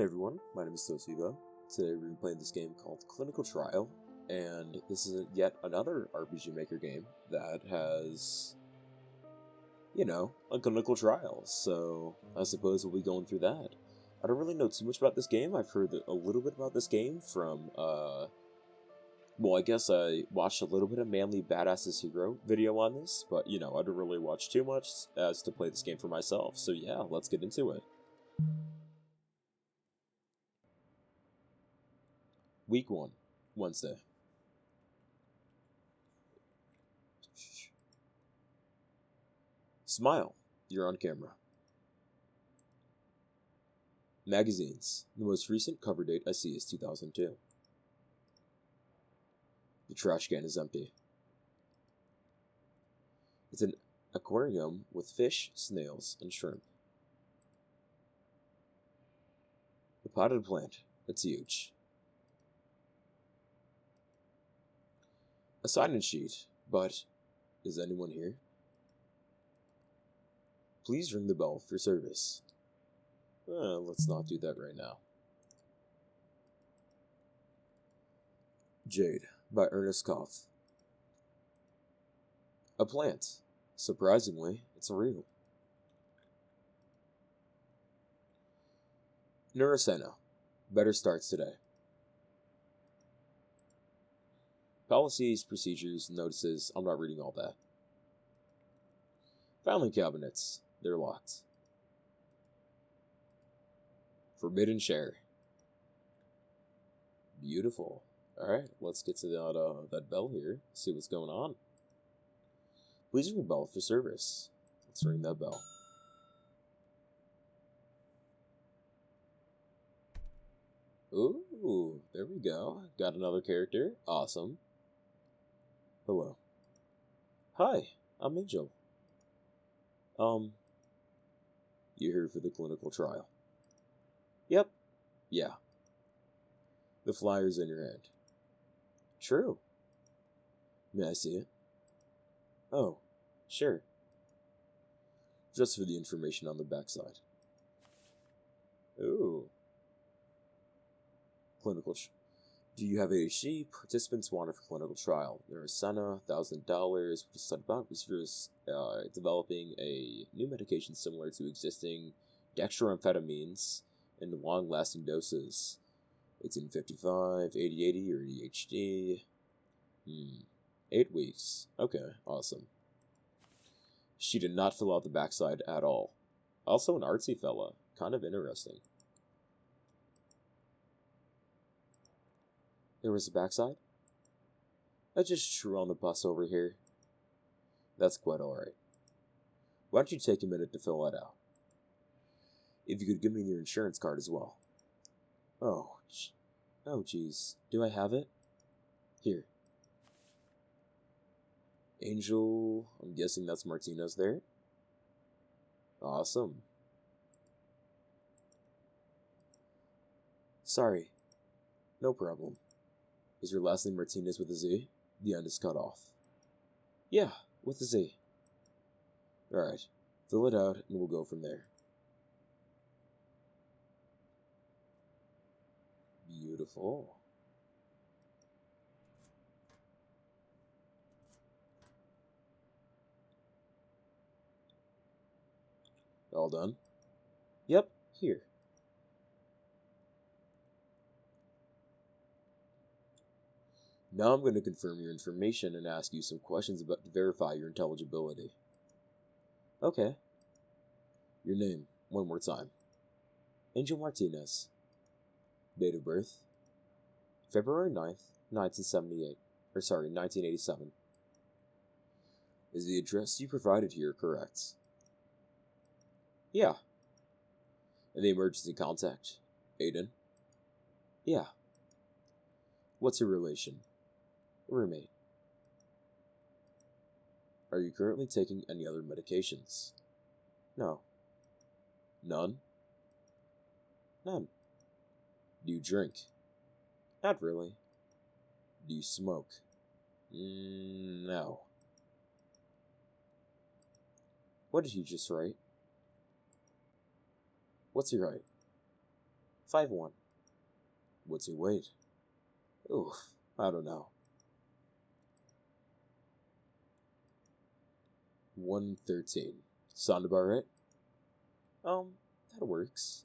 Hey everyone, my name is Toshiba. Today we're going to be playing this game called Clinical Trial, and this is yet another RPG Maker game that has, a clinical trial, so I suppose we'll be going through that. I don't really know too much about this game. I've heard a little bit about this game from, I guess I watched a little bit of Manly Badass's Hero video on this, but, I don't really watch too much as to play this game for myself, so yeah, let's get into it. Week 1, Wednesday. Smile, you're on camera. Magazines. The most recent cover date I see is 2002. The trash can is empty. It's an aquarium with fish, snails, and shrimp. The potted plant. It's huge. A sign-in sheet, but is anyone here? Please ring the bell for service. Let's not do that right now. Jade, by Ernest Koff. A plant. Surprisingly, it's real. Neurosena. Better starts today. Policies, procedures, notices. I'm not reading all that. Filing cabinets. They're locked. Forbidden share. Beautiful. Alright, let's get to that bell here. See what's going on. Please ring the bell for service. Let's ring that bell. Ooh, there we go. Got another character. Awesome. Hello. Hi, I'm Angel. You're here for the clinical trial. Yep. Yeah. The flyer's in your hand. True. May I see it? Oh, sure. Just for the information on the backside. Ooh. Clinical. Do you have AHG? Participants wanted for clinical trial. There is Senna, $1,000. Which is about researchers developing a new medication similar to existing dextroamphetamines in long-lasting doses. 1855, 8080, or ADHD. 8 weeks. Okay, awesome. She did not fill out the backside at all. Also an artsy fella. Kind of interesting. There was a backside? I just drew on the bus over here. That's quite alright. Why don't you take a minute to fill that out? If you could give me your insurance card as well. Oh geez. Do I have it? Here. Angel, I'm guessing that's Martinez there. Awesome. Sorry. No problem. Is your last name Martinez with a Z? The end is cut off. Yeah, with a Z. Alright. Fill it out and we'll go from there. Beautiful. All done? Yep, here. Now I'm going to confirm your information and ask you some questions to verify your intelligibility. Okay. Your name, one more time. Angel Martinez. Date of birth? February 9th, 1987. Is the address you provided here correct? Yeah. And the emergency contact? Aiden? Yeah. What's your relation? Roommate. Are you currently taking any other medications? No. None? None. Do you drink? Not really. Do you smoke? No. What did you just write? What's your height? 5'1". What's your weight? Oof, I don't know. 113. Sound about right? That works.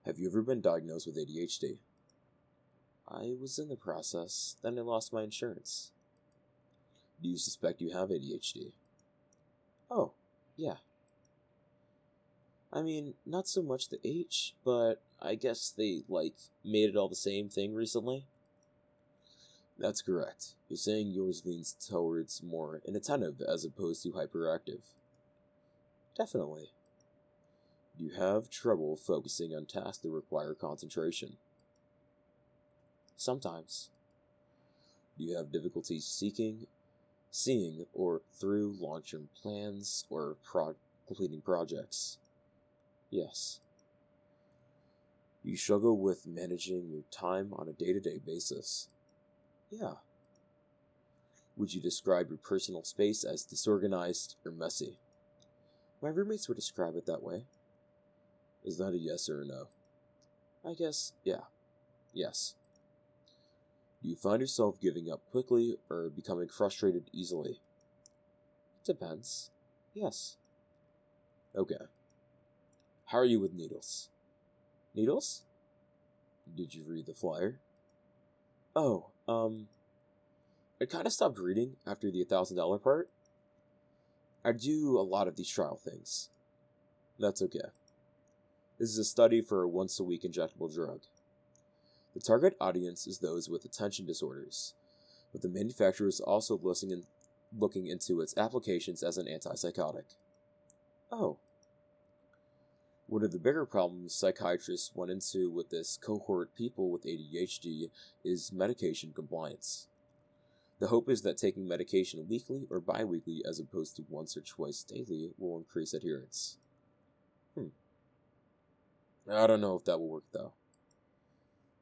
Have you ever been diagnosed with ADHD? I was in the process, then I lost my insurance. Do you suspect you have ADHD? Oh, yeah. I mean, not so much the H, but I guess they, made it all the same thing recently? That's correct. You're saying yours leans towards more inattentive as opposed to hyperactive. Definitely. Do you have trouble focusing on tasks that require concentration? Sometimes. Do you have difficulty seeing, or through long-term plans or completing projects? Yes. You struggle with managing your time on a day-to-day basis? Yeah. Would you describe your personal space as disorganized or messy? My roommates would describe it that way. Is that a yes or a no? I guess, yeah. Yes. Do you find yourself giving up quickly or becoming frustrated easily? Depends. Yes. Okay. How are you with needles? Needles? Did you read the flyer? Oh, I kind of stopped reading after the $1,000 part. I do a lot of these trial things. That's okay. This is a study for a once-a-week injectable drug. The target audience is those with attention disorders, but the manufacturer is also looking into its applications as an antipsychotic. Oh. One of the bigger problems psychiatrists went into with this cohort people with ADHD is medication compliance. The hope is that taking medication weekly or bi-weekly as opposed to once or twice daily will increase adherence. I don't know if that will work though.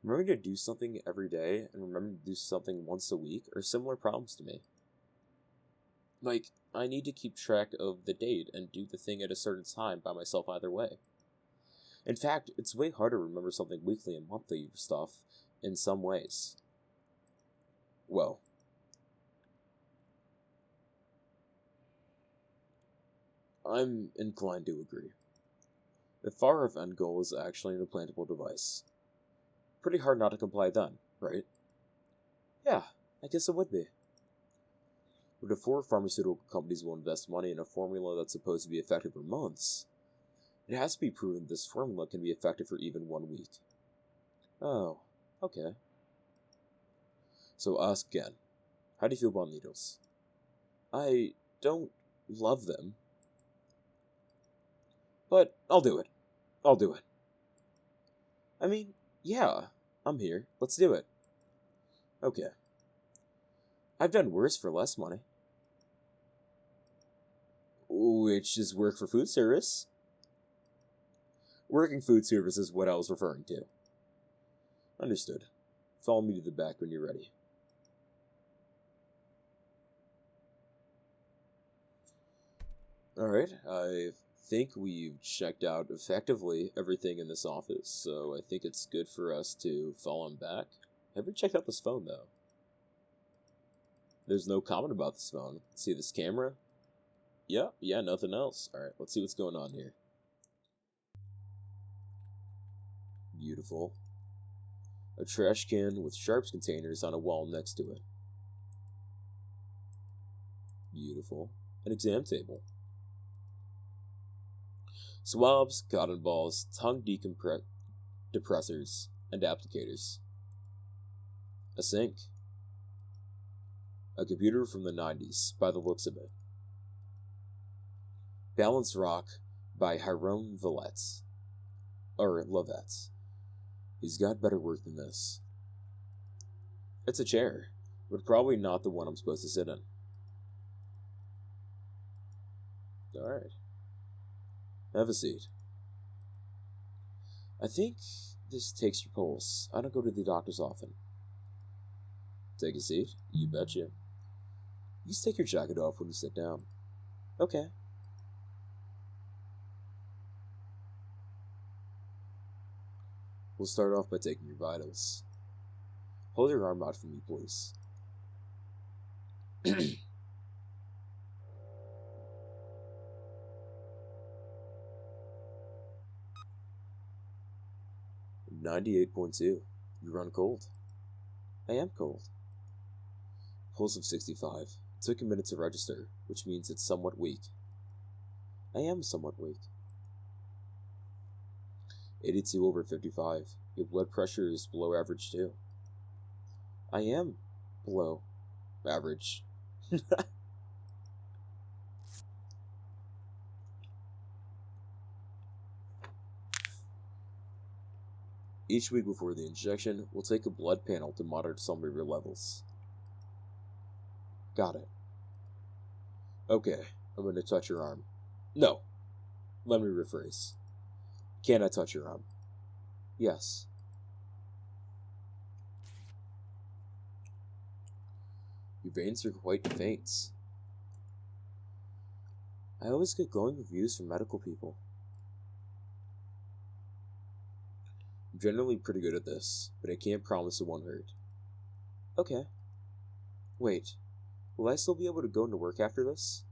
Remembering to do something every day and remembering to do something once a week are similar problems to me. I need to keep track of the date and do the thing at a certain time by myself either way. In fact, it's way harder to remember something weekly and monthly stuff in some ways. Well, I'm inclined to agree. The far-off end goal is actually an implantable device. Pretty hard not to comply then, right? Yeah, I guess it would be. But if 4 pharmaceutical companies will invest money in a formula that's supposed to be effective for months, it has to be proven this formula can be effective for even 1 week. Oh, okay. So I'll ask again. How do you feel about needles? I don't love them. But I'll do it. I mean, yeah, I'm here. Let's do it. Okay. I've done worse for less money. Which is work for food service. Working food service is what I was referring to. Understood. Follow me to the back when you're ready. Alright, I think we've checked out effectively everything in this office, so I think it's good for us to follow him back. Have you checked out this phone, though? There's no comment about this phone. See this camera? Yeah, nothing else. Alright, let's see what's going on here. Beautiful. A trash can with sharps containers on a wall next to it. Beautiful. An exam table. Swabs, cotton balls, tongue depressors, and applicators. A sink. A computer from the 90s, by the looks of it. Balance Rock by Hiram Lovett. He's got better work than this. It's a chair, but probably not the one I'm supposed to sit in. Alright. Have a seat. I think this takes your pulse. I don't go to the doctors often. Take a seat? You betcha. You just take your jacket off when you sit down. Okay. We'll start off by taking your vitals. Hold your arm out for me, please. 98.2. You run cold. I am cold. Pulse of 65. It took a minute to register, which means it's somewhat weak. I am somewhat weak. 82 over 55. Your blood pressure is below average too. I am below average. Each week before the injection, we'll take a blood panel to monitor some of your levels. Got it. Okay, I'm going to touch your arm. No. Let me rephrase. Can I touch your arm? Yes. Your veins are quite faint. I always get glowing reviews from medical people. I'm generally pretty good at this, but I can't promise it won't hurt. Okay. Wait, will I still be able to go into work after this?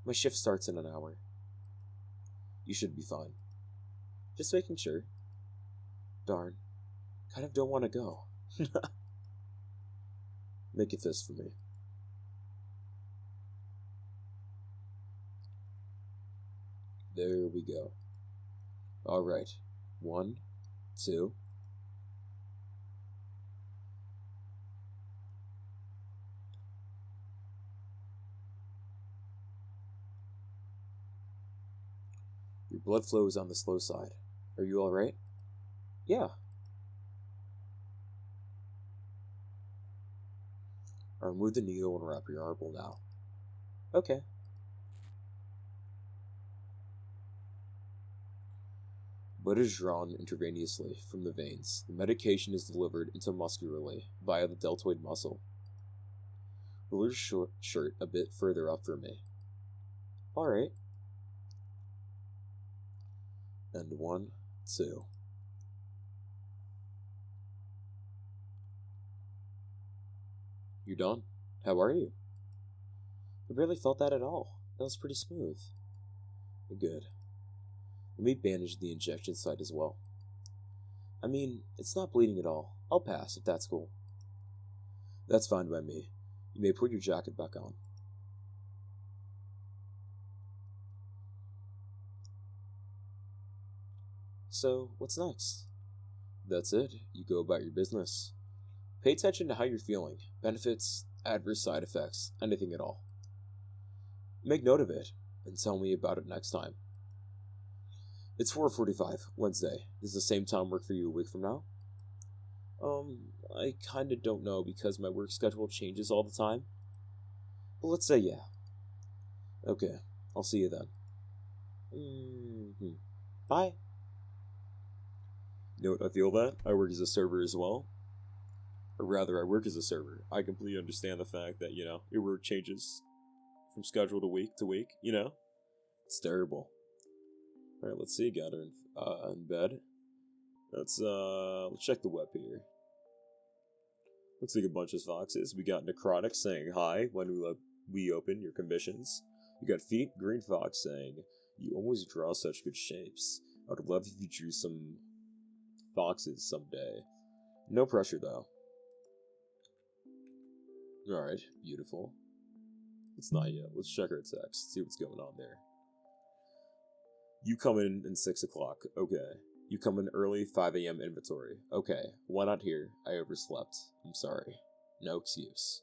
My shift starts in an hour. You should be fine. Just making sure. Darn. Kind of don't want to go. Make a fist for me. There we go. Alright. 1, 2. Your blood flow is on the slow side. Are you alright? Yeah. I'll remove the needle and wrap your arm now. Okay. Blood is drawn intravenously from the veins. The medication is delivered intramuscularly via the deltoid muscle. Roll your shirt a bit further up for me. Alright. And 1, 2. You're done. How are you? I barely felt that at all. That was pretty smooth. Good. Let me bandage the injection site as well. I mean, it's not bleeding at all. I'll pass, if that's cool. That's fine by me. You may put your jacket back on. So, what's next? That's it. You go about your business. Pay attention to how you're feeling. Benefits, adverse side effects, anything at all. Make note of it, and tell me about it next time. It's 4:45, Wednesday. Does the same time work for you a week from now? I kinda don't know because my work schedule changes all the time. But let's say yeah. Okay, I'll see you then. Bye. Note, I feel that. I work as a server as well. Or rather, I work as a server. I completely understand the fact that, your work changes from schedule to week, It's terrible. Alright, let's see. Got her in bed. Let's check the web here. Looks like a bunch of foxes. We got Necrotic saying hi when we open your commissions. We got Feet Green Fox saying, you always draw such good shapes. I would love if you drew some foxes someday. No pressure though. Alright, beautiful. It's not yet. Let's check our text, see what's going on there. You come in 6 o'clock. Okay. You come in early, 5 a.m. inventory. Okay. Why not here? I overslept. I'm sorry. No excuse.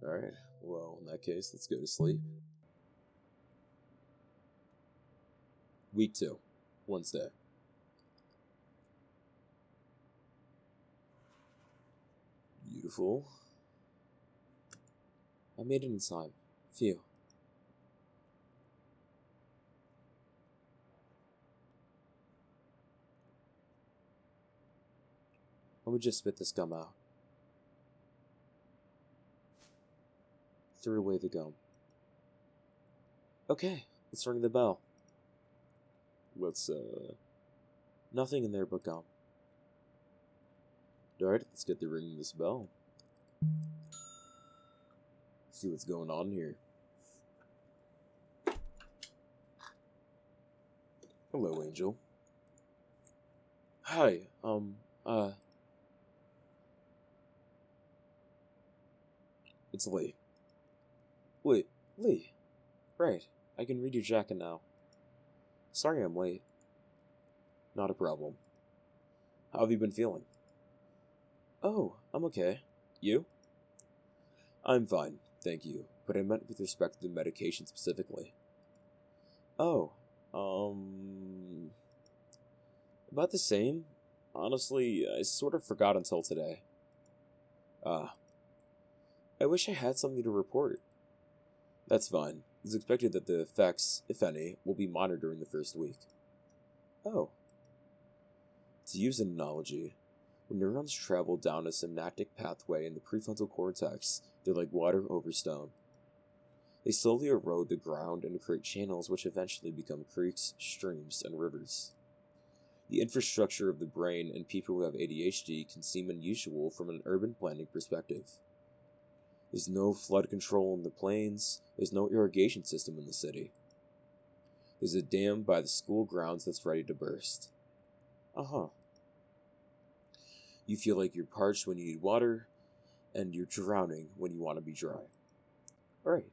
Alright. Well, in that case, let's go to sleep. Week 2. Wednesday. Beautiful. I made it in time. Phew. Let me just spit this gum out. Threw away the gum. Okay, Let's ring the bell. Let's, nothing in there but gum. Alright, let's get to ringing this bell. See what's going on here. Hello, Angel. Hi, it's Lee. Wait, Lee. Right, I can read your jacket now. Sorry I'm late. Not a problem. How have you been feeling? Oh, I'm okay. You? I'm fine, thank you, but I meant with respect to the medication specifically. Oh, about the same. Honestly, I sort of forgot until today. I wish I had something to report. That's fine. It's expected that the effects, if any, will be monitored during the first week. Oh. To use an analogy, when neurons travel down a synaptic pathway in the prefrontal cortex, they're like water over stone. They slowly erode the ground and create channels which eventually become creeks, streams, and rivers. The infrastructure of the brain in people who have ADHD can seem unusual from an urban planning perspective. There's no flood control in the plains, there's no irrigation system in the city. There's a dam by the school grounds that's ready to burst. Uh-huh. You feel like you're parched when you need water, and you're drowning when you want to be dry. Right.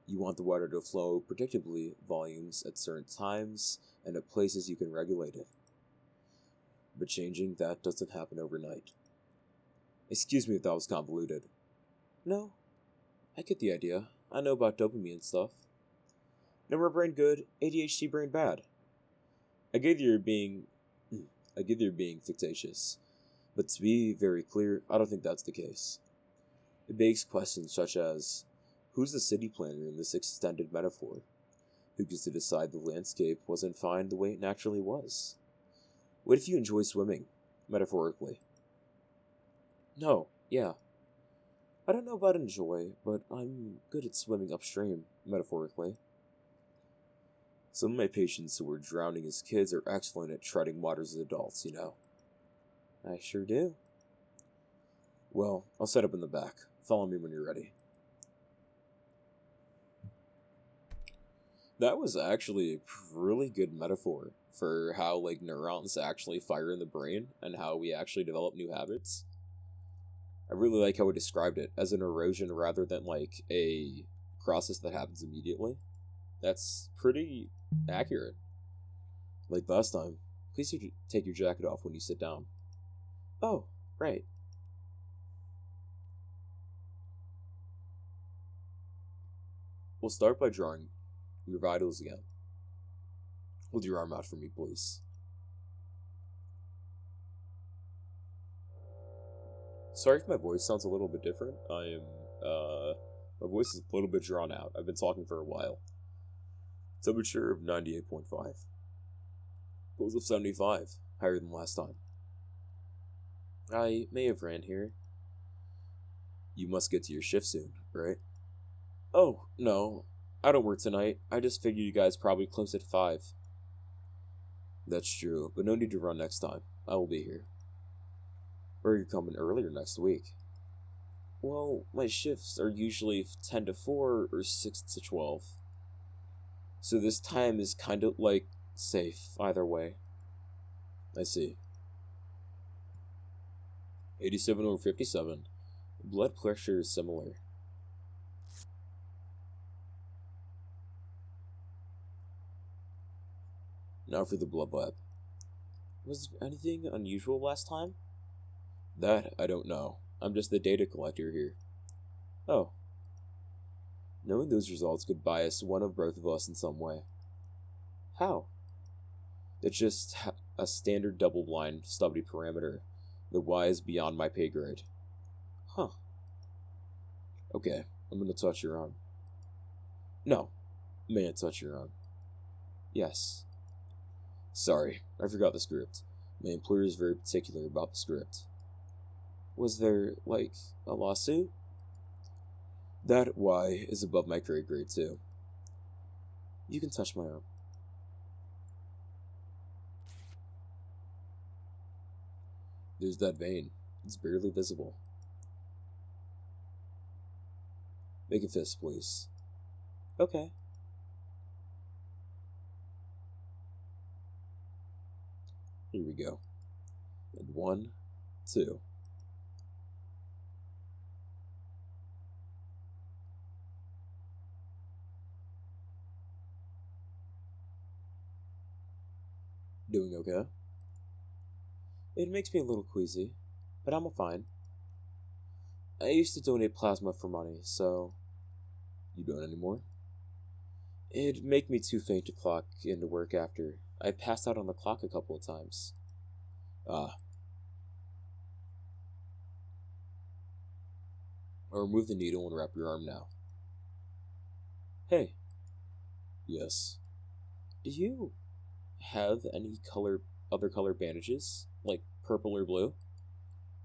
You want the water to flow predictably, volumes at certain times, and at places you can regulate it. But changing that doesn't happen overnight. Excuse me if that was convoluted. No, I get the idea. I know about dopamine and stuff. Number brain good, ADHD brain bad. I get you're being fictitious, but to be very clear, I don't think that's the case. It begs questions such as, who's the city planner in this extended metaphor? Who gets to decide the landscape wasn't fine the way it naturally was? What if you enjoy swimming, metaphorically? No, yeah. I don't know about enjoy, but I'm good at swimming upstream, metaphorically. Some of my patients who were drowning as kids are excellent at treading waters as adults, you know. I sure do. Well, I'll set up in the back. Follow me when you're ready. That was actually a really good metaphor for how, like, neurons actually fire in the brain and how we actually develop new habits. I really like how it described it as an erosion rather than, like, a process that happens immediately. That's pretty accurate. Like last time, please take your jacket off when you sit down. Oh, right. We'll start by drawing your vitals again. Hold your arm out for me, please. Sorry if my voice sounds a little bit different. My voice is a little bit drawn out. I've been talking for a while. Temperature of 98.5. Goals of 75, higher than last time. I may have ran here. You must get to your shift soon, right? Oh, no. I don't work tonight. I just figured you guys probably close at 5. That's true, but no need to run next time. I will be here. Or you're coming earlier next week. Well, my shifts are usually 10 to 4 or 6 to 12. So this time is kind of, like, safe either way. I see. 87 over 57. Blood pressure is similar. Now for the blood lab. Was there anything unusual last time? That I don't know. I'm just the data collector here. Oh. Knowing those results could bias one of both of us in some way. How? It's just a standard double-blind stubby parameter. The Y is beyond my pay grade. Huh. Okay, I'm gonna touch your arm. No. May I touch your arm? Yes. Sorry, I forgot the script. My employer is very particular about the script. Was there, like, a lawsuit? That Y is above my grade too. You can touch my arm. There's that vein. It's barely visible. Make a fist, please. Okay. Here we go. And 1, 2. Doing okay? It makes me a little queasy, but I'm fine. I used to donate plasma for money, so... You don't anymore? It'd make me too faint to clock into work after. I passed out on the clock a couple of times. Ah. I'll remove the needle and wrap your arm now. Hey. Yes. Do you have any other color bandages? Like purple or blue?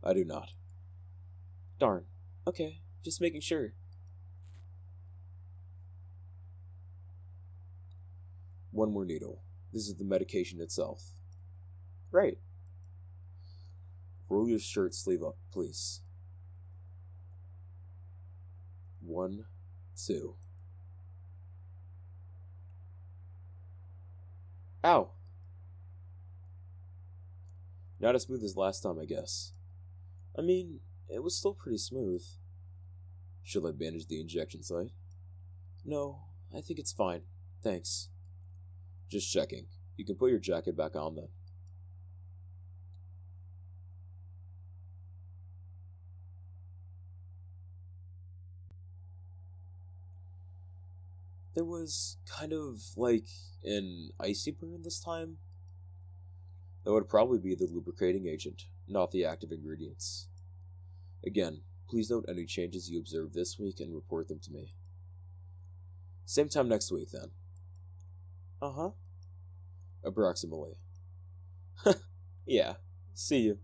I do not. Darn. Okay, just making sure. One more needle. This is the medication itself. Right. Roll your shirt sleeve up, please. 1, 2. Ow! Not as smooth as last time, I guess. I mean, it was still pretty smooth. Should I bandage the injection site? No, I think it's fine. Thanks. Just checking. You can put your jacket back on then. There was kind of like an icy burn this time. That would probably be the lubricating agent, not the active ingredients. Again, please note any changes you observe this week and report them to me. Same time next week, then. Uh-huh. Approximately. Yeah. See you.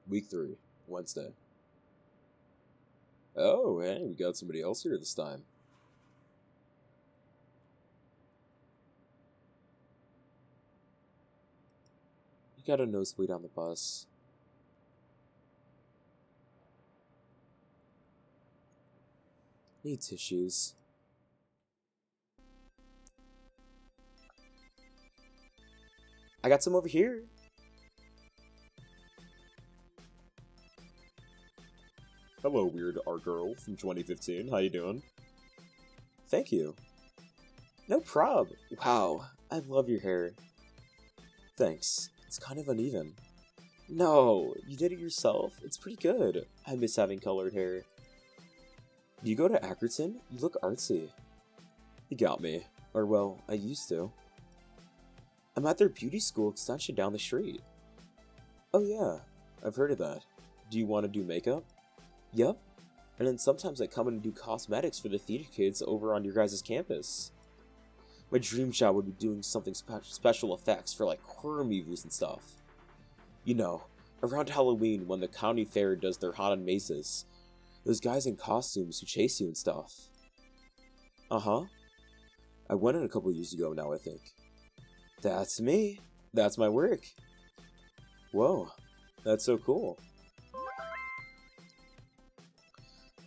Week 3, Wednesday. Oh, hey, we got somebody else here this time. You got a nosebleed on the bus. Need tissues. I got some over here. Hello, weird art girl from 2015. How you doing? Thank you. No prob. Wow, I love your hair. Thanks. It's kind of uneven. No, you did it yourself? It's pretty good. I miss having colored hair. Do you go to Ackerton? You look artsy. You got me. Or well, I used to. I'm at their beauty school extension down the street. Oh yeah, I've heard of that. Do you want to do makeup? Yep. And then sometimes I come in and do cosmetics for the theater kids over on your guys' campus. My dream job would be doing something special effects for like horror movies and stuff. You know, around Halloween when the county fair does their haunted mazes. Those guys in costumes who chase you and stuff. Uh-huh. I went in a couple years ago now, I think. That's me. That's my work. Whoa, that's so cool.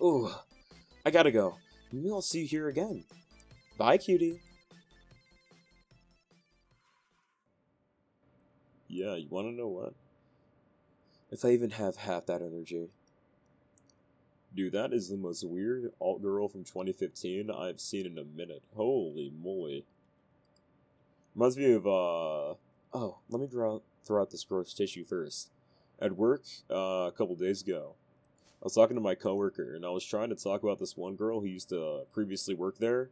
Ooh, I gotta go. Maybe I'll see you here again. Bye, cutie. Yeah, you wanna know what? If I even have half that energy. Dude, that is the most weird alt girl from 2015 I've seen in a minute. Holy moly. Reminds me of, Oh, let me throw out this gross tissue first. At work, a couple days ago, I was talking to my coworker, and I was trying to talk about this one girl who used to previously work there,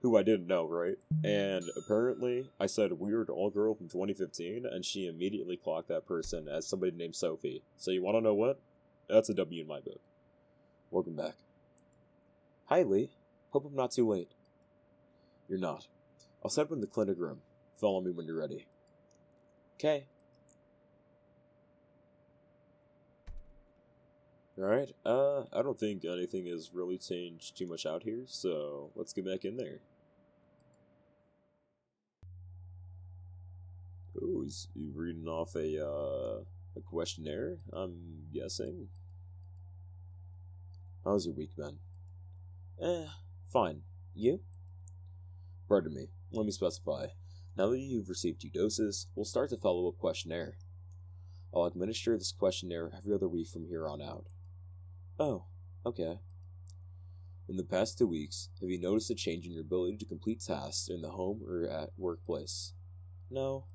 who I didn't know, right? And apparently, I said weird alt girl from 2015, and she immediately clocked that person as somebody named Sophie. So you want to know what? That's a W in my book. Welcome back. Hi, Lee. Hope I'm not too late. You're not. I'll set up in the clinic room. Follow me when you're ready. Okay. Alright, I don't think anything has really changed too much out here, so let's get back in there. Oh, he's you reading off a questionnaire, I'm guessing? How's your week been? Fine. You? Pardon me, let me specify. Now that you've received 2 doses, we'll start the follow-up questionnaire. I'll administer this questionnaire every other week from here on out. Oh, okay. In the past 2 weeks, have you noticed a change in your ability to complete tasks in the home or at workplace? No.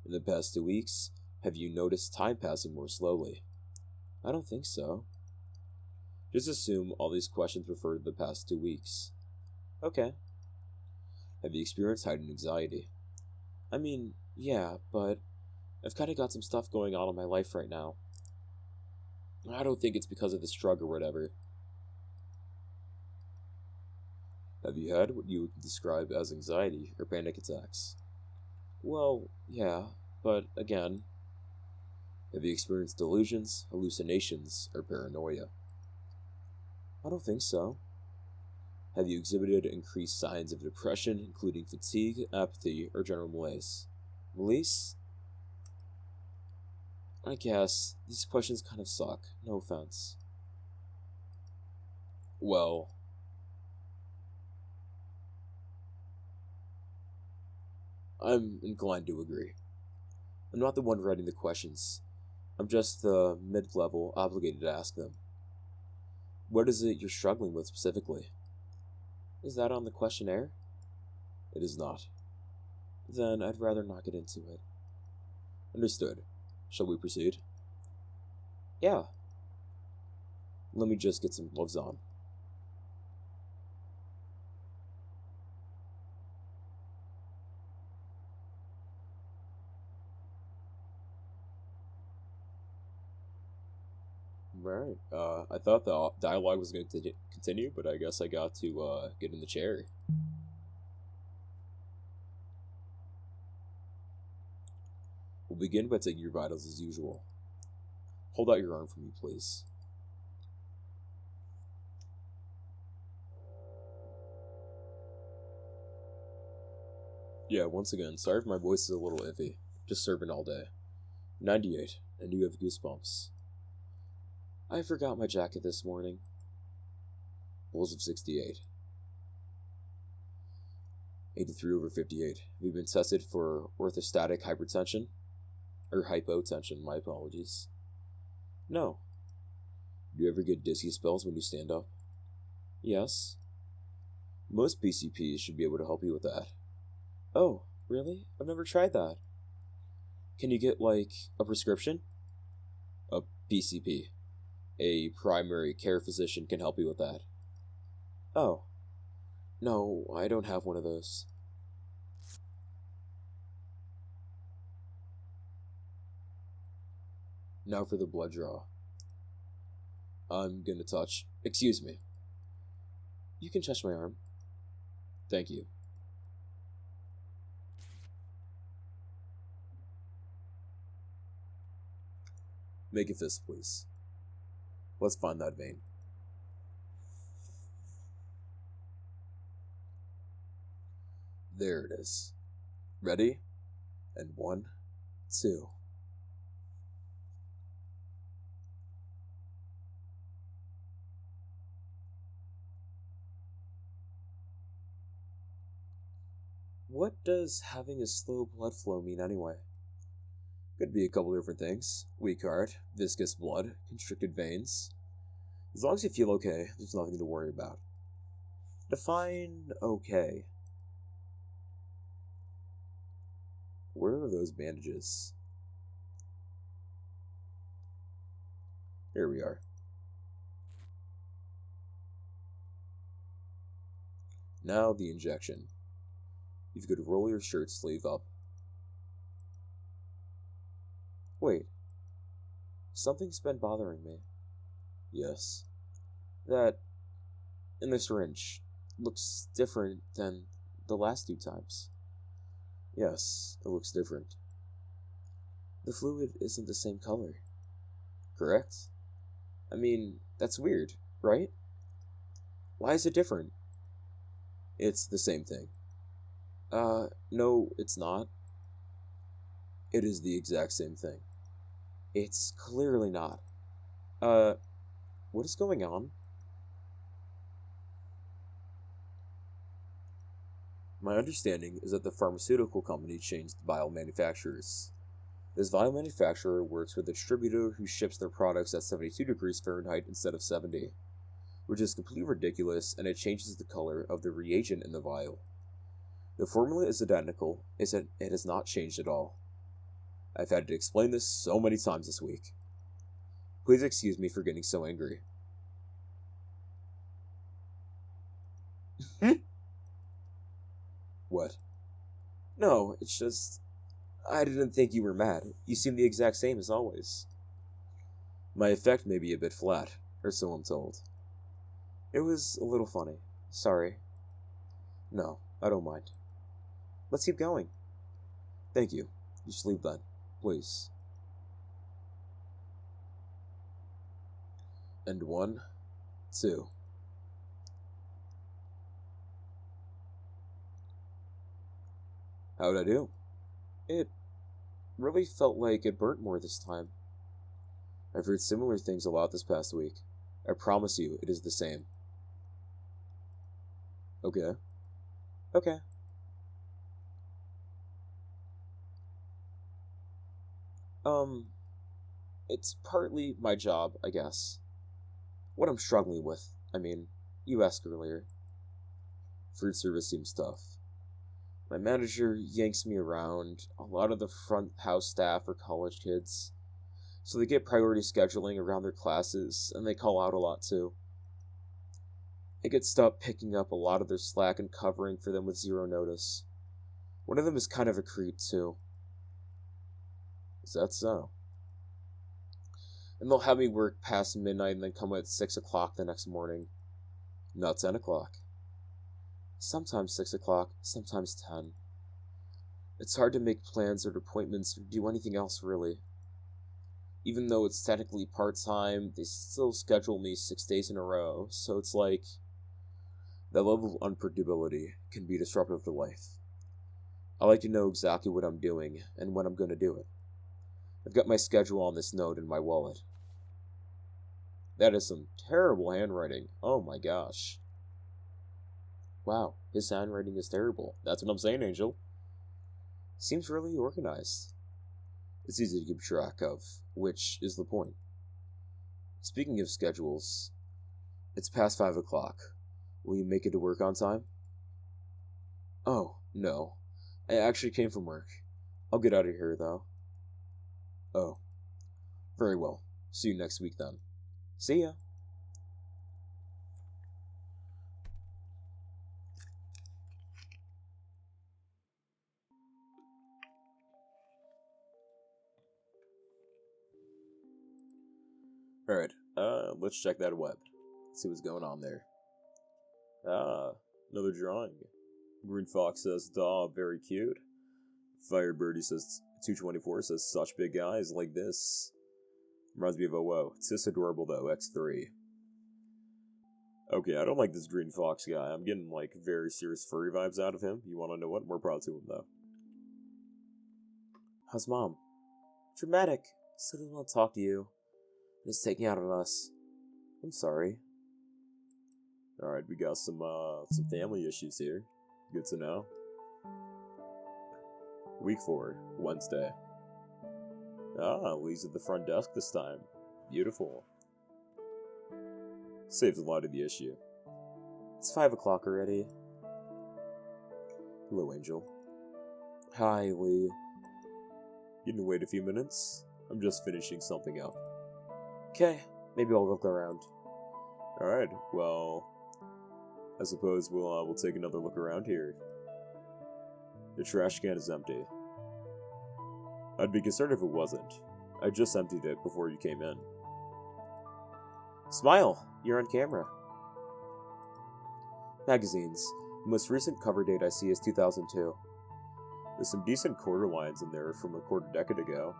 In the past 2 weeks, have you noticed time passing more slowly? I don't think so. Just assume all these questions refer to the past 2 weeks. Okay. Have you experienced heightened anxiety? I mean, yeah, but I've kind of got some stuff going on in my life right now. I don't think it's because of this drug or whatever. Have you had what you would describe as anxiety or panic attacks? Well, yeah, but again, have you experienced delusions, hallucinations, or paranoia? I don't think so. Have you exhibited increased signs of depression, including fatigue, apathy, or general malaise? Malaise? I guess. These questions kind of suck. No offense. Well, I'm inclined to agree. I'm not the one writing the questions. I'm just the mid-level obligated to ask them. What is it you're struggling with specifically? Is that on the questionnaire? It is not. Then I'd rather not get into it. Understood. Shall we proceed? Yeah. Let me just get some gloves on. Right. I thought the dialogue was going to continue, but I guess I got to get in the chair. We'll begin by taking your vitals as usual. Hold out your arm for me, please. Yeah, once again, sorry if my voice is a little iffy. Just serving all day. 98, and you have goosebumps. I forgot my jacket this morning. Bulls of 68. 83 over 58. Have you been tested for orthostatic hypertension? Or hypotension, my apologies. No. Do you ever get dizzy spells when you stand up? Yes. Most PCPs should be able to help you with that. Oh, really? I've never tried that. Can you get, like, a prescription? A PCP. A primary care physician can help you with that. Oh. No, I don't have one of those. Now for the blood draw. I'm gonna touch. Excuse me. You can touch my arm. Thank you. Make a fist, please. Let's find that vein. There it is. Ready? And 1, 2. What does having a slow blood flow mean anyway? Could be a couple different things. Weak heart, viscous blood, constricted veins. As long as you feel okay, there's nothing to worry about. Define okay. Where are those bandages? Here we are. Now the injection. If you could roll your shirt sleeve up. Wait. Something's been bothering me. Yes. That, in the syringe, looks different than the last 2 times. Yes, it looks different. The fluid isn't the same color. Correct? I mean, that's weird, right? Why is it different? It's the same thing. No, it's not. It is the exact same thing. It's clearly not. Uh, what is going on? My understanding is that the pharmaceutical company changed vial manufacturers. This vial manufacturer works with a distributor who ships their products at 72 degrees Fahrenheit instead of 70, which is completely ridiculous, and it changes the color of the reagent in the vial. The formula is identical, it has not changed at all. I've had to explain this so many times this week. Please excuse me for getting so angry. What? No, it's just... I didn't think you were mad. You seem the exact same as always. My effect may be a bit flat, or so I'm told. It was a little funny. Sorry. No, I don't mind. Let's keep going. Thank you. You sleep then, please. And 1, 2. How'd I do? It really felt like it burnt more this time. I've heard similar things a lot this past week. I promise you, it is the same. Okay. Okay. It's partly my job, I guess. What I'm struggling with, you asked earlier. Food service seems tough. My manager yanks me around. A lot of the front house staff are college kids, so they get priority scheduling around their classes, and they call out a lot too. I get stuck picking up a lot of their slack and covering for them with zero notice. One of them is kind of a creep too. Is that so? And they'll have me work past midnight and then come at 6 o'clock the next morning. Not 10 o'clock. Sometimes 6 o'clock, sometimes 10. It's hard to make plans or appointments or do anything else really. Even though it's technically part-time, they still schedule me 6 days in a row, so it's like... that level of unpredictability can be disruptive to life. I like to know exactly what I'm doing and when I'm going to do it. I've got my schedule on this note in my wallet. That is some terrible handwriting. Oh my gosh. Wow, his handwriting is terrible. That's what I'm saying, Angel. Seems really organized. It's easy to keep track of, which is the point. Speaking of schedules, it's past 5 o'clock. Will you make it to work on time? Oh, no. I actually came from work. I'll get out of here, though. Oh. Very well. See you next week, then. See ya. Alright, let's check that web. See what's going on there. Ah, another drawing. Green Fox says, "Daw, very cute." Firebirdie says, 224 says, "Such big eyes like this." Reminds me of OO. It's just adorable though, X3. Okay, I don't like this Green Fox guy. I'm getting like very serious furry vibes out of him. You wanna know what? More proud to him though. How's mom? Dramatic. Still doesn't want to talk to you. It's taking out on us. I'm sorry. Alright, we got some family issues here. Good to know. Week 4, Wednesday. Ah, Lee's at the front desk this time. Beautiful. Saves a lot of the issue. It's 5 o'clock already. Hello, Angel. Hi, Lee. You can wait a few minutes? I'm just finishing something up. Okay, maybe I'll look around. Alright, well... I suppose we'll take another look around here. The trash can is empty. I'd be concerned if it wasn't. I just emptied it before you came in. Smile! You're on camera. Magazines. The most recent cover date I see is 2002. There's some decent quarter lines in there from a quarter decade ago.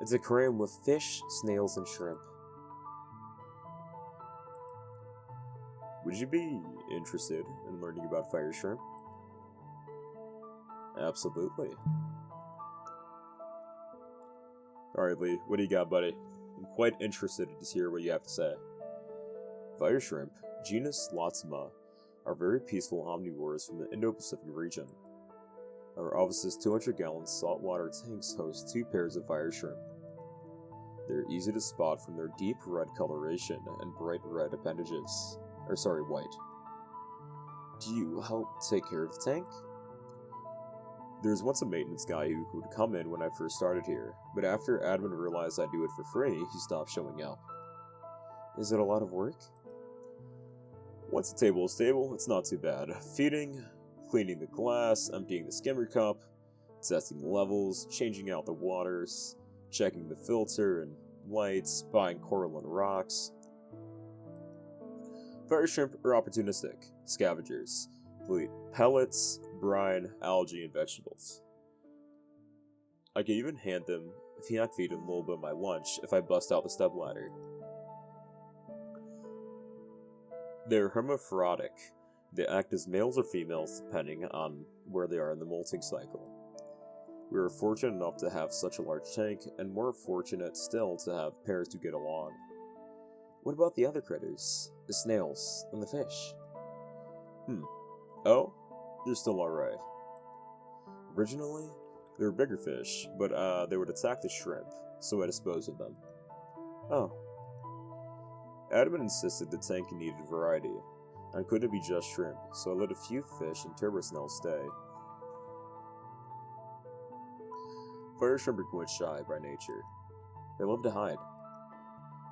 It's an aquarium with fish, snails, and shrimp. Would you be interested in learning about fire shrimp? Absolutely. Alright, Lee, what do you got, buddy? I'm quite interested to hear what you have to say. Fire shrimp, genus Lotsma, are very peaceful omnivores from the Indo-Pacific region. Our office's 200-gallon saltwater tanks host 2 pairs of fire shrimp. They're easy to spot from their deep red coloration and bright red appendages. White. Do you help take care of the tank? There was once a maintenance guy who would come in when I first started here, but after admin realized I'd do it for free, he stopped showing up. Is it a lot of work? Once the table is stable, it's not too bad. Feeding, cleaning the glass, emptying the skimmer cup, testing the levels, changing out the waters, checking the filter and lights, buying coral and rocks. Fire shrimp are opportunistic scavengers. They'll eat pellets, brine, algae, and vegetables. I can even hand them, feed them a little bit of my lunch if I bust out the stepladder. They're hermaphroditic. They act as males or females depending on where they are in the molting cycle. We are fortunate enough to have such a large tank, and more fortunate still to have pairs who get along. What about the other critters? The snails and the fish? Oh? They're still alright. Originally, they were bigger fish, but they would attack the shrimp, so I disposed of them. Oh. Admin insisted the tank needed variety, and couldn't be just shrimp, so I let a few fish and turbo snails stay. Fire shrimp are quite shy by nature. They love to hide.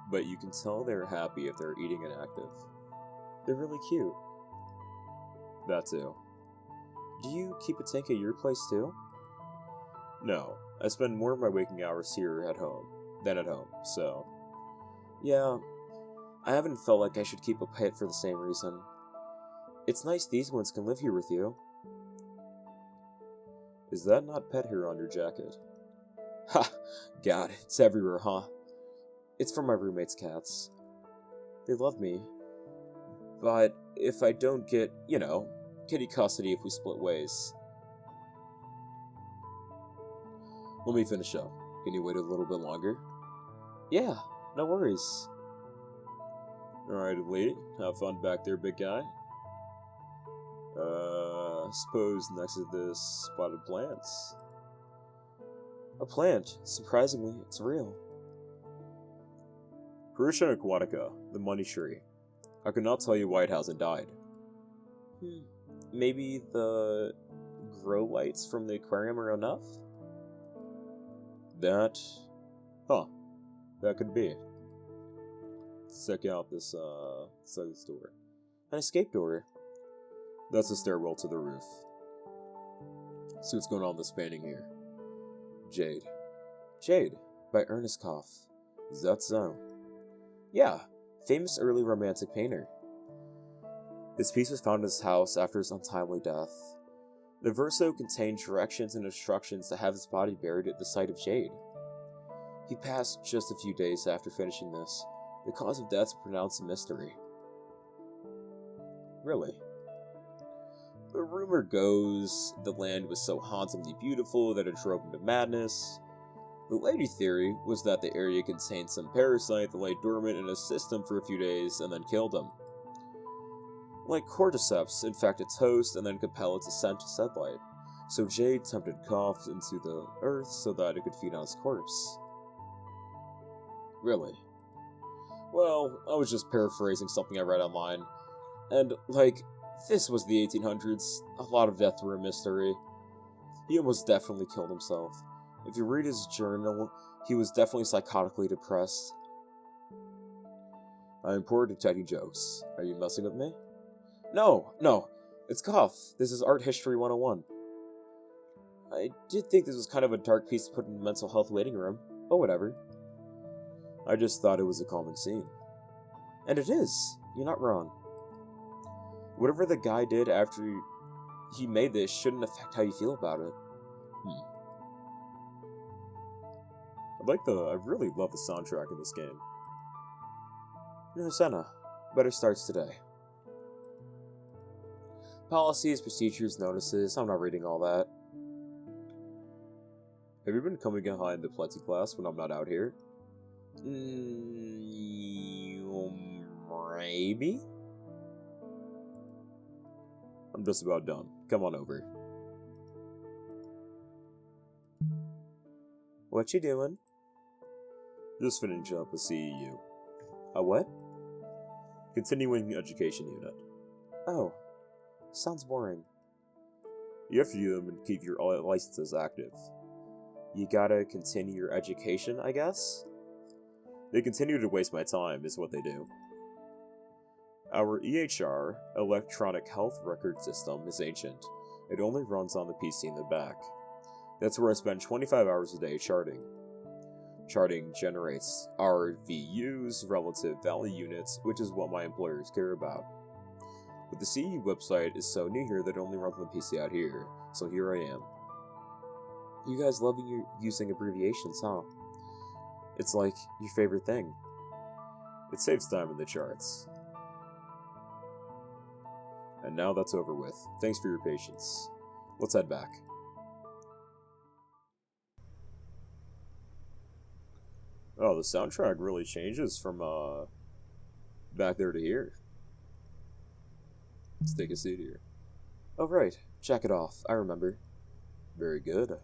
But you can tell they're happy if they're eating and active. They're really cute. That too. Do you keep a tank at your place too? No, I spend more of my waking hours here than at home, so... Yeah, I haven't felt like I should keep a pet for the same reason. It's nice these ones can live here with you. Is that not pet hair on your jacket? Ha! God, it's everywhere, huh? It's from my roommate's cats. They love me. But if I don't get, kitty custody if we split ways. Let me finish up. Can you wait a little bit longer? Yeah, no worries. Alright, lady. Have fun back there, big guy. Suppose next to this spotted plants. A plant. Surprisingly, it's real. Purusha aquatica, the money tree. I could not tell you why it hasn't died. Maybe the grow lights from the aquarium are enough? That could be. Let's check out this side of this door. An escape door. That's a stairwell to the roof. See what's going on with this painting here. Jade. Jade, by Ernest Koff. Is that so? Yeah, famous early romantic painter. This piece was found in his house after his untimely death. The verso contained directions and instructions to have his body buried at the site of Jade. He passed just a few days after finishing this. The cause of death is pronounced a mystery. Really? The rumor goes the land was so hauntingly beautiful that it drove him to madness. The lady theory was that the area contained some parasite that lay dormant in his system for a few days and then killed him. Like cordyceps infect its host and then compel it to scent to sunlight, so Jade tempted Koff into the earth so that it could feed on his corpse. Really? Well, I was just paraphrasing something I read online, and, this was the 1800s, a lot of death were a mystery. He almost definitely killed himself. If you read his journal, he was definitely psychotically depressed. I am poor at detecting jokes. Are you messing with me? No, it's Koff. This is Art History 101. I did think this was kind of a dark piece to put in the mental health waiting room, but whatever. I just thought it was a calming scene. And it is. You're not wrong. Whatever the guy did after he made this shouldn't affect how you feel about it. I really love the soundtrack in this game. No, Senna. Better starts today. Policies, procedures, notices. I'm not reading all that. Have you been coming behind the plexiglass when I'm not out here? Maybe? I'm just about done. Come on over. What you doing? Just finishing up a CEU. A what? Continuing Education Unit. Oh. Sounds boring. You have to do them and keep your licenses active. You gotta continue your education, I guess? They continue to waste my time, is what they do. Our EHR, Electronic Health Record System, is ancient. It only runs on the PC in the back. That's where I spend 25 hours a day charting. Charting generates RVUs, relative value units, which is what my employers care about. But the CE website is so new here that it only runs on the PC out here, so here I am. You guys love using abbreviations, huh? It's like your favorite thing. It saves time in the charts. And now that's over with. Thanks for your patience. Let's head back. Oh, the soundtrack really changes from back there to here. Let's take a seat here. Oh right, check it off. I remember. Very good.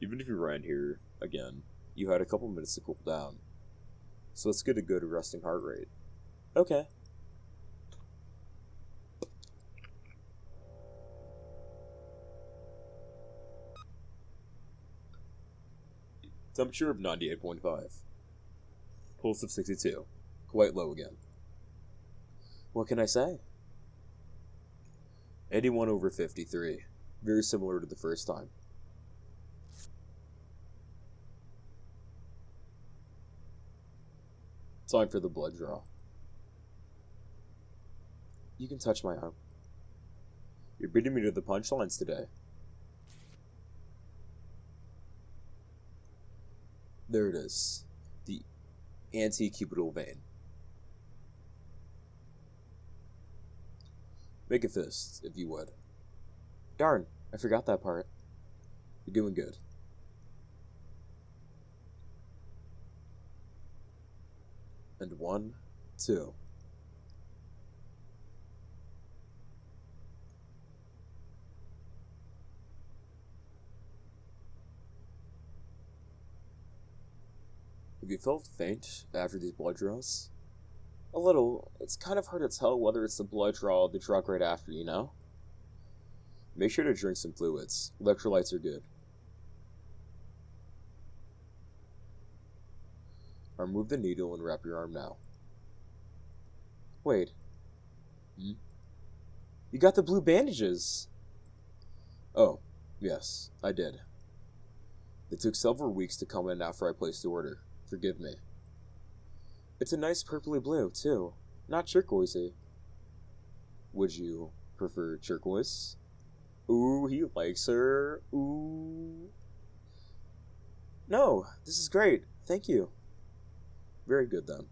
Even if you ran here again, you had a couple minutes to cool down. So it's good to go to resting heart rate. Okay. Temperature of 98.5. Pulse of 62. Quite low again. What can I say? 81/53. Very similar to the first time. Time for the blood draw. You can touch my arm. You're beating me to the punchlines today. There it is. The antecubital vein. Make a fist, if you would. Darn, I forgot that part. You're doing good. And 1, 2. Have you felt faint after these blood draws? A little. It's kind of hard to tell whether it's the blood draw or the drug right after, you know? Make sure to drink some fluids. Electrolytes are good. I'll remove the needle and wrap your arm now. Wait. You got the blue bandages! Oh, yes, I did. It took several weeks to come in after I placed the order. Forgive me. It's a nice purpley blue, too. Not turquoisey. Would you prefer turquoise? Ooh, he likes her. Ooh. No, this is great. Thank you. Very good, then.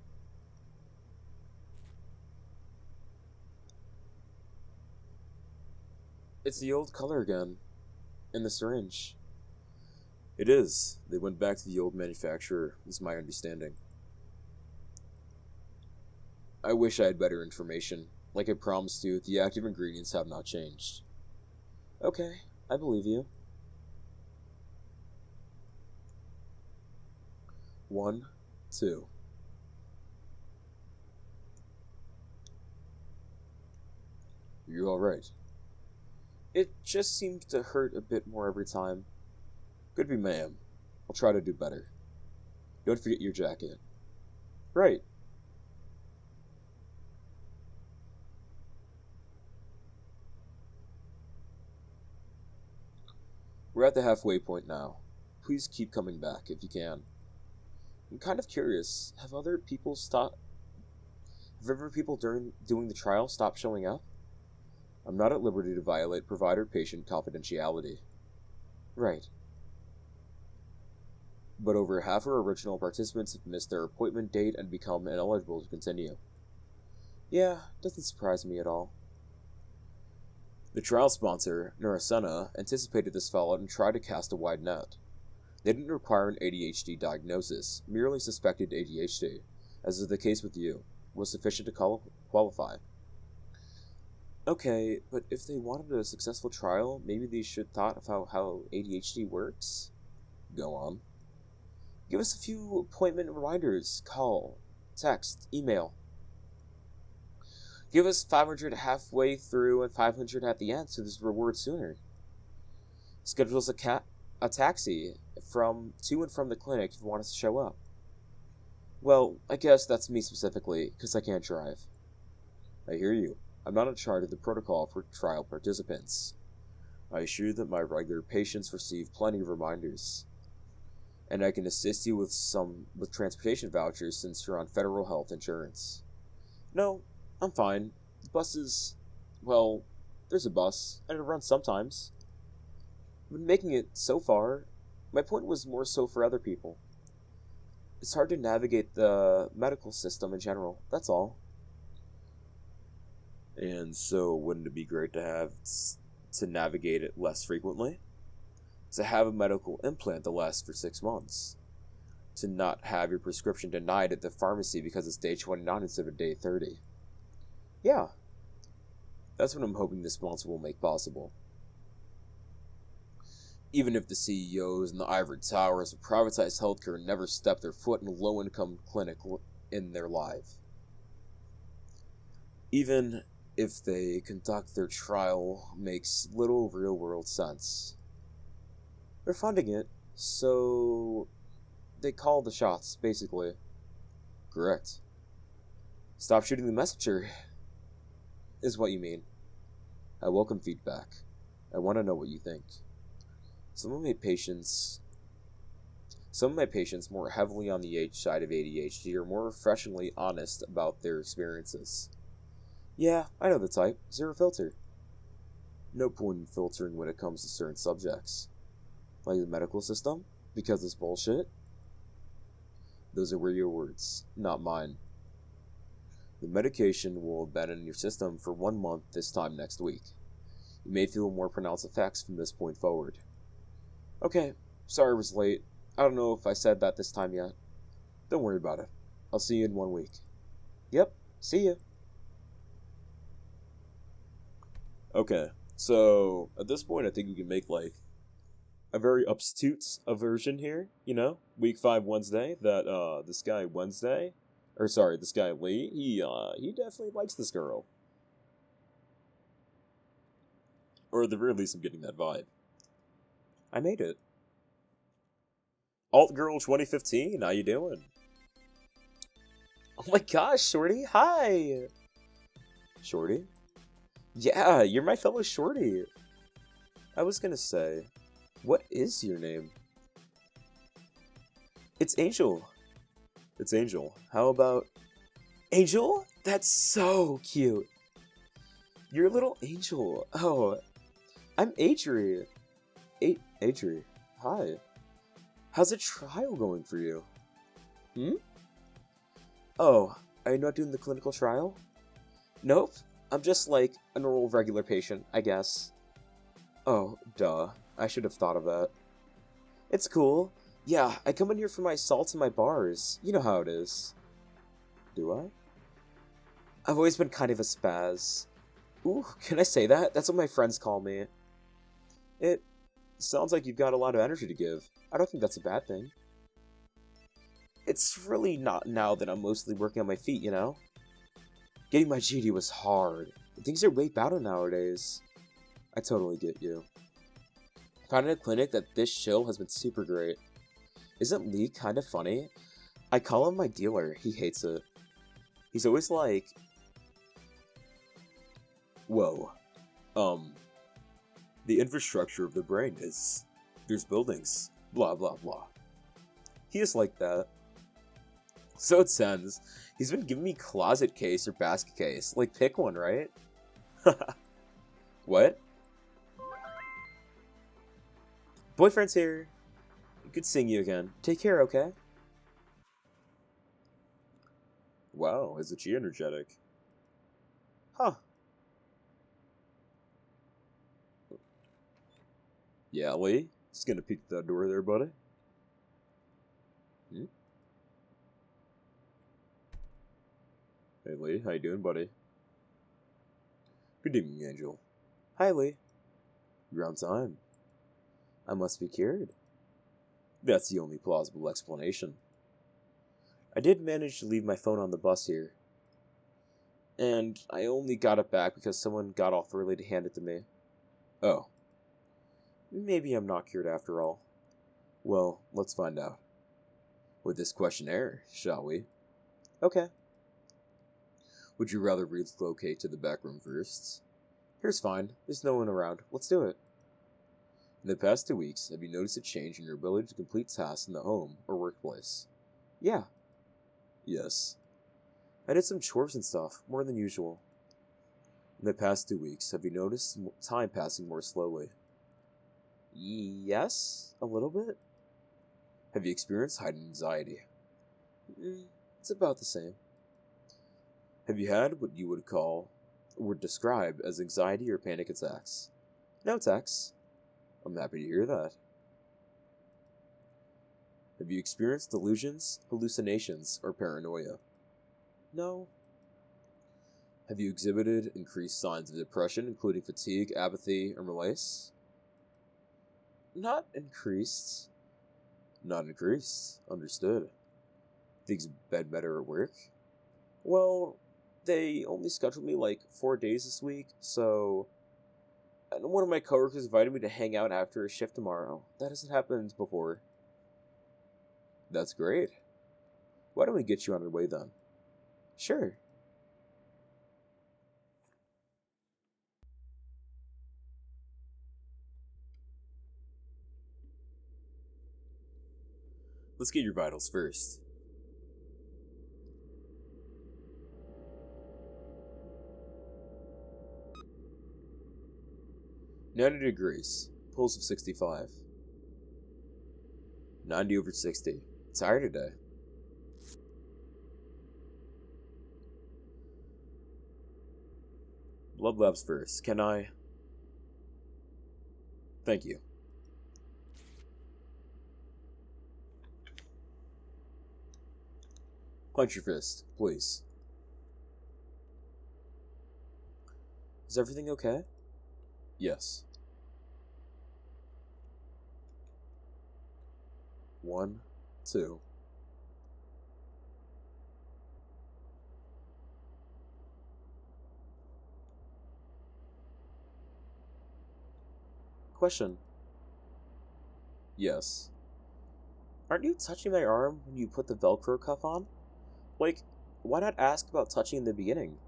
It's the old color again. In the syringe. It is. They went back to the old manufacturer, is my understanding. I wish I had better information. Like I promised you, the active ingredients have not changed. Okay, I believe you. 1, 2. You're alright. It just seems to hurt a bit more every time. Could be ma'am. I'll try to do better. Don't forget your jacket. Right. We're at the halfway point now. Please keep coming back if you can. I'm kind of curious. Have other people doing the trial stopped showing up? I'm not at liberty to violate provider-patient confidentiality. Right. But over half our original participants have missed their appointment date and become ineligible to continue. Yeah, doesn't surprise me at all. The trial sponsor, Narasena, anticipated this fallout and tried to cast a wide net. They didn't require an ADHD diagnosis, merely suspected ADHD, as is the case with you, was sufficient to qualify. Okay, but if they wanted a successful trial, maybe they should thought of how ADHD works? Go on. Give us a few appointment reminders, call, text, email. Give us 500 halfway through and 500 at the end so there's reward sooner. Schedule us a taxi to and from the clinic if you want us to show up. Well, I guess that's me specifically, because I can't drive. I hear you. I'm not in charge of the protocol for trial participants. I assure you that my regular patients receive plenty of reminders. And I can assist you with transportation vouchers since you're on federal health insurance. No, I'm fine. The bus is... well, there's a bus, and it runs sometimes. I've been making it so far. My point was more so for other people. It's hard to navigate the medical system in general, that's all. And so, wouldn't it be great to navigate it less frequently? To have a medical implant that lasts for 6 months. To not have your prescription denied at the pharmacy because it's day 29 instead of day 30. Yeah. That's what I'm hoping the sponsor will make possible. Even if the CEOs in the ivory towers of privatized healthcare never step their foot in a low-income clinic in their life. Even if they conduct their trial makes little real-world sense. They're funding it, so they call the shots, basically. Correct. Stop shooting the messenger, is what you mean. I welcome feedback. I want to know what you think. Some of my patients more heavily on the H side of ADHD are more refreshingly honest about their experiences. Yeah, I know the type. Zero filter. No point in filtering when it comes to certain subjects. Like the medical system, because it's bullshit. Those are your words, not mine. The medication will abandon your system for 1 month this time next week. You may feel more pronounced effects from this point forward. Okay, sorry I was late. I don't know if I said that this time yet. Don't worry about it. I'll see you in 1 week. Yep, see ya. Okay, so at this point I think we can make like a very obtuse version here, week 5 Wednesday, that this guy Lee, he definitely likes this girl. Or at the very least I'm getting that vibe. I made it. Alt Girl 2015, how you doing? Oh my gosh, Shorty, hi! Shorty? Yeah, you're my fellow Shorty. I was gonna say, what is your name? It's Angel. It's Angel. How about... Angel? That's so cute. You're a little angel. Oh, I'm Adri. Adri, hi. How's the trial going for you? Oh, are you not doing the clinical trial? Nope. I'm just like a normal regular patient, I guess. Oh, duh. I should have thought of that. It's cool. Yeah, I come in here for my salts and my bars. You know how it is. Do I? I've always been kind of a spaz. Ooh, can I say that? That's what my friends call me. It sounds like you've got a lot of energy to give. I don't think that's a bad thing. It's really not now that I'm mostly working on my feet, Getting my GD was hard. Things are way better nowadays. I totally get you. Finding a clinic that this chill has been super great. Isn't Lee kind of funny? I call him my dealer. He hates it. He's always like... Whoa. The infrastructure of the brain is... There's buildings. Blah, blah, blah. He is like that. So it sends. He's been giving me closet case or basket case. Like, pick one, right? What? Boyfriend's here. Good seeing you again. Take care, okay? Wow, isn't she energetic? Huh. Yeah, Lee? Just gonna peek through that door there, buddy. Hmm? Hey, Lee, how you doing, buddy? Good evening, Angel. Hi, Lee. You're on time. I must be cured. That's the only plausible explanation. I did manage to leave my phone on the bus here. And I only got it back because someone got off early to hand it to me. Oh. Maybe I'm not cured after all. Well, let's find out. With this questionnaire, shall we? Okay. Would you rather relocate to the back room first? Here's fine. There's no one around. Let's do it. In the past 2 weeks, have you noticed a change in your ability to complete tasks in the home or workplace? Yeah. Yes. I did some chores and stuff, more than usual. In the past 2 weeks, have you noticed time passing more slowly? Yes, a little bit. Have you experienced heightened anxiety? It's about the same. Have you had what you would describe as anxiety or panic attacks? No attacks. I'm happy to hear that. Have you experienced delusions, hallucinations, or paranoia? No. Have you exhibited increased signs of depression, including fatigue, apathy, or malaise? Not increased. Not increased. Understood. Things bed better at work? Well, they only scheduled me like 4 days this week, so... And one of my coworkers invited me to hang out after a shift tomorrow. That hasn't happened before. That's great. Why don't we get you on your way then? Sure. Let's get your vitals first. $90. Pulse of 65. 90/60. Tired today. Blood labs first. Can I? Thank you. Clench your fist, please. Is everything okay? Yes. 1, 2. Question. Yes. Aren't you touching my arm when you put the Velcro cuff on? Like, why not ask about touching in the beginning?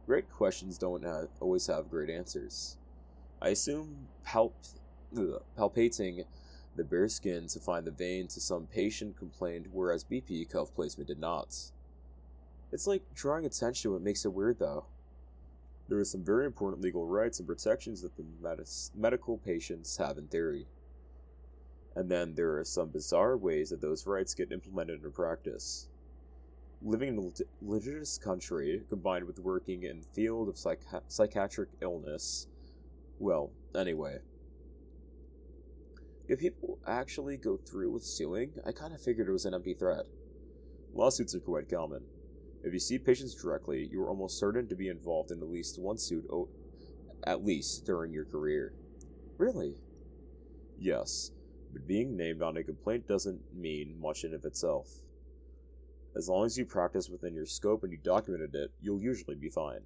Great questions don't always have great answers. I assume palpating the bare skin to find the vein to some patient complained, whereas BP cuff placement did not. It's like drawing attention to what makes it weird, though. There are some very important legal rights and protections that the medical patients have in theory. And then there are some bizarre ways that those rights get implemented in practice. Living in a litigious country, combined with working in the field of psychiatric illness, well, anyway. If people actually go through with suing, I kind of figured it was an empty threat. Lawsuits are quite common. If you see patients directly, you are almost certain to be involved in at least one suit, at least during your career. Really? Yes, but being named on a complaint doesn't mean much in of itself. As long as you practice within your scope and you documented it, you'll usually be fine.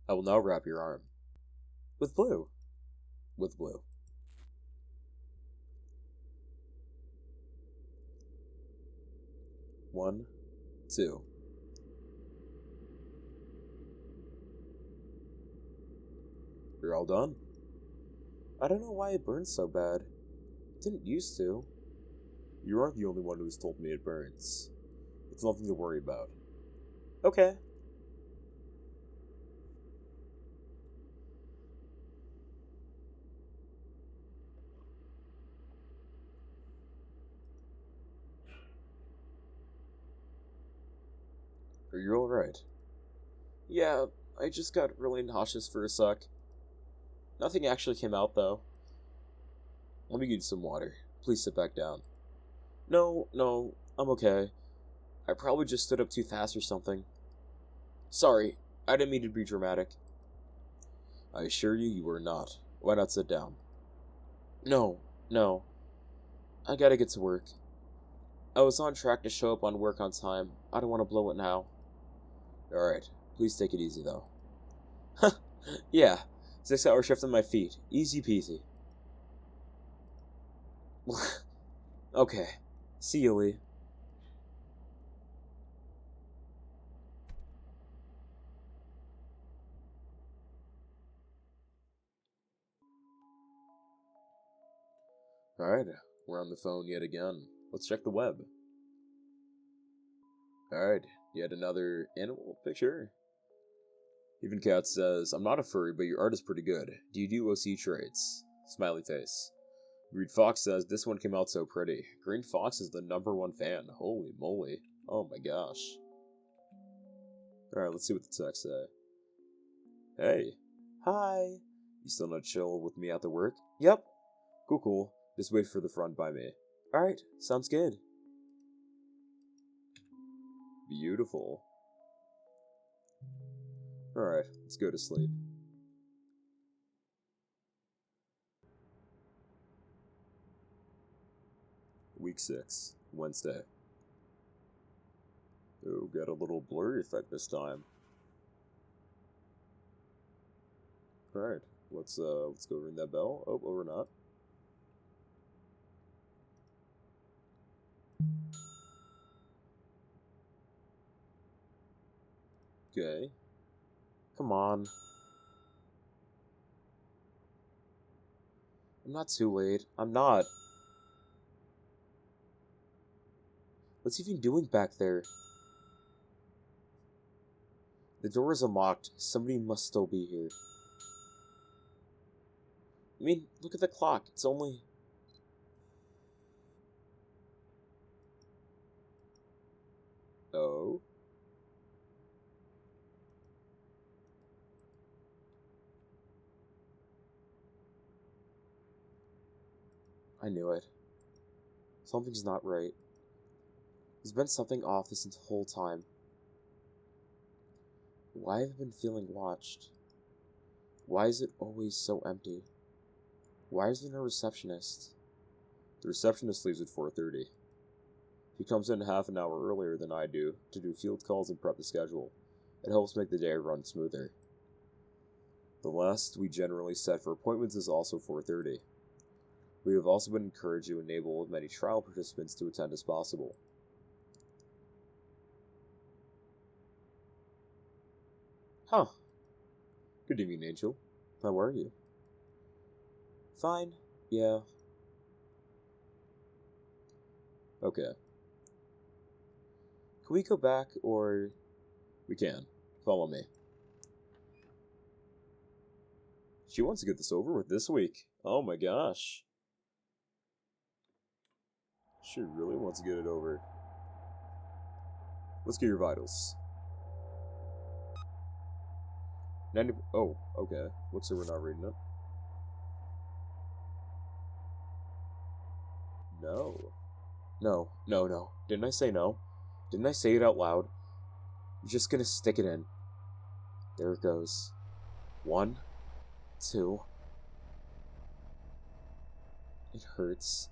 I will now wrap your arm. With blue. With blue. 1, 2. You're all done. I don't know why it burns so bad. It didn't used to. You aren't the only one who's told me it burns. It's nothing to worry about. Okay. Are you alright? Yeah, I just got really nauseous for a sec. Nothing actually came out, though. Let me get you some water. Please sit back down. No, I'm okay. I probably just stood up too fast or something. Sorry, I didn't mean to be dramatic. I assure you, you were not. Why not sit down? No. I gotta get to work. I was on track to show up on work on time. I don't want to blow it now. Alright, please take it easy, though. Yeah, 6-hour shift on my feet. Easy peasy. Okay, see you, Lee. Alright, we're on the phone yet again. Let's check the web. Alright, yet another animal picture. Even Cat says, I'm not a furry, but your art is pretty good. Do you do OC traits? Smiley face. Reed Fox says, this one came out so pretty. Green Fox is the #1 fan. Holy moly. Oh my gosh. Alright, let's see what the text say. Hey. Hi. You still not chill with me after work? Yep. Cool. Just wait for the front by me. Alright, sounds good. Beautiful. Alright, let's go to sleep. Week 6, Wednesday. Oh, got a little blurry effect this time. Alright, let's go ring that bell. Oh, or not. Okay. Come on. I'm not too late. I'm not. What's he even doing back there? The door is unlocked. Somebody must still be here. I mean, look at the clock. It's only... Oh? I knew it. Something's not right. There's been something off this whole time. Why have I been feeling watched? Why is it always so empty? Why is there no receptionist? The receptionist leaves at 4:30. He comes in half an hour earlier than I do to do field calls and prep the schedule. It helps make the day run smoother. The last we generally set for appointments is also 4:30. We have also been encouraged to enable as many trial participants to attend as possible. Huh. Good evening, Angel. How are you? Fine. Yeah. Okay. Can we go back, or... We can. Follow me. She wants to get this over with this week. Oh my gosh. She really wants to get it over. Let's get your vitals. 90... Oh, okay. Looks like we're not reading it. No. No. Didn't I say no? Didn't I say it out loud? I'm just gonna stick it in. There it goes. 1, 2. It hurts.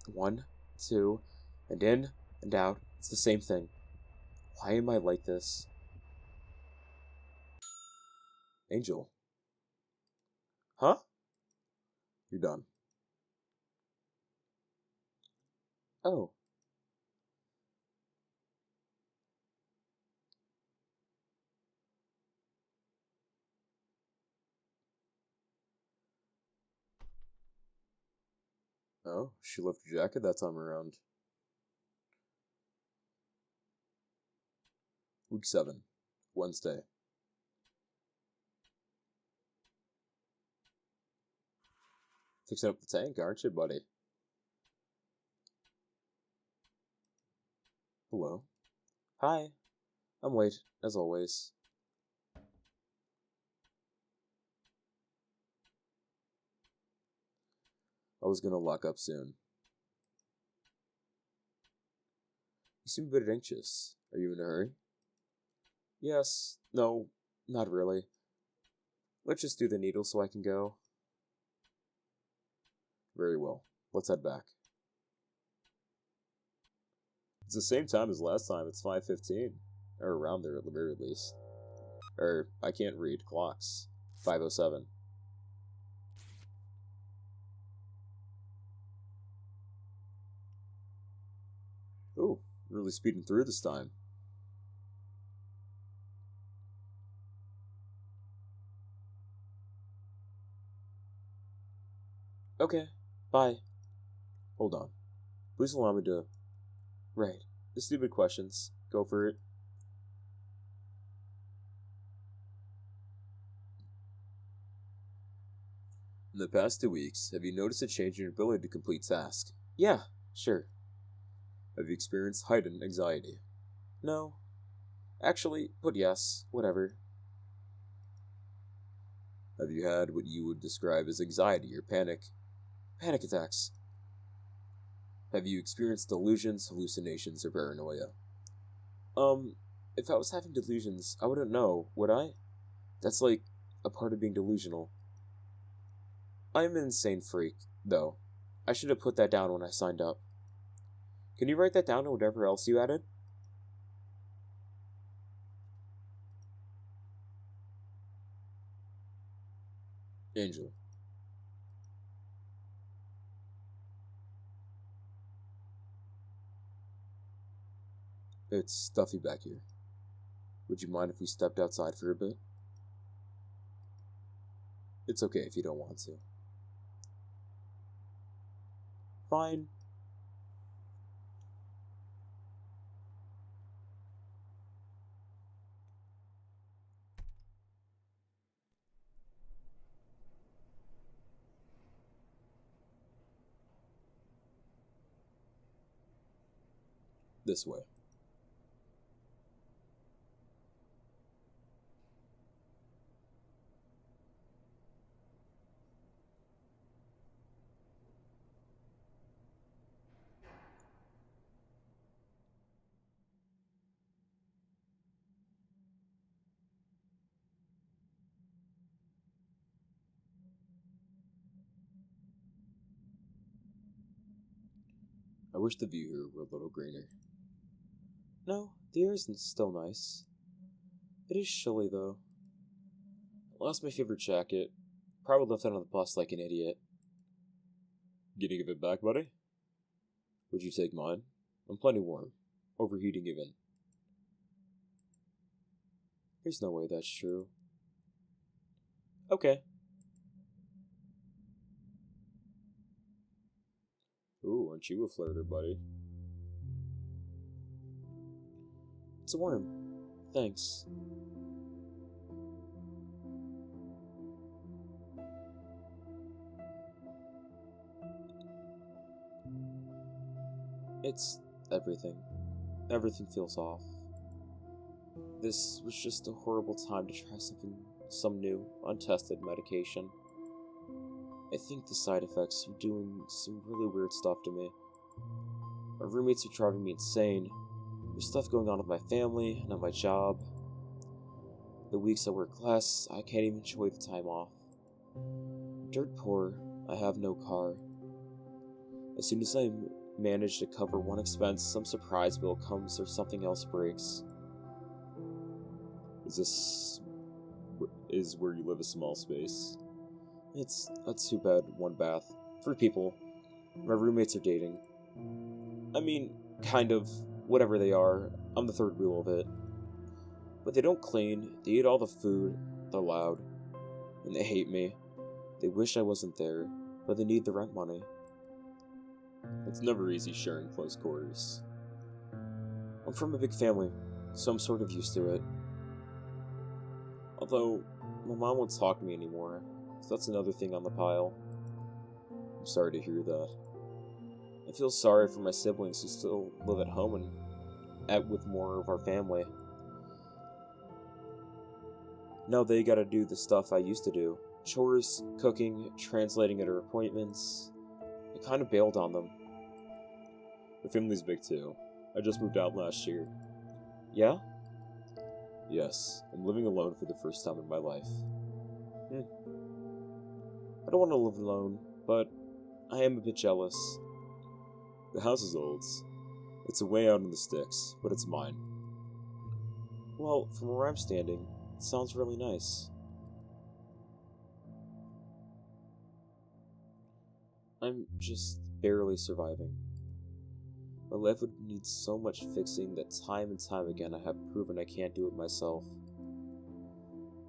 1, 2, and in and out. It's the same thing. Why am I like this? Angel. Huh? You're done. Oh. Oh, she left her jacket that time around. Week 7, Wednesday. Fixing up the tank, aren't you, buddy? Hello. Hi. I'm Wade, as always. I was gonna lock up soon. You seem a bit anxious. Are you in a hurry? Yes. No, not really. Let's just do the needle so I can go. Very well. Let's head back. It's the same time as last time. It's 5:15. Or around there at the very least. I can't read clocks. 5:07. Ooh, really speeding through this time. Okay, bye. Hold on. Please allow me to... Right. The stupid questions. Go for it. In the past 2 weeks, have you noticed a change in your ability to complete tasks? Yeah, sure. Have you experienced heightened anxiety? No. Actually, but yes, whatever. Have you had what you would describe as anxiety or panic? Panic attacks. Have you experienced delusions, hallucinations, or paranoia? If I was having delusions, I wouldn't know, would I? That's like a part of being delusional. I'm an insane freak, though. I should have put that down when I signed up. Can you write that down and whatever else you added? Angel. It's stuffy back here. Would you mind if we stepped outside for a bit? It's okay if you don't want to. Fine. This way. I wish the view here were a little greener. No, the air is still nice. It is chilly, though. I lost my favorite jacket. Probably left it on the bus like an idiot. Gonna give it back, buddy? Would you take mine? I'm plenty warm. Overheating even. There's no way that's true. Okay. Ooh, aren't you a flirter, buddy? It's warm. Thanks. It's everything. Everything feels off. This was just a horrible time to try some new, untested medication. I think the side effects were doing some really weird stuff to me. My roommates are driving me insane. There's stuff going on with my family and at my job. The weeks I work less, I can't even enjoy the time off. Dirt poor, I have no car. As soon as I manage to cover one expense, some surprise bill comes or something else breaks. Is where you live a small space? It's not too bad, one bath. 3 people. My roommates are dating. I mean, kind of, whatever they are, I'm the third wheel of it. But they don't clean, they eat all the food, they're loud, and they hate me. They wish I wasn't there, but they need the rent money. It's never easy sharing close quarters. I'm from a big family, so I'm sort of used to it. Although, my mom won't talk to me anymore, so that's another thing on the pile. I'm sorry to hear that. I feel sorry for my siblings who still live at home and with more of our family. Now they gotta do the stuff I used to do. Chores, cooking, translating at our appointments. I kind of bailed on them. The family's big too. I just moved out last year. Yeah? Yes, I'm living alone for the first time in my life. I don't want to live alone, but I am a bit jealous. The house is old. It's way out in the sticks, but it's mine. Well, from where I'm standing, it sounds really nice. I'm just barely surviving. My life would need so much fixing that time and time again I have proven I can't do it myself.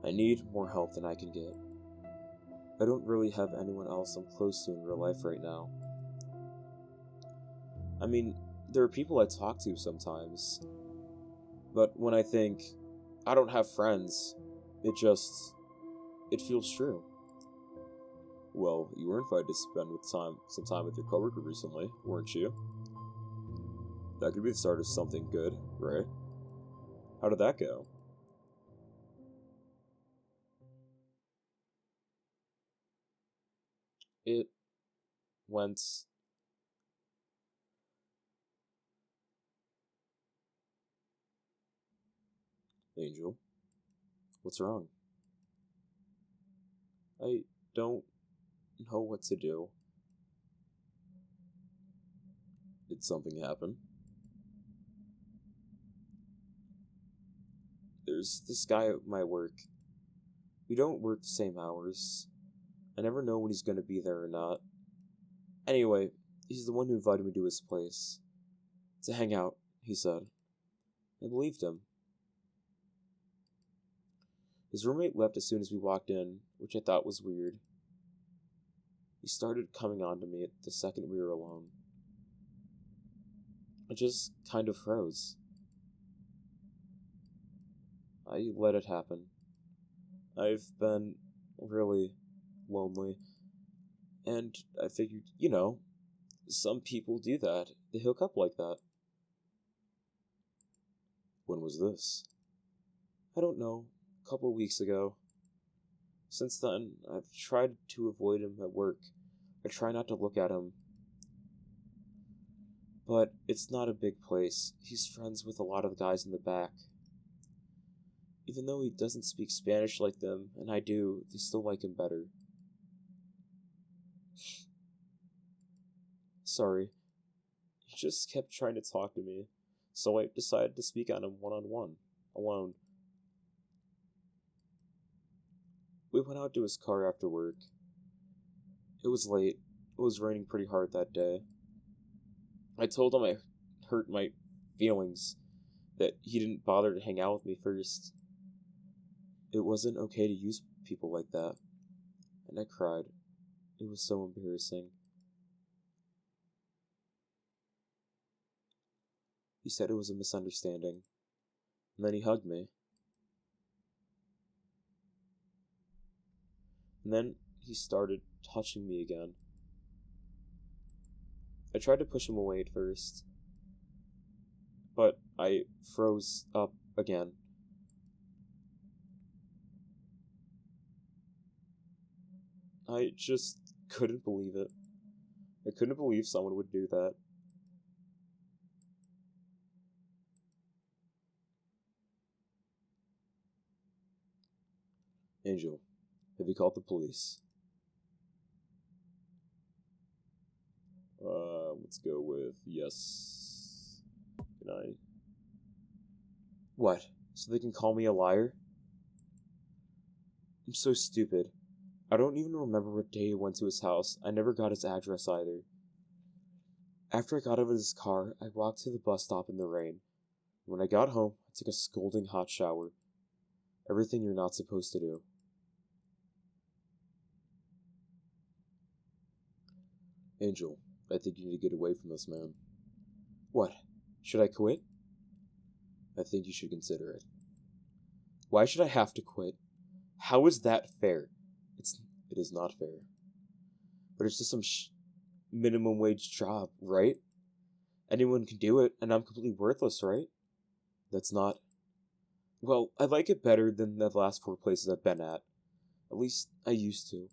I need more help than I can get. I don't really have anyone else I'm close to in real life right now. I mean, there are people I talk to sometimes, but when I think I don't have friends, it feels true. Well, you were invited to spend some time with your coworker recently, weren't you? That could be the start of something good, right? How did that go? It went... Angel, what's wrong? I don't know what to do. Did something happen? There's this guy at my work. We don't work the same hours. I never know when he's gonna be there or not. Anyway, he's the one who invited me to his place. To hang out, he said. I believed him. His roommate left as soon as we walked in, which I thought was weird. He started coming on to me the second we were alone. I just kind of froze. I let it happen. I've been really lonely, and I figured, some people do that. They hook up like that. When was this? I don't know. A couple of weeks ago. Since then, I've tried to avoid him at work. I try not to look at him. But it's not a big place. He's friends with a lot of the guys in the back. Even though he doesn't speak Spanish like them, and I do, they still like him better. Sorry. He just kept trying to talk to me, so I decided to speak on him one-on-one, alone. We went out to his car after work. It was late. It was raining pretty hard that day. I told him I hurt my feelings, that he didn't bother to hang out with me first. It wasn't okay to use people like that. And I cried. It was so embarrassing. He said it was a misunderstanding. And then he hugged me. And then he started touching me again. I tried to push him away at first, but I froze up again. I just couldn't believe it. I couldn't believe someone would do that. Angel, have you called the police? Let's go with yes. Good night. What? So they can call me a liar? I'm so stupid. I don't even remember what day I went to his house. I never got his address either. After I got out of his car, I walked to the bus stop in the rain. When I got home, I took a scalding hot shower. Everything you're not supposed to do. Angel, I think you need to get away from this man. What? Should I quit? I think you should consider it. Why should I have to quit? How is that fair? It is not fair. But it's just some minimum wage job, right? Anyone can do it, and I'm completely worthless, right? That's not... Well, I like it better than the last 4 places I've been at. At least, I used to.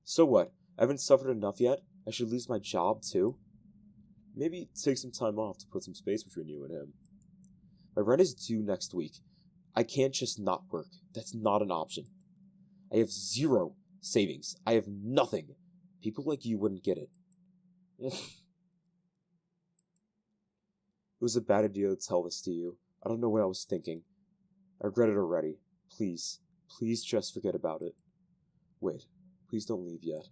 So what? I haven't suffered enough yet? I should lose my job, too? Maybe take some time off to put some space between you and him. My rent is due next week. I can't just not work. That's not an option. I have 0 savings. I have nothing. People like you wouldn't get it. It was a bad idea to tell this to you. I don't know what I was thinking. I regret it already. Please, please just forget about it. Wait, please don't leave yet.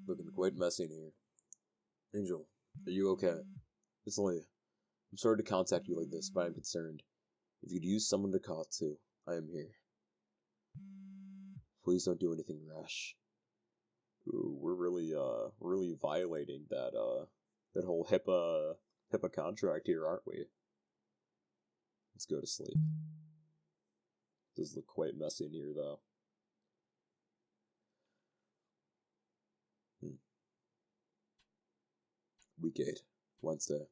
Looking quite messy in here. Angel, are you okay? It's only... I'm sorry to contact you like this, but I'm concerned. If you could use someone to call to, I am here. Please don't do anything rash. Ooh, we're really violating that whole HIPAA contract here, aren't we? Let's go to sleep. Does look quite messy in here, though. Week 8, Wednesday.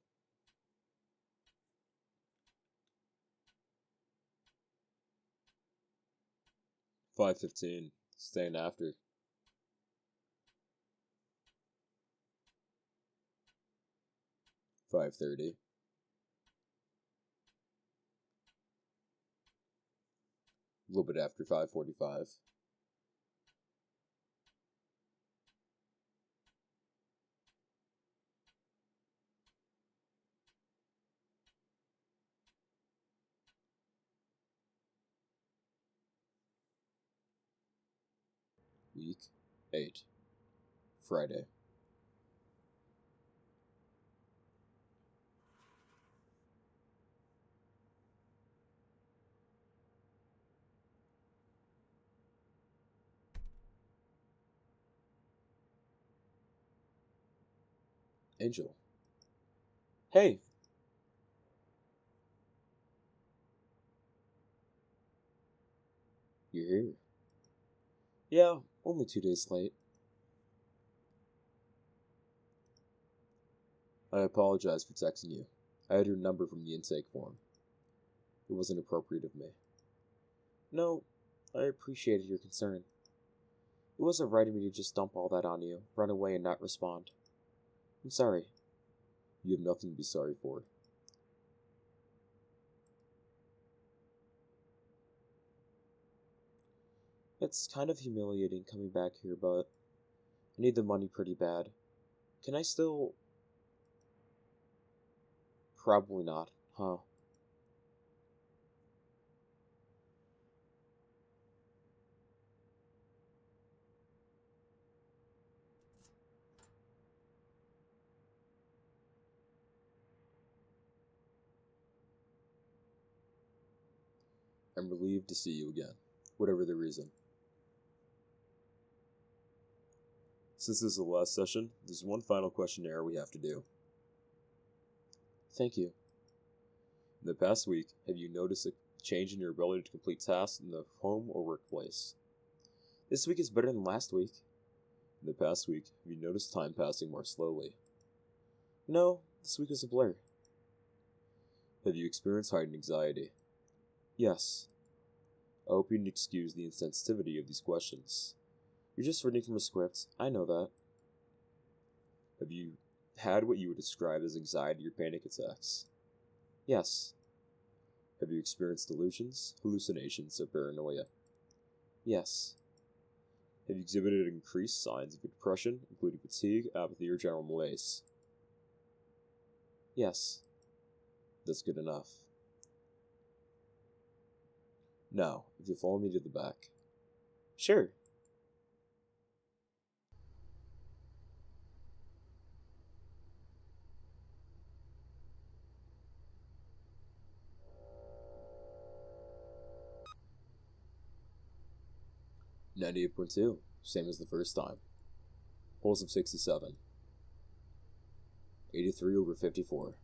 $5:15. Staying after. $5:30. A little bit after 5:45. Week 8, Friday. Angel. Hey! You're here. Yeah, only 2 days late. I apologize for texting you. I had your number from the intake form. It wasn't appropriate of me. No, I appreciated your concern. It wasn't right of me to just dump all that on you, run away and not respond. I'm sorry. You have nothing to be sorry for. It's kind of humiliating coming back here, but I need the money pretty bad. Can I still... Probably not, huh? I'm relieved to see you again, whatever the reason. Since this is the last session, there's one final questionnaire we have to do. Thank you. In the past week, have you noticed a change in your ability to complete tasks in the home or workplace? This week is better than last week. In the past week, have you noticed time passing more slowly? No, this week is a blur. Have you experienced heightened anxiety? Yes. I hope you can excuse the insensitivity of these questions. You're just reading from a script, I know that. Have you had what you would describe as anxiety or panic attacks? Yes. Have you experienced delusions, hallucinations, or paranoia? Yes. Have you exhibited increased signs of depression, including fatigue, apathy, or general malaise? Yes. That's good enough. Now, if you follow me to the back. Sure. $98.2, same as the first time. Pulse of 67. 83/54.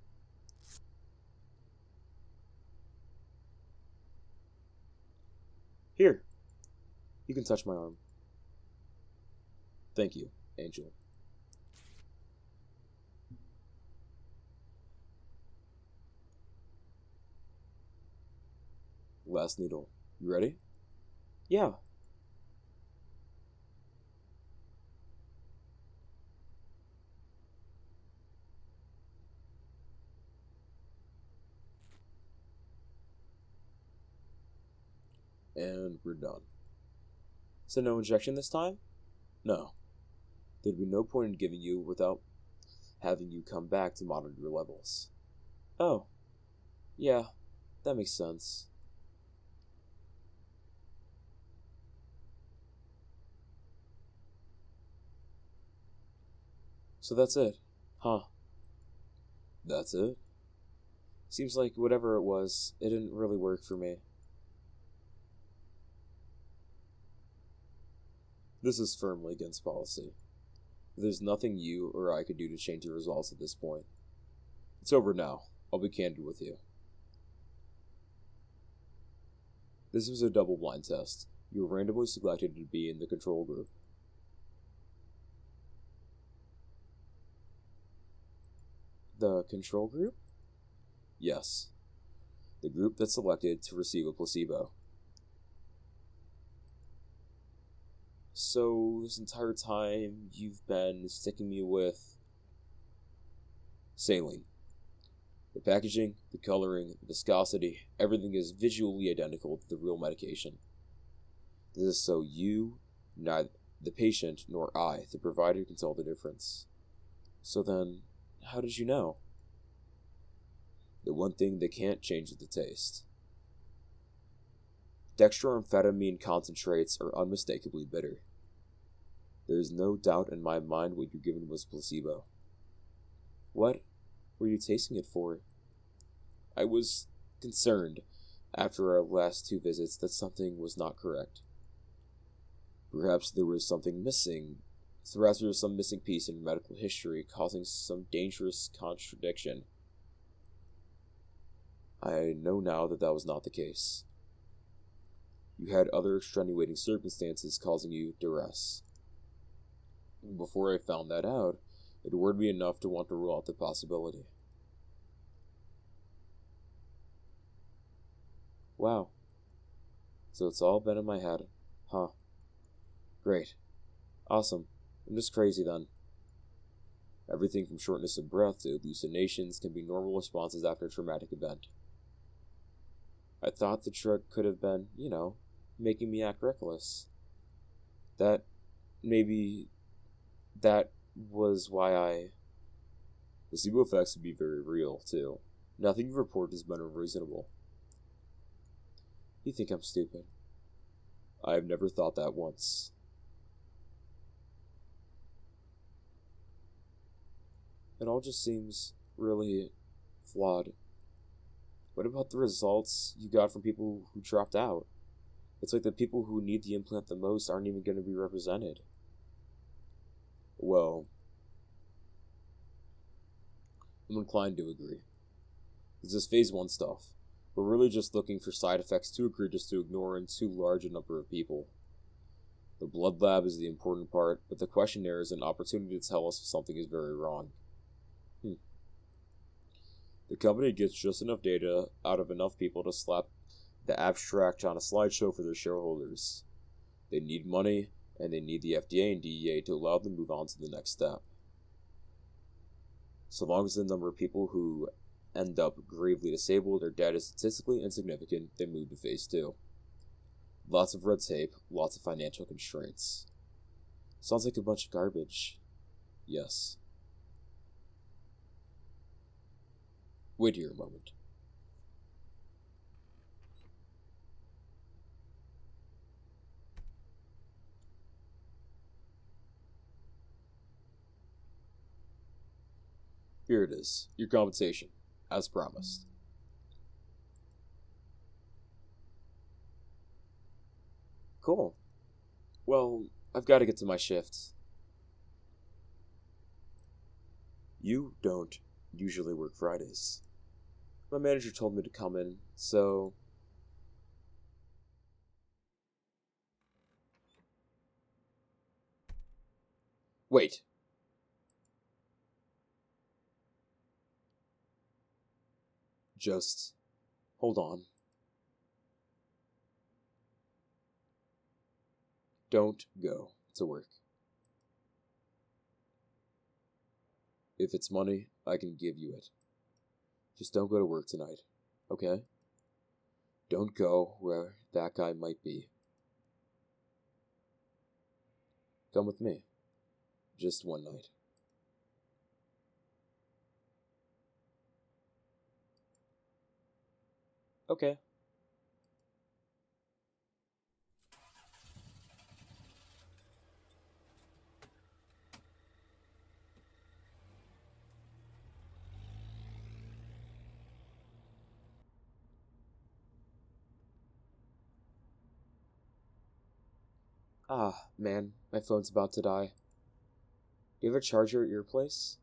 Here, you can touch my arm. Thank you, Angel. Last needle. You ready? Yeah. And we're done. So no injection this time? No. There'd be no point in giving you without having you come back to monitor your levels. Oh. Yeah, that makes sense. So that's it. Huh. That's it? Seems like whatever it was, it didn't really work for me. This is firmly against policy. There's nothing you or I could do to change the results at this point. It's over now. I'll be candid with you. This was a double-blind test. You were randomly selected to be in the control group. The control group? Yes. The group that's selected to receive a placebo. So, this entire time, you've been sticking me with saline. The packaging, the coloring, the viscosity, everything is visually identical to the real medication. This is so you, neither the patient nor I, the provider, can tell the difference. So then, how did you know? The one thing they can't change is the taste. Dextroamphetamine concentrates are unmistakably bitter. There is no doubt in my mind what you're given was placebo. What were you tasting it for? I was concerned, after our last 2 visits, that something was not correct. Perhaps there was something missing. Perhaps there was some missing piece in medical history causing some dangerous contradiction. I know now that that was not the case. You had other extenuating circumstances causing you duress. Before I found that out, it worried me enough to want to rule out the possibility. Wow. So it's all been in my head. Huh. Great. Awesome. I'm just crazy then. Everything from shortness of breath to hallucinations can be normal responses after a traumatic event. I thought the drug could have been, making me act reckless. Maybe that was why placebo effects would be very real, too. Nothing you report has been unreasonable. You think I'm stupid. I have never thought that once. It all just seems really flawed. What about the results you got from people who dropped out? It's like the people who need the implant the most aren't even going to be represented. Well, I'm inclined to agree. This is phase 1 stuff. We're really just looking for side effects too egregious to ignore in too large a number of people. The blood lab is the important part, but the questionnaire is an opportunity to tell us if something is very wrong. The company gets just enough data out of enough people to slap the abstract on a slideshow for their shareholders. They need money, and they need the FDA and DEA to allow them to move on to the next step. So long as the number of people who end up gravely disabled or dead is statistically insignificant, they move to phase 2. Lots of red tape, lots of financial constraints. Sounds like a bunch of garbage. Yes. Wait here a moment. Here it is, your compensation, as promised. Cool. Well, I've got to get to my shift. You don't usually work Fridays. My manager told me to come in, so Wait. Just hold on. Don't go to work. If it's money, I can give you it. Just don't go to work tonight, okay? Don't go where that guy might be. Come with me. Just one night. Okay. Ah, man, my phone's about to die. Do you have a charger at your place?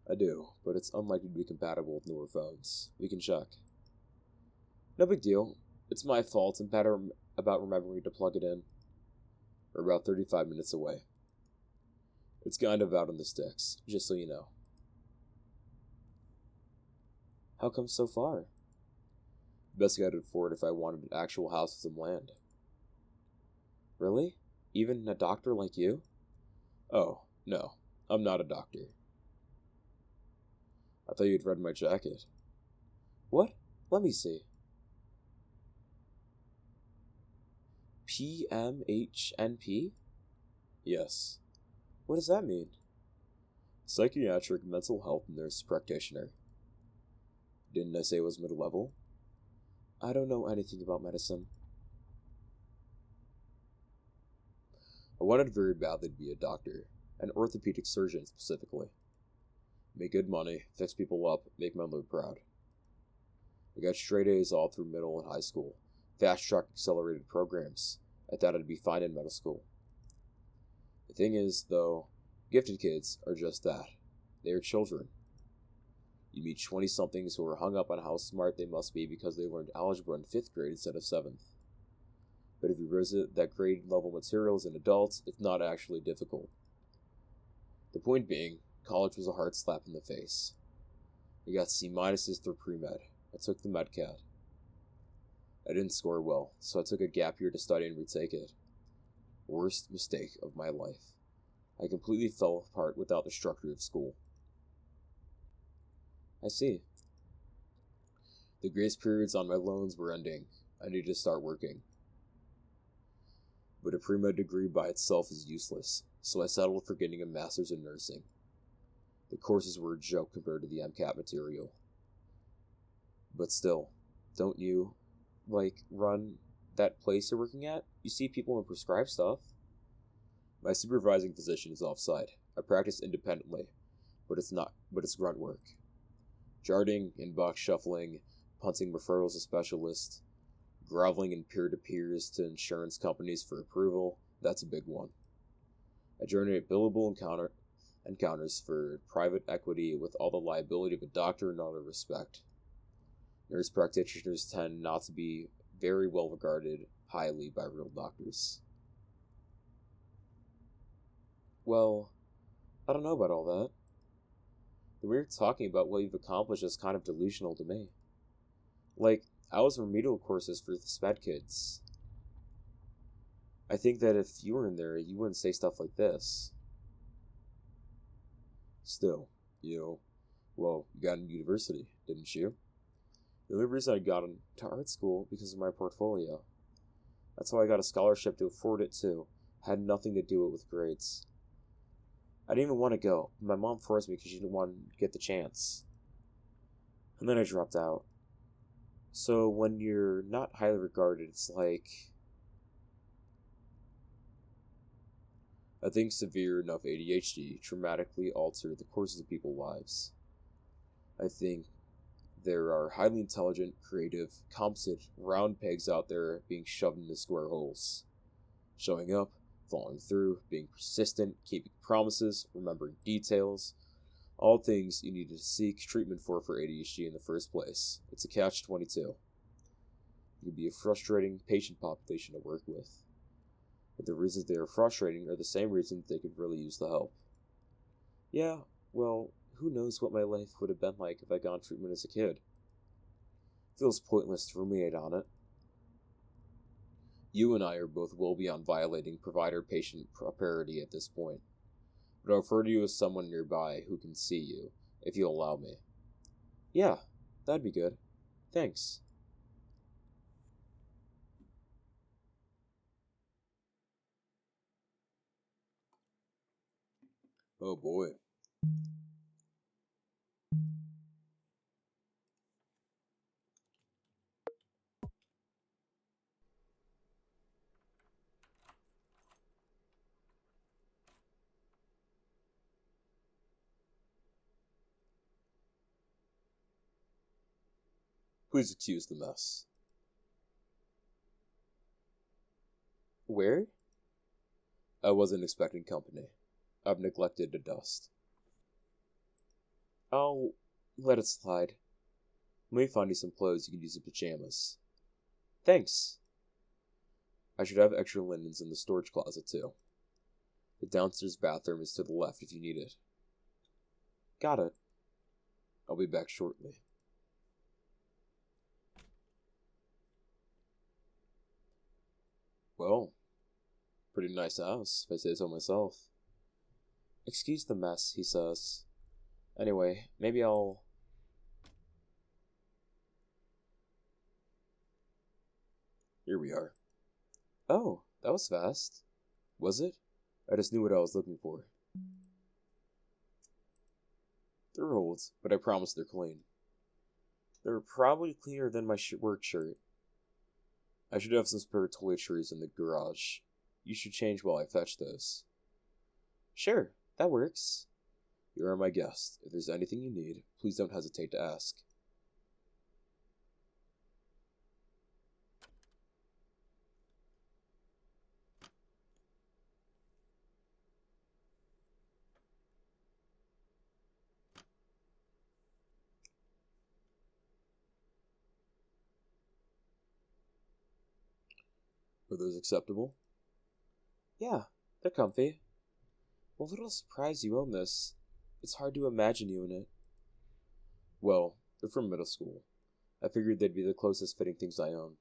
I do, but it's unlikely to be compatible with newer phones. We can check. No big deal. It's my fault. I'm bad about remembering to plug it in. We're about 35 minutes away. It's kind of out on the sticks, just so you know. How come so far? Best I could afford if I wanted an actual house with some land. Really? Even a doctor like you? Oh, no. I'm not a doctor. I thought you'd read my jacket. What? Let me see. PMHNP? Yes. What does that mean? Psychiatric mental health nurse practitioner. Didn't I say it was mid-level? I don't know anything about medicine. I wanted very badly to be a doctor, an orthopedic surgeon specifically. Make good money, fix people up, make my mother proud. I got straight A's all through middle and high school, fast-track accelerated programs. I thought I'd be fine in middle school. The thing is, though, gifted kids are just that. They are children. You meet 20-somethings who are hung up on how smart they must be because they learned algebra in 5th grade instead of 7th. But if you visit that grade-level material as an adult, it's not actually difficult. The point being, college was a hard slap in the face. I got C-minuses through pre-med. I took the MedCat. I didn't score well, so I took a gap year to study and retake it. Worst mistake of my life. I completely fell apart without the structure of school. I see. The grace periods on my loans were ending. I needed to start working. But a pre-med degree by itself is useless, so I settled for getting a master's in nursing. The courses were a joke compared to the MCAT material. But still, don't you, run that place you're working at? You see people and prescribe stuff. My supervising physician is off-site. I practice independently, but it's grunt work. Jarding, inbox shuffling, punting referrals to specialists, groveling in peer-to-peers to insurance companies for approval, that's a big one. I generate billable encounters for private equity with all the liability of a doctor in all due respect. Nurse practitioners tend not to be very well regarded highly by real doctors. Well, I don't know about all that. The way you're talking about what you've accomplished is kind of delusional to me. I was in remedial courses for the SPED kids. I think that if you were in there, you wouldn't say stuff like this. Still, you got into university, didn't you? The only reason I got into art school because of my portfolio. That's why I got a scholarship to afford it too. Had nothing to do with grades. I didn't even want to go. My mom forced me because she didn't want to get the chance. And then I dropped out. So when you're not highly regarded, it's like... I think severe enough ADHD dramatically altered the courses of people's lives. I think there are highly intelligent, creative, competent, round pegs out there being shoved into square holes. Showing up, following through, being persistent, keeping promises, remembering details, all things you need to seek treatment for ADHD in the first place. It's a catch-22. It can be a frustrating patient population to work with. but the reasons they are frustrating are the same reasons they could really use the help. Yeah, well, who knows what my life would have been like if I got treatment as a kid. Feels pointless to ruminate on it. You and I are both well beyond violating provider-patient parity at this point, but I'll refer to you as someone nearby who can see you, if you'll allow me. Yeah, that'd be good. Thanks. Oh boy. Please excuse the mess. Where? I wasn't expecting company. I've neglected the dust. I'll let it slide. Let me find you some clothes you can use in pajamas. Thanks. I should have extra linens in the storage closet, too. The downstairs bathroom is to the left if you need it. Got it. I'll be back shortly. Well, pretty nice house, if I say so myself. Excuse the mess, he says. Anyway, maybe I'll... Here we are. Oh, that was fast. Was it? I just knew what I was looking for. They're old, but I promise they're clean. They're probably cleaner than my work shirt. I should have some spare toiletries in the garage. You should change while I fetch those. Sure, that works. You are my guest. If there's anything you need, please don't hesitate to ask. Are those acceptable? Yeah, they're comfy. I'm a little surprised you own this. It's hard to imagine you in it. Well, they're from middle school. I figured they'd be the closest fitting things I own.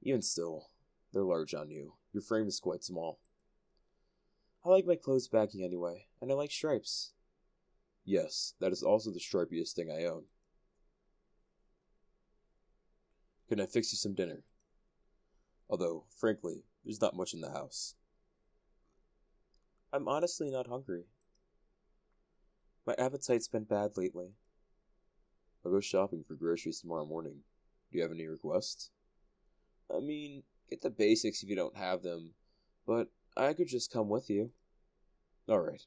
Even still, they're large on you. Your frame is quite small. I like my clothes baggy anyway, and I like stripes. Yes, that is also the stripiest thing I own. Can I fix you some dinner? Although, frankly, there's not much in the house. I'm honestly not hungry. My appetite's been bad lately. I'll go shopping for groceries tomorrow morning. Do you have any requests? I mean, get the basics if you don't have them, but I could just come with you. Alright.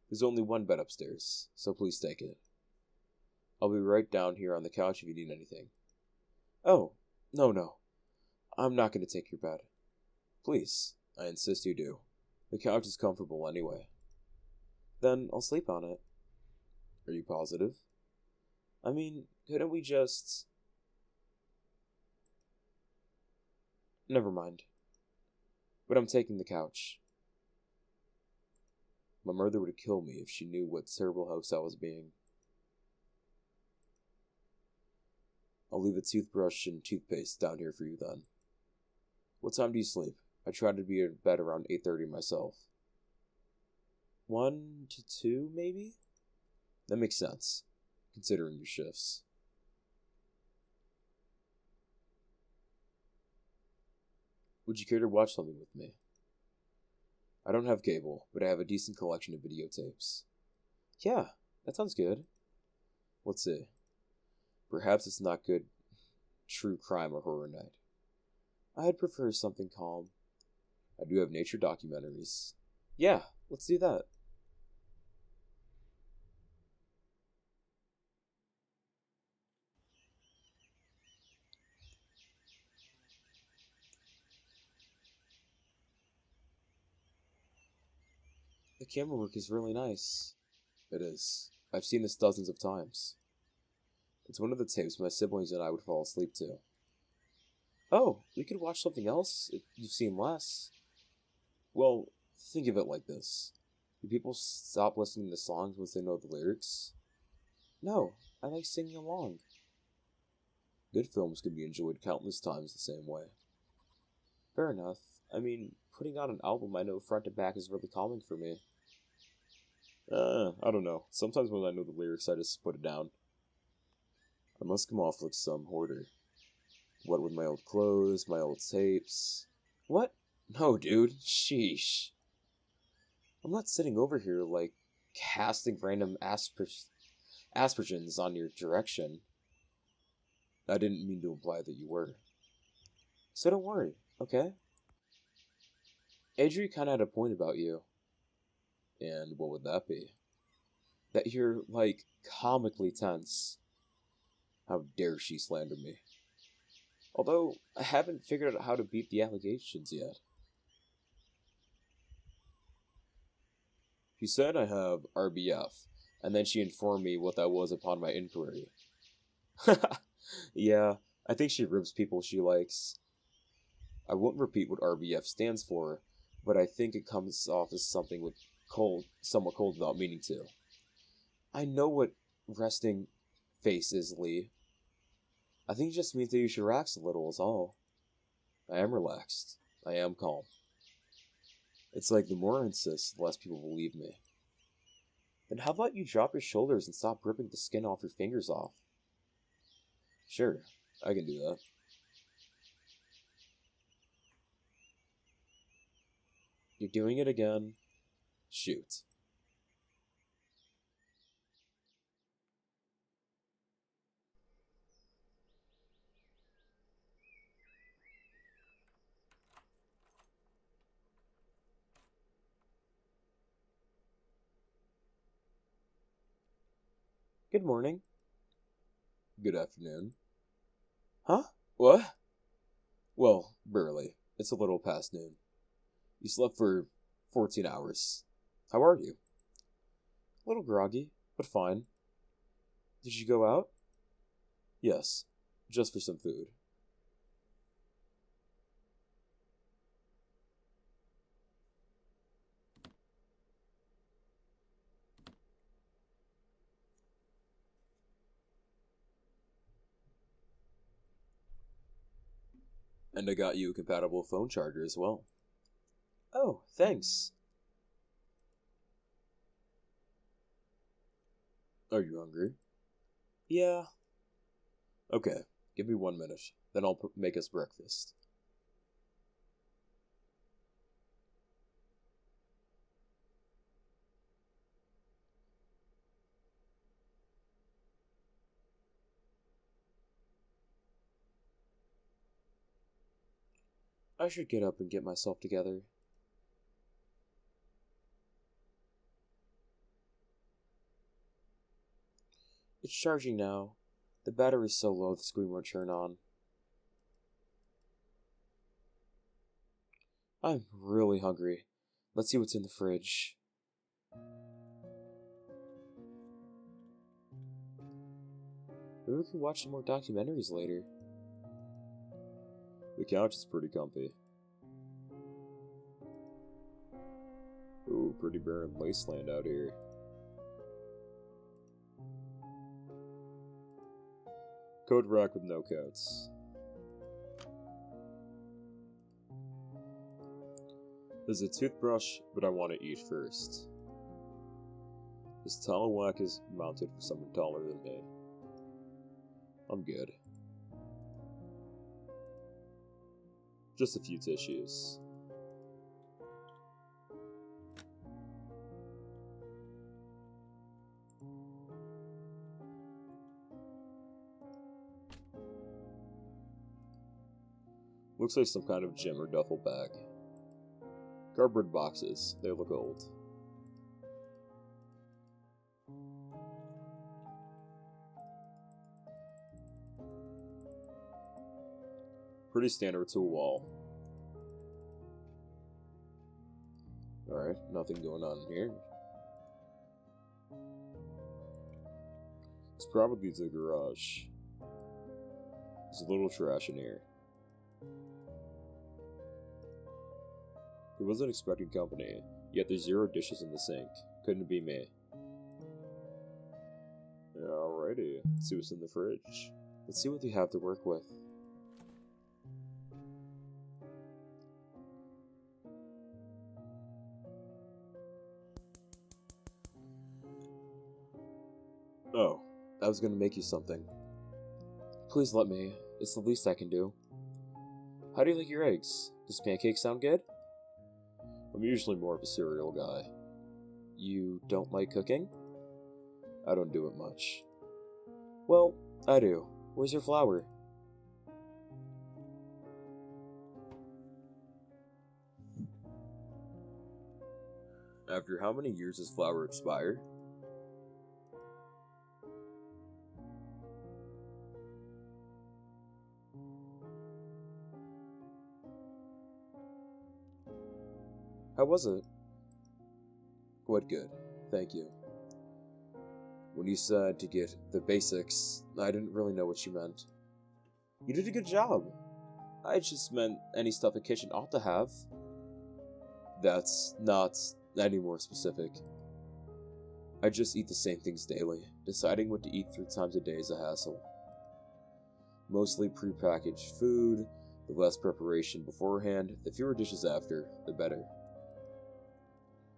There's only one bed upstairs, so please take it. I'll be right down here on the couch if you need anything. Oh, no. I'm not going to take your bed. Please, I insist you do. The couch is comfortable anyway. Then I'll sleep on it. Are you positive? I mean, couldn't we just... Never mind. But I'm taking the couch. My mother would kill me if she knew what terrible host I was being. I'll leave a toothbrush and toothpaste down here for you then. What time do you sleep? I try to be in bed around 8:30 myself. 1 to 2, maybe? That makes sense, considering your shifts. Would you care to watch something with me? I don't have cable, but I have a decent collection of videotapes. Yeah, that sounds good. Let's see. Perhaps it's not good true crime or horror night. I'd prefer something calm. I do have nature documentaries. Yeah, let's do that. The camera work is really nice. It is. I've seen this dozens of times. It's one of the tapes my siblings and I would fall asleep to. Oh, we could watch something else if you've seen less. Well, think of it like this. Do people stop listening to songs once they know the lyrics? No, I like singing along. Good films can be enjoyed countless times the same way. Fair enough. I mean, putting out an album I know front to back is really calming for me. I don't know. Sometimes when I know the lyrics, I just put it down. I must come off like some hoarder. What with my old clothes, my old tapes. What? No, dude. Sheesh. I'm not sitting over here like casting random aspersions on your direction. I didn't mean to imply that you were. So don't worry, okay? Adri kinda had a point about you. And what would that be? That you're, like, comically tense. How dare she slander me? Although, I haven't figured out how to beat the allegations yet. She said I have RBF, and then she informed me what that was upon my inquiry. Yeah, I think she ribs people she likes. I won't repeat what RBF stands for, but I think it comes off as something with somewhat cold without meaning to. I know what resting face is, Lee. I think it just means that you should relax a little is all. I am relaxed. I am calm. It's like the more I insist, the less people believe me. Then how about you drop your shoulders and stop ripping the skin off your fingers off? Sure, I can do that. You're doing it again. Shoot. Good morning. Good afternoon. Huh? What? Well, barely. It's a little past noon. You slept for 14 hours. How are you? A little groggy, but fine. Did you go out? Yes, just for some food. And I got you a compatible phone charger as well. Oh, thanks. Are you hungry? Yeah. Okay, give me 1 minute. Then I'll make us breakfast. I should get up and get myself together. It's charging now. The battery's so low the screen won't turn on. I'm really hungry. Let's see what's in the fridge. Maybe we can watch some more documentaries later. The couch is pretty comfy. Ooh, pretty barren wasteland out here. Coat rack with no coats. There's a toothbrush, but I want to eat first. This towel whack is mounted for someone taller than me. I'm good. Just a few tissues. Looks like some kind of gym or duffel bag. Cardboard boxes, they look old. Pretty standard to a wall. Alright, nothing going on in here. It's probably the garage. There's a little trash in here. He wasn't expecting company, yet there's 0 dishes in the sink. Couldn't be me. Alrighty, let's see what's in the fridge. Let's see what they have to work with. Oh, I was gonna make you something. Please let me. It's the least I can do. How do you like your eggs? Does pancakes sound good? I'm usually more of a cereal guy. You don't like cooking? I don't do it much. Well, I do. Where's your flour? After how many years does flour expire? How was it? What good, thank you. When you said to get the basics, I didn't really know what you meant. You did a good job. I just meant any stuff a kitchen ought to have. That's not any more specific. I just eat the same things daily. Deciding what to eat 3 times a day is a hassle. Mostly prepackaged food, the less preparation beforehand, the fewer dishes after, the better.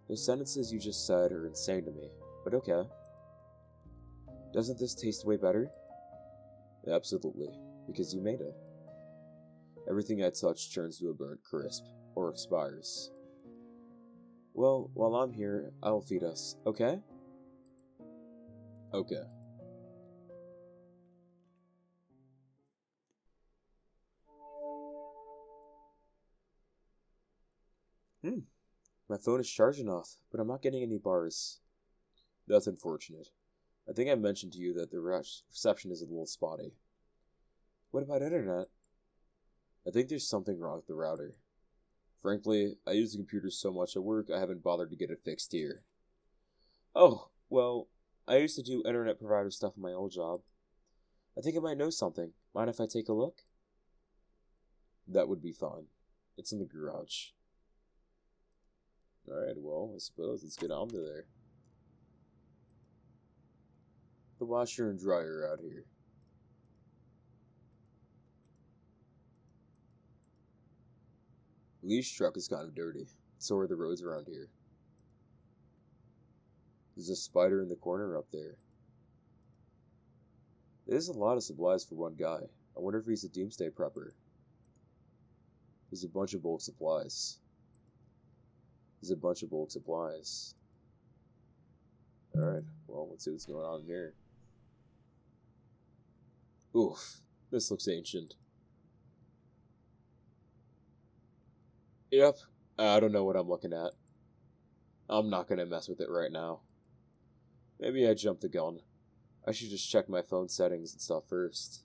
Those sentences you just said are insane to me, but okay. Doesn't this taste way better? Absolutely, because you made it. Everything I touch turns to a burnt crisp, or expires. Well, while I'm here, I'll feed us, okay? Okay. My phone is charging off, but I'm not getting any bars. That's unfortunate. I think I mentioned to you that the reception is a little spotty. What about internet? I think there's something wrong with the router. Frankly, I use the computer so much at work I haven't bothered to get it fixed here. Oh, well, I used to do internet provider stuff in my old job. I think I might know something. Mind if I take a look? That would be fine. It's in the garage. Alright, well, I suppose let's get on to there. The washer and dryer are out here. Lee's truck is kind of dirty. So are the roads around here. There's a spider in the corner up there. There's a lot of supplies for one guy. I wonder if he's a doomsday prepper. There's a bunch of bulk supplies. Alright, well, let's see what's going on here. Oof, this looks ancient. Yep, I don't know what I'm looking at. I'm not gonna mess with it right now. Maybe I jumped the gun. I should just check my phone settings and stuff first.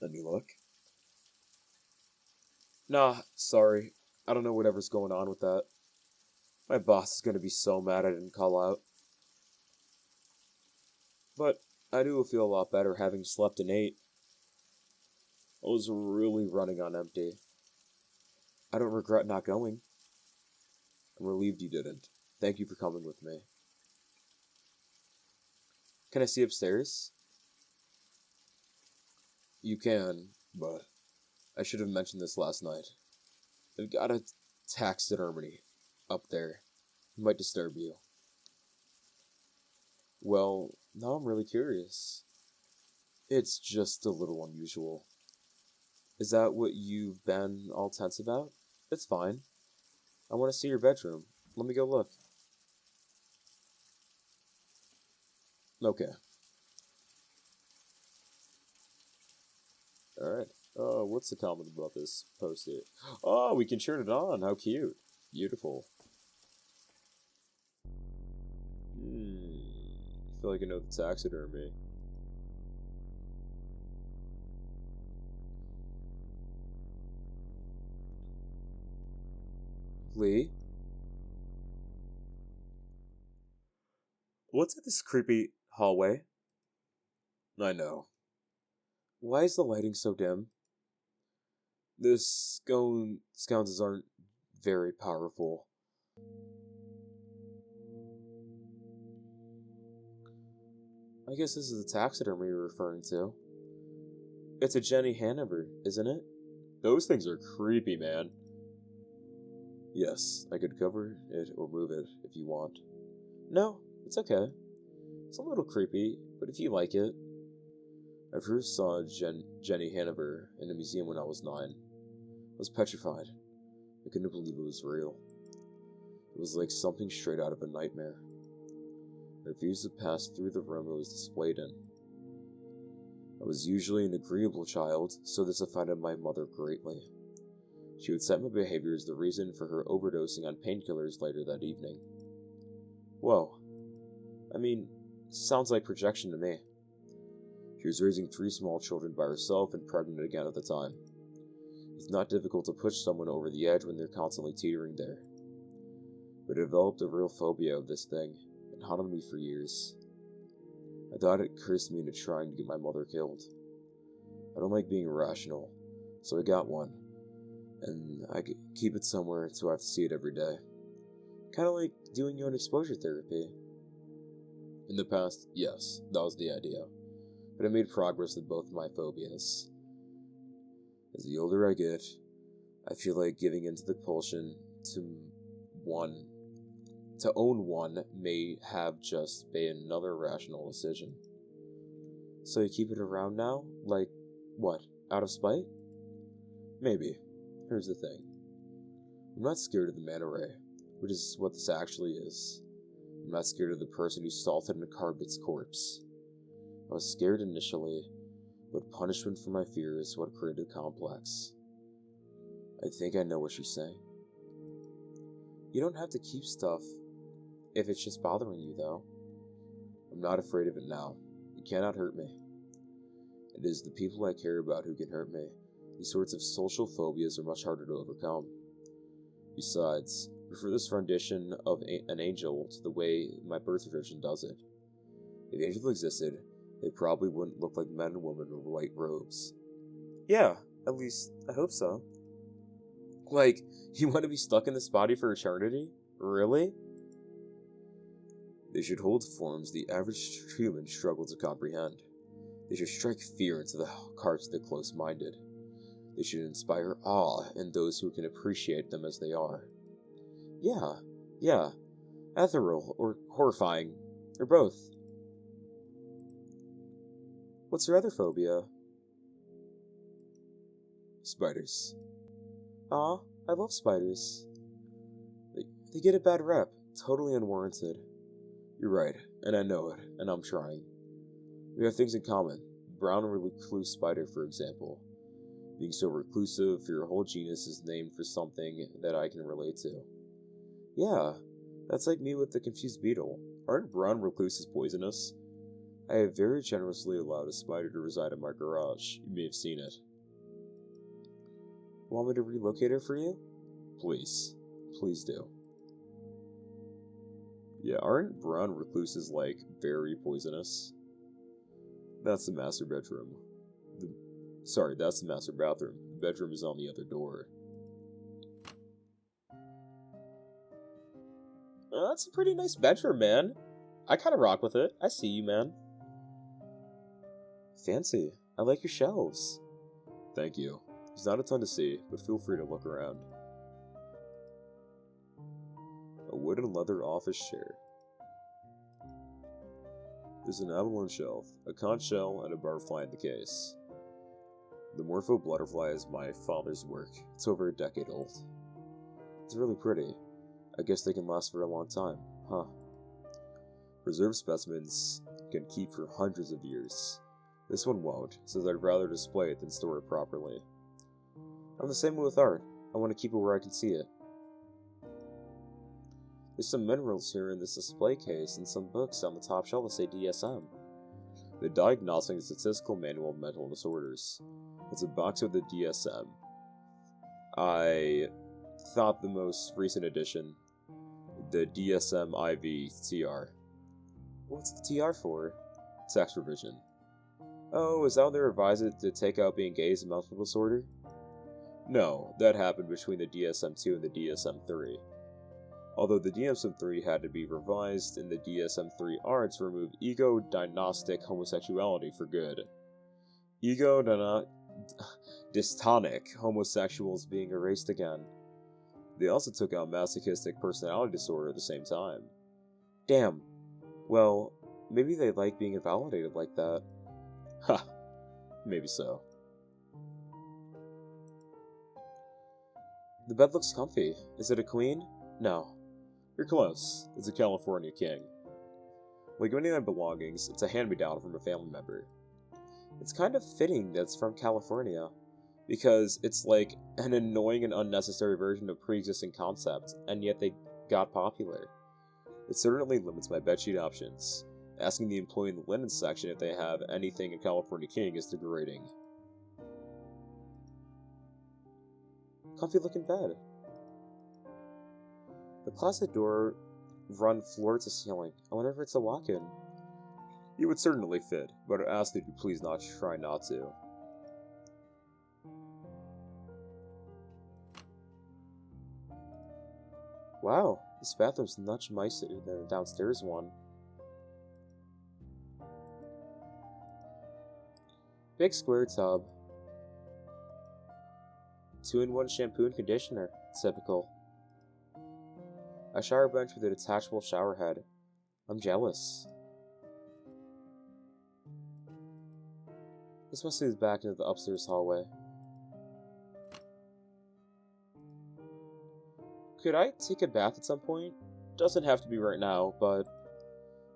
Let me look. Nah, sorry. I don't know whatever's going on with that. My boss is gonna be so mad I didn't call out. But I do feel a lot better having slept in 8. I was really running on empty. I don't regret not going. I'm relieved you didn't. Thank you for coming with me. Can I see upstairs? You can, but I should have mentioned this last night. They've got a taxidermy up there. It might disturb you. Well, now I'm really curious. It's just a little unusual. Is that what you've been all tense about? It's fine. I want to see your bedroom. Let me go look. Okay. Alright. What's the comment about this post-it? Oh, we can turn it on. How cute. Beautiful. I feel like I know the taxidermy. Lee? What's in this creepy hallway? I know. Why is the lighting so dim? The sconces aren't very powerful. I guess this is the taxidermy you're referring to. It's a Jenny Hanover, isn't it? Those things are creepy, man. Yes, I could cover it or move it if you want. No, it's okay. It's a little creepy, but if you like it. I first saw Jenny Hanover in a museum when I was 9. I was petrified. I couldn't believe it was real. It was like something straight out of a nightmare. I refused to pass through the room it was displayed in. I was usually an agreeable child, so this offended my mother greatly. She would cite my behavior as the reason for her overdosing on painkillers later that evening. Whoa. I mean, sounds like projection to me. She was raising 3 small children by herself and pregnant again at the time. It's not difficult to push someone over the edge when they're constantly teetering there. But I developed a real phobia of this thing, and haunted me for years. I thought it cursed me into trying to get my mother killed. I don't like being irrational, so I got one, and I keep it somewhere so I have to see it every day. Kinda like doing your own exposure therapy. In the past, yes, that was the idea, but I made progress with both my phobias. As the older I get, I feel like giving into the compulsion to own one may have just been another rational decision. So you keep it around now? Like, what, out of spite? Maybe. Here's the thing. I'm not scared of the manta ray, which is what this actually is. I'm not scared of the person who salted and carved its corpse. I was scared initially, but punishment for my fear is what created the complex. I think I know what you're saying. You don't have to keep stuff if it's just bothering you, though. I'm not afraid of it now. It cannot hurt me. It is the people I care about who can hurt me. These sorts of social phobias are much harder to overcome. Besides, refer this rendition of an angel to the way my birth tradition does it. If angels existed, they probably wouldn't look like men and women in white robes. Yeah, at least I hope so. Like, you want to be stuck in this body for eternity? Really? They should hold forms the average human struggles to comprehend. They should strike fear into the hearts of the close-minded. They should inspire awe in those who can appreciate them as they are. Yeah, ethereal or horrifying, or both. What's your other phobia? Spiders. Aw, I love spiders. They get a bad rep, totally unwarranted. You're right, and I know it, and I'm trying. We have things in common. Brown recluse spider, for example. Being so reclusive, your whole genus is named for something that I can relate to. Yeah, that's like me with the confused beetle. Aren't brown recluses poisonous? I have very generously allowed a spider to reside in my garage. You may have seen it. Want me to relocate her for you? Please. Please do. Yeah, aren't brown recluses, like, very poisonous? That's the master bedroom. That's the master bathroom. The bedroom is on the other door. That's a pretty nice bedroom, man. I kinda rock with it. I see you, man. Fancy. I like your shelves. Thank you. There's not a ton to see, but feel free to look around. A wood and leather office chair. There's an abalone shelf, a conch shell, and a butterfly in the case. The Morpho butterfly is my father's work. It's over a decade old. It's really pretty. I guess they can last for a long time, huh? Preserved specimens can keep for hundreds of years. This one won't, since I'd rather display it than store it properly. I'm the same way with art. I want to keep it where I can see it. There's some minerals here in this display case and some books on the top shelf that say DSM. The Diagnostic and Statistical Manual of Mental Disorders. It's a box with the DSM. I thought the most recent edition, the DSM-IV-TR, What's the TR for? Sex revision. Oh, is that when they revised it to take out being gay as a mental disorder? No, that happened between the DSM-2 and the DSM-3. Although the DSM-3 had to be revised in the DSM-3R to remove ego-dystonic homosexuality for good. Ego-dystonic homosexuals being erased again. They also took out masochistic personality disorder at the same time. Damn. Well, maybe they like being invalidated like that. Ha. Maybe so. The bed looks comfy. Is it a queen? No. You're close. It's a California king. Like many of my belongings, it's a hand-me-down from a family member. It's kind of fitting that it's from California, because it's like an annoying and unnecessary version of pre-existing concepts, and yet they got popular. It certainly limits my bedsheet options. Asking the employee in the linen section if they have anything in California King is degrading. Comfy looking bed. The closet door run floor to ceiling. I wonder if it's a walk-in. You would certainly fit, but I ask that you please try not to. Wow, this bathroom's much nicer than the downstairs one. Big square tub. 2-in-1 shampoo and conditioner. Typical. A shower bench with a detachable shower head. I'm jealous. This must lead back into the upstairs hallway. Could I take a bath at some point? Doesn't have to be right now, but...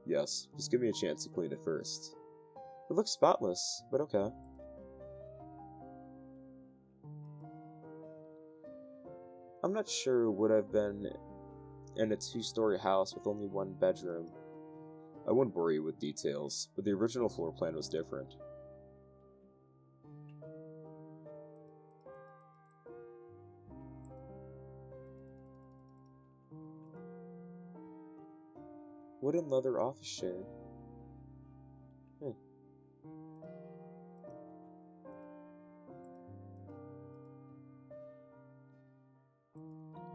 Yes, just give me a chance to clean it first. It looks spotless, but okay. I'm not sure would I've been in a 2-story house with only 1 bedroom. I wouldn't bore you with details, but the original floor plan was different. Wooden leather office chair.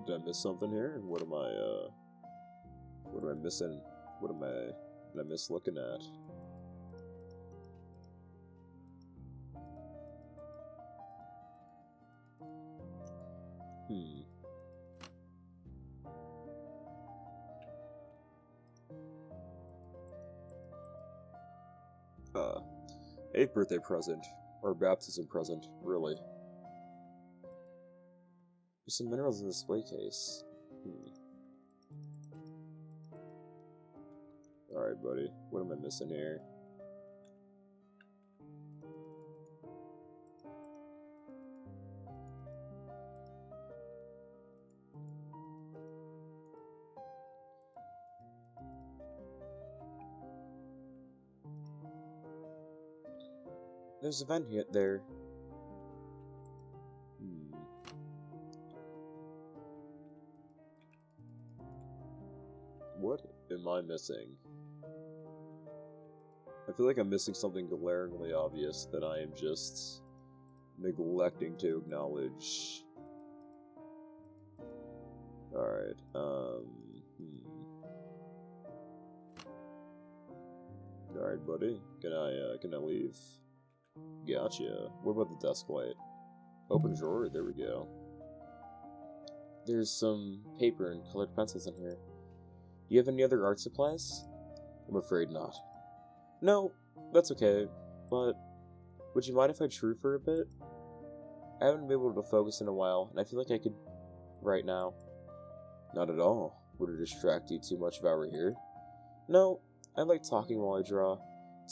Did I miss something here? What am I missing? Did I miss looking at? Eighth birthday present. Or baptism present, really. There's some minerals in the display case. Alright, buddy. What am I missing here? There's a vent here, there. What am I missing? I feel like I'm missing something glaringly obvious that I am just neglecting to acknowledge. Alright, Alright, buddy. Can I leave? Gotcha. What about the desk light? Open drawer, there we go. There's some paper and colored pencils in here. Do you have any other art supplies? I'm afraid not. No, that's okay, but would you mind if I drew for a bit? I haven't been able to focus in a while, and I feel like I could right now. Not at all. Would it distract you too much if I were here? No, I like talking while I draw.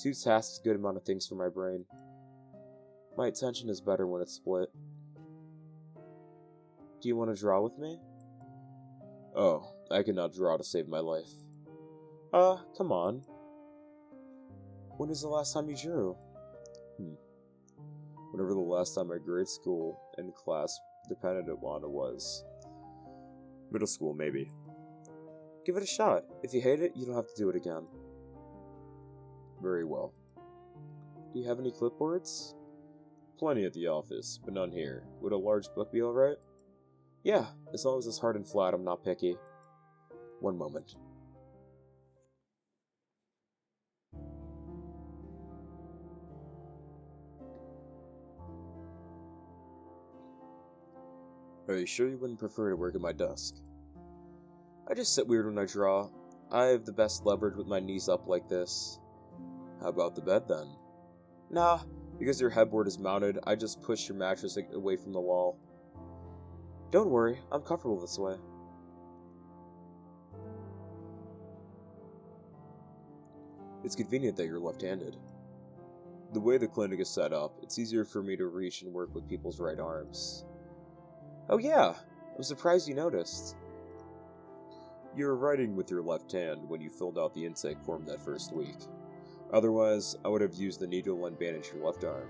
2 tasks is a good amount of things for my brain. My attention is better when it's split. Do you want to draw with me? Oh, I cannot draw to save my life. Come on. When was the last time you drew? Whenever the last time I grew at school and class depended on it was. Middle school, maybe. Give it a shot. If you hate it, you don't have to do it again. Very well. Do you have any clipboards? Plenty at the office, but none here. Would a large book be alright? Yeah, as long as it's hard and flat, I'm not picky. One moment. Are you sure you wouldn't prefer to work at my desk? I just sit weird when I draw. I have the best leverage with my knees up like this. How about the bed then? Nah, because your headboard is mounted, I just push your mattress away from the wall. Don't worry, I'm comfortable this way. It's convenient that you're left-handed. The way the clinic is set up, it's easier for me to reach and work with people's right arms. Oh yeah, I'm surprised you noticed. You were writing with your left hand when you filled out the intake form that first week. Otherwise, I would have used the needle and bandaged your left arm.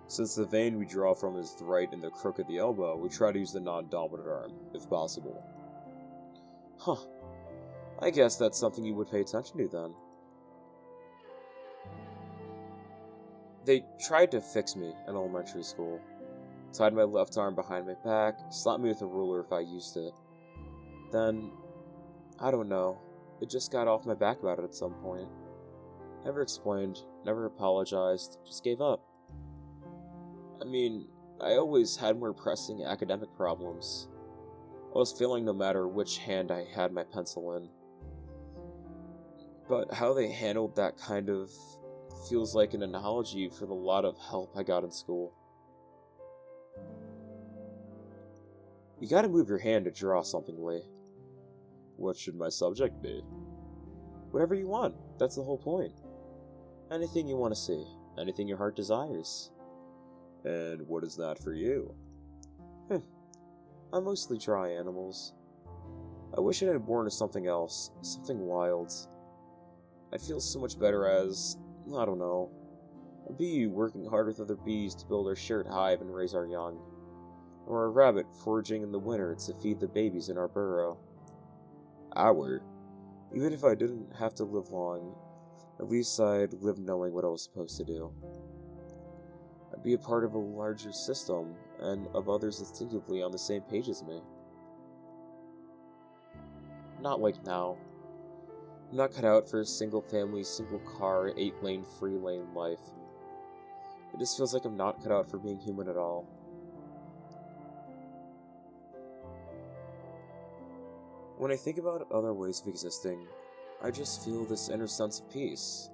Since the vein we draw from is the right and the crook of the elbow, we try to use the non-dominant arm, if possible. Huh. I guess that's something you would pay attention to then. They tried to fix me in elementary school. Tied my left arm behind my back, slapped me with a ruler if I used it. Then, I don't know, it just got off my back about it at some point. Never explained, never apologized, just gave up. I mean, I always had more pressing academic problems. I was failing no matter which hand I had my pencil in. But how they handled that kind of feels like an analogy for the lot of help I got in school. You gotta move your hand to draw something, Lee. What should my subject be? Whatever you want, that's the whole point. Anything you want to see, anything your heart desires. And what is that for you? I mostly draw animals. I wish I had born as something else, something wild. I'd feel so much better as, I don't know, a bee working hard with other bees to build our shared hive and raise our young. Or a rabbit foraging in the winter to feed the babies in our burrow. Even if I didn't have to live long, at least I'd live knowing what I was supposed to do. I'd be a part of a larger system, and of others instinctively on the same page as me. Not like now. I'm not cut out for a single family, single car, 8-lane, free-lane life. It just feels like I'm not cut out for being human at all. When I think about other ways of existing, I just feel this inner sense of peace.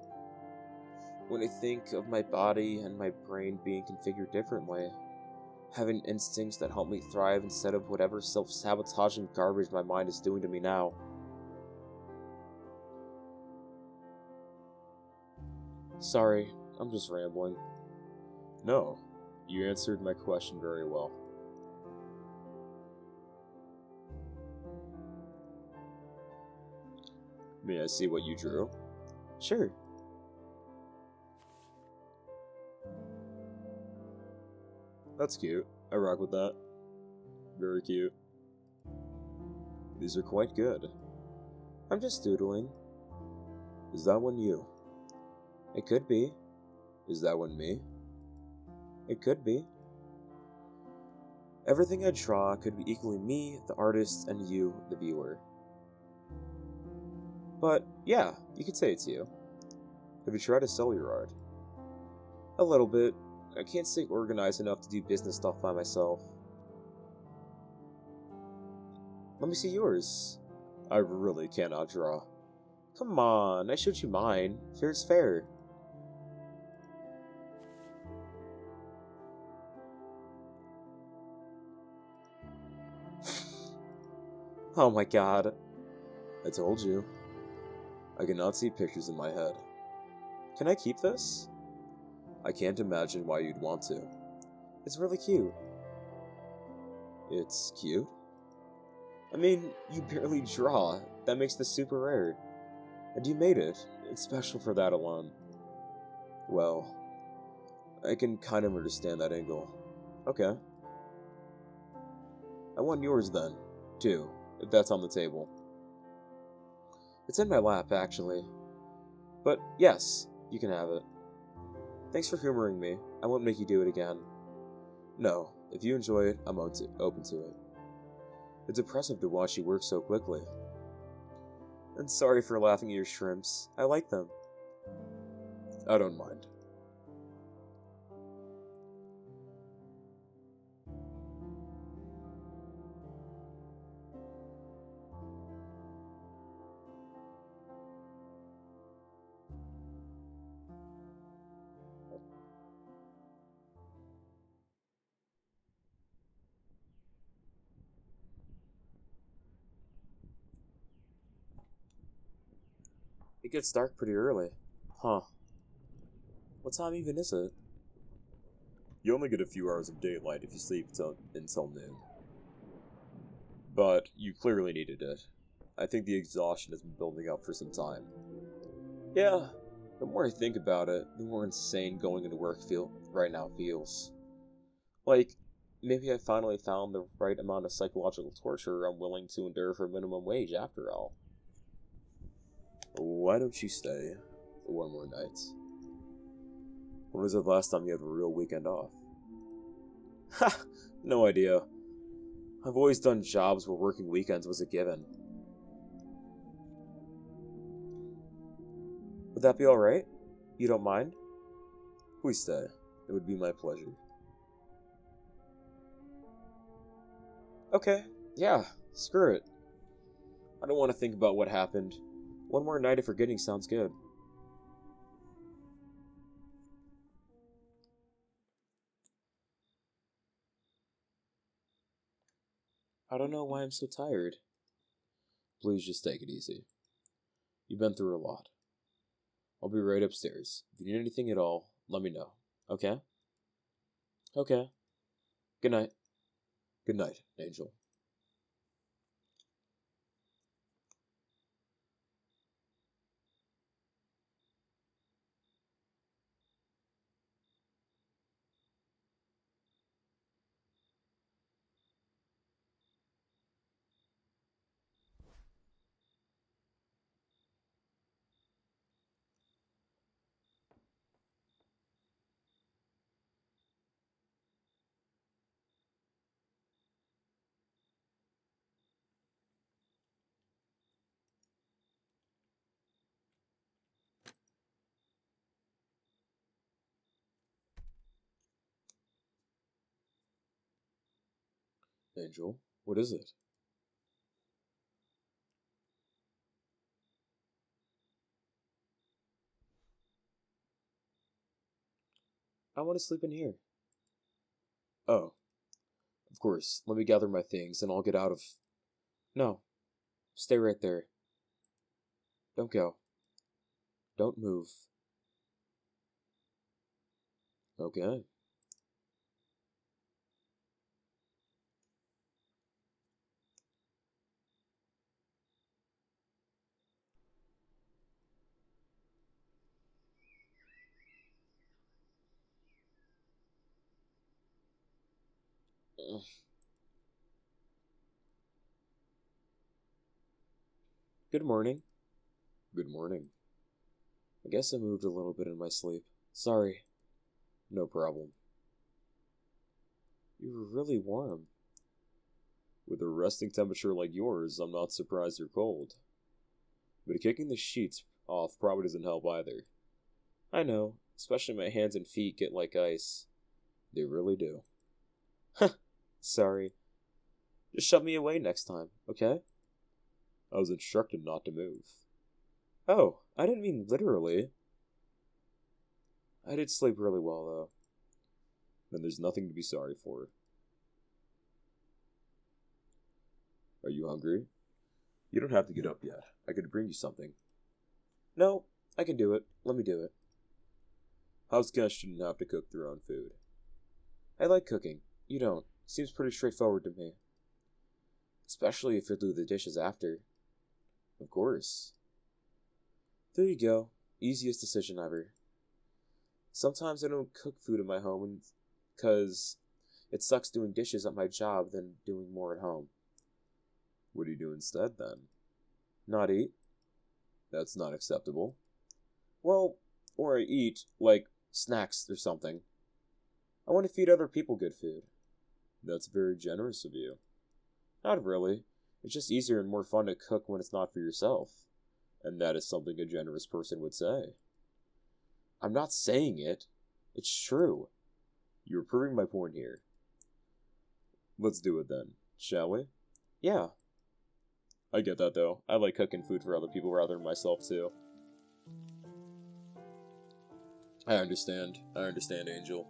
When I think of my body and my brain being configured differently, having instincts that help me thrive instead of whatever self-sabotaging garbage my mind is doing to me now. Sorry, I'm just rambling. No, you answered my question very well. May I see what you drew? Sure. That's cute. I rock with that. Very cute. These are quite good. I'm just doodling. Is that one you? It could be. Is that one me? It could be. Everything I draw could be equally me, the artist, and you, the viewer. But, yeah, you could say it's you. Have you tried to sell your art? A little bit. I can't stay organized enough to do business stuff by myself. Let me see yours. I really cannot draw. Come on, I showed you mine. Fair's fair. Oh my god. I told you. I cannot see pictures in my head. Can I keep this? I can't imagine why you'd want to. It's really cute. It's cute? I mean, you barely draw. That makes this super rare. And you made it. It's special for that alone. Well, I can kind of understand that angle. Okay. I want yours then, too, if that's on the table. It's in my lap, actually. But yes, you can have it. Thanks for humoring me. I won't make you do it again. No, if you enjoy it, I'm open to it. It's impressive to watch you work so quickly. And sorry for laughing at your shrimps. I like them. I don't mind. It gets dark pretty early. Huh. What time even is it? You only get a few hours of daylight if you sleep until noon. But you clearly needed it. I think the exhaustion has been building up for some time. Yeah, the more I think about it, the more insane going into work right now feels. Like, maybe I finally found the right amount of psychological torture I'm willing to endure for minimum wage after all. Why don't you stay for one more night? When was the last time you had a real weekend off? Ha! No idea. I've always done jobs where working weekends was a given. Would that be alright? You don't mind? Please stay. It would be my pleasure. Okay, yeah, screw it. I don't want to think about what happened. One more night of forgetting sounds good. I don't know why I'm so tired. Please just take it easy. You've been through a lot. I'll be right upstairs. If you need anything at all, let me know. Okay? Okay. Good night. Good night, Angel. Angel, what is it? I want to sleep in here. Oh, of course. Let me gather my things and I'll get out of. No, stay right there. Don't go. Don't move. Okay. Good morning. Good morning. I guess I moved a little bit in my sleep. Sorry. No problem. You were really warm. With a resting temperature like yours, I'm not surprised you're cold. But kicking the sheets off probably doesn't help either. I know, especially my hands and feet get like ice. They really do. Sorry. Just shove me away next time, okay? I was instructed not to move. Oh, I didn't mean literally. I did sleep really well, though. Then there's nothing to be sorry for. Are you hungry? You don't have to get up yet. I could bring you something. No, I can do it. Let me do it. House guests shouldn't have to cook their own food. I like cooking. You don't. Seems pretty straightforward to me. Especially if you'll do the dishes after. Of course. There you go. Easiest decision ever. Sometimes I don't cook food in my home because it sucks doing dishes at my job than doing more at home. What do you do instead, then? Not eat? That's not acceptable. Well, or I eat, like, snacks or something. I want to feed other people good food. That's very generous of you. Not really. It's just easier and more fun to cook when it's not for yourself. And that is something a generous person would say. I'm not saying it. It's true. You're proving my point here. Let's do it then, shall we? Yeah. I get that though. I like cooking food for other people rather than myself too. I understand. I understand, Angel.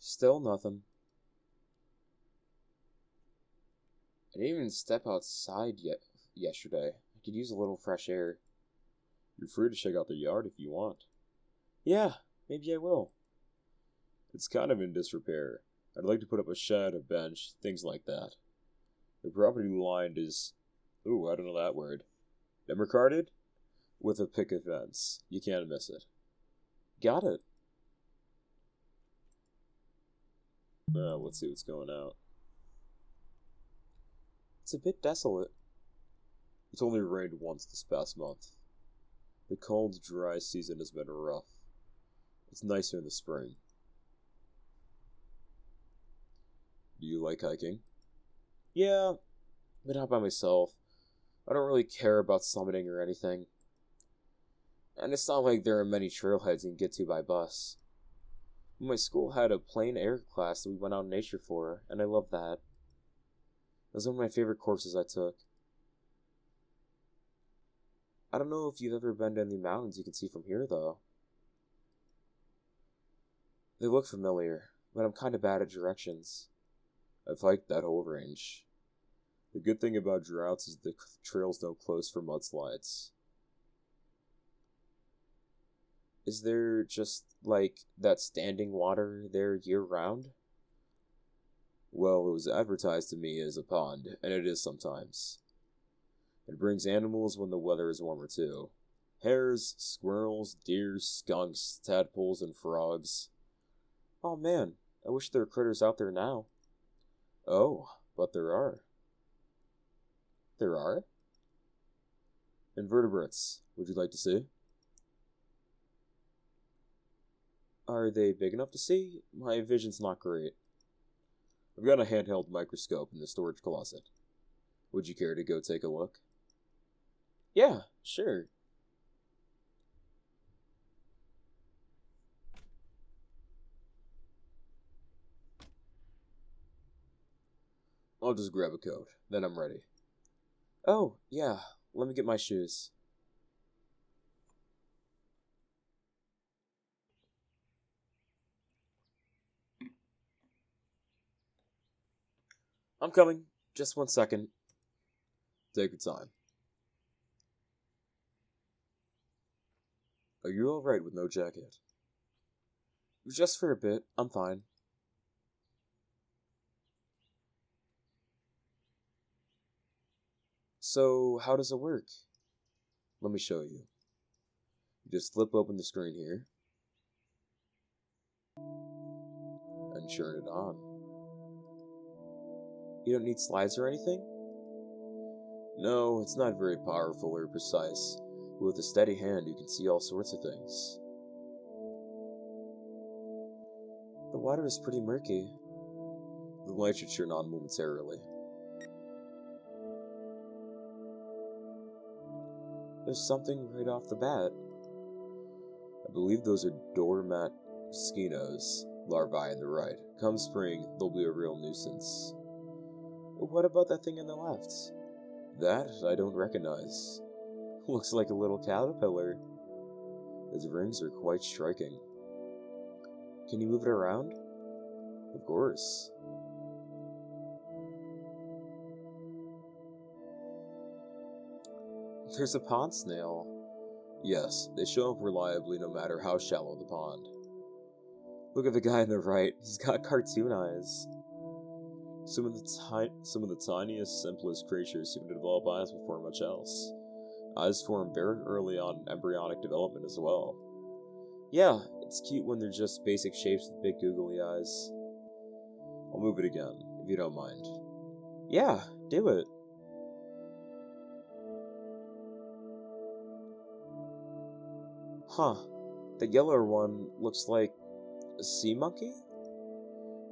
Still nothing. I didn't even step outside yet yesterday. I could use a little fresh air. You're free to check out the yard if you want. Yeah, maybe I will. It's kind of in disrepair. I'd like to put up a shed, a bench, things like that. The property line is... ooh, I don't know that word. Demarcated? With a picket fence. You can't miss it. Got it. Let's see what's going out. It's a bit desolate. It's only rained once this past month. The cold, dry season has been rough. It's nicer in the spring. Do you like hiking? Yeah, but not by myself. I don't really care about summiting or anything. And it's not like there are many trailheads you can get to by bus. My school had a plein air class that we went out in nature for, and I loved that. It was one of my favorite courses I took. I don't know if you've ever been to any mountains you can see from here, though. They look familiar, but I'm kind of bad at directions. I've hiked that whole range. The good thing about droughts is the trails don't close for mudslides. Is there just, like, that standing water there year-round? Well, it was advertised to me as a pond, and it is sometimes. It brings animals when the weather is warmer, too. Hares, squirrels, deer, skunks, tadpoles, and frogs. Oh man, I wish there were critters out there now. Oh, but there are. There are? Invertebrates. Would you like to see? Are they big enough to see? My vision's not great. I've got a handheld microscope in the storage closet. Would you care to go take a look? Yeah, sure. I'll just grab a coat, then I'm ready. Oh, yeah, let me get my shoes. I'm coming. Just 1 second. Take your time. Are you alright with no jacket? Just for a bit, I'm fine. So, how does it work? Let me show you. You just flip open the screen here, and turn it on. You don't need slides or anything? No, it's not very powerful or precise, but with a steady hand you can see all sorts of things. The water is pretty murky. The light should turn on momentarily. There's something right off the bat. I believe those are doormat mosquitoes, larvae on the right. Come spring, they'll be a real nuisance. But what about that thing on the left? That I don't recognize. Looks like a little caterpillar. Its rings are quite striking. Can you move it around? Of course. There's a pond snail. Yes, they show up reliably no matter how shallow the pond. Look at the guy on the right. He's got cartoon eyes. Some of the tiniest, simplest creatures seem to develop eyes before much else. Eyes form very early on in embryonic development as well. Yeah, it's cute when they're just basic shapes with big googly eyes. I'll move it again, if you don't mind. Yeah, do it. Huh. The yellow one looks like a sea monkey?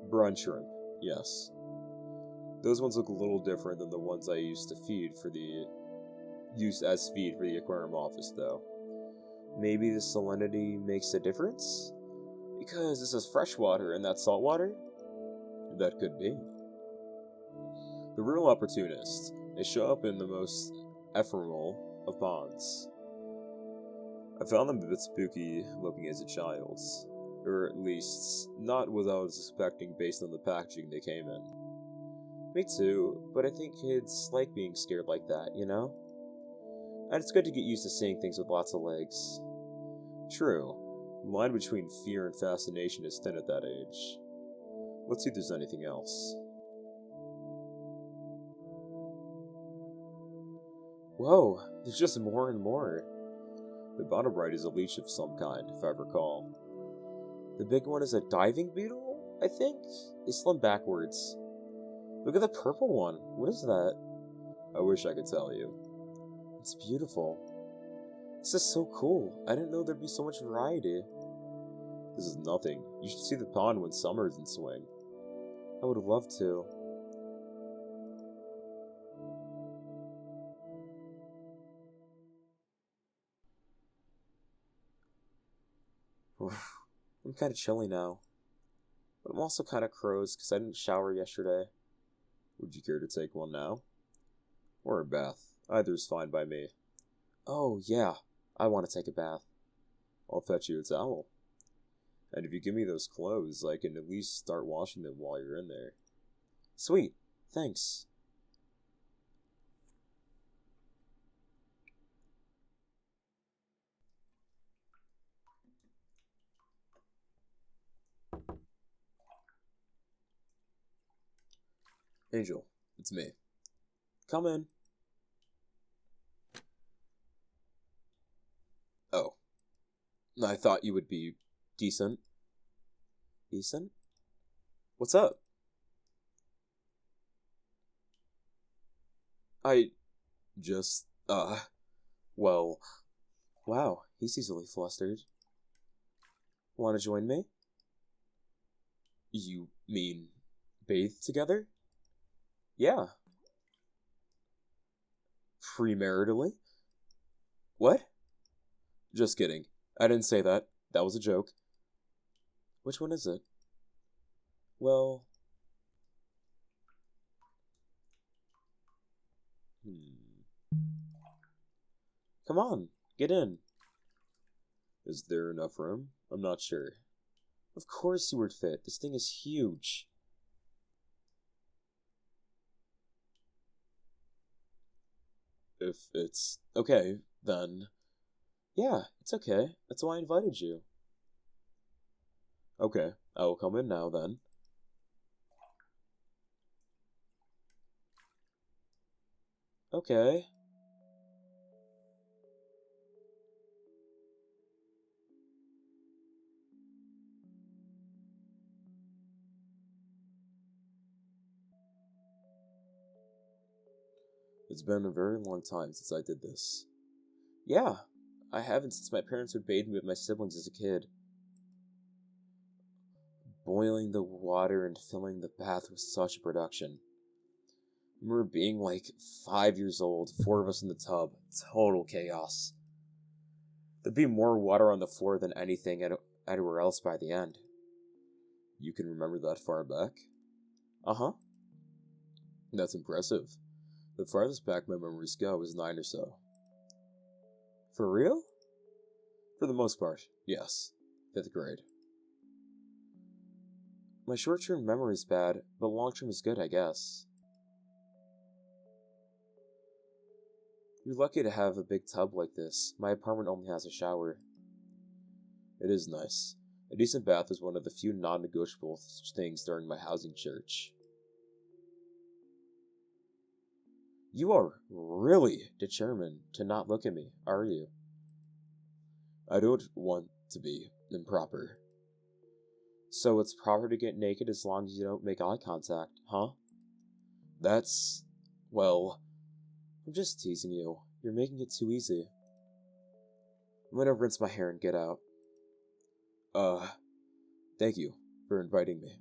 Brine shrimp, yes. Those ones look a little different than the ones I used as feed for the aquarium office, though. Maybe the salinity makes a difference? Because this is freshwater and that's saltwater? That could be. The real opportunists, they show up in the most ephemeral of ponds. I found them a bit spooky looking as a child, or at least not what I was expecting based on the packaging they came in. Me too, but I think kids like being scared like that, you know? And it's good to get used to seeing things with lots of legs. True, the line between fear and fascination is thin at that age. Let's see if there's anything else. Whoa, there's just more and more. The bottom right is a leech of some kind, if I recall. The big one is a diving beetle, I think? They swim backwards. Look at the purple one. What is that? I wish I could tell you. It's beautiful. This is so cool. I didn't know there'd be so much variety. This is nothing. You should see the pond when summer's in swing. I would love to. I'm kind of chilly now. But I'm also kind of crows because I didn't shower yesterday. Would you care to take one now? Or a bath? Either's fine by me. Oh, yeah. I want to take a bath. I'll fetch you a towel. And if you give me those clothes, I can at least start washing them while you're in there. Sweet. Thanks. Angel, it's me. Come in. Oh. I thought you would be decent. Decent? What's up? I just, well, wow, he's easily flustered. Want to join me? You mean bathe together? Yeah. Premaritally? What? Just kidding. I didn't say that. That was a joke. Which one is it? Well... Come on, get in. Is there enough room? I'm not sure. Of course you would fit. This thing is huge. If it's okay, then... Yeah, it's okay. That's why I invited you. Okay, I will come in now then. Okay. It's been a very long time since I did this. Yeah, I haven't since my parents would bathe me with my siblings as a kid. Boiling the water and filling the bath was such a production. I remember being like 5 years old, 4 of us in the tub, total chaos. There'd be more water on the floor than anything anywhere else by the end. You can remember that far back? Uh-huh. That's impressive. The farthest back my memories go is 9 or so. For real? For the most part, yes. 5th grade. My short-term memory's bad, but long-term is good, I guess. You're lucky to have a big tub like this. My apartment only has a shower. It is nice. A decent bath is one of the few non-negotiable things during my housing search. You are really determined to not look at me, are you? I don't want to be improper. So it's proper to get naked as long as you don't make eye contact, huh? That's... well... I'm just teasing you. You're making it too easy. I'm gonna rinse my hair and get out. Thank you for inviting me.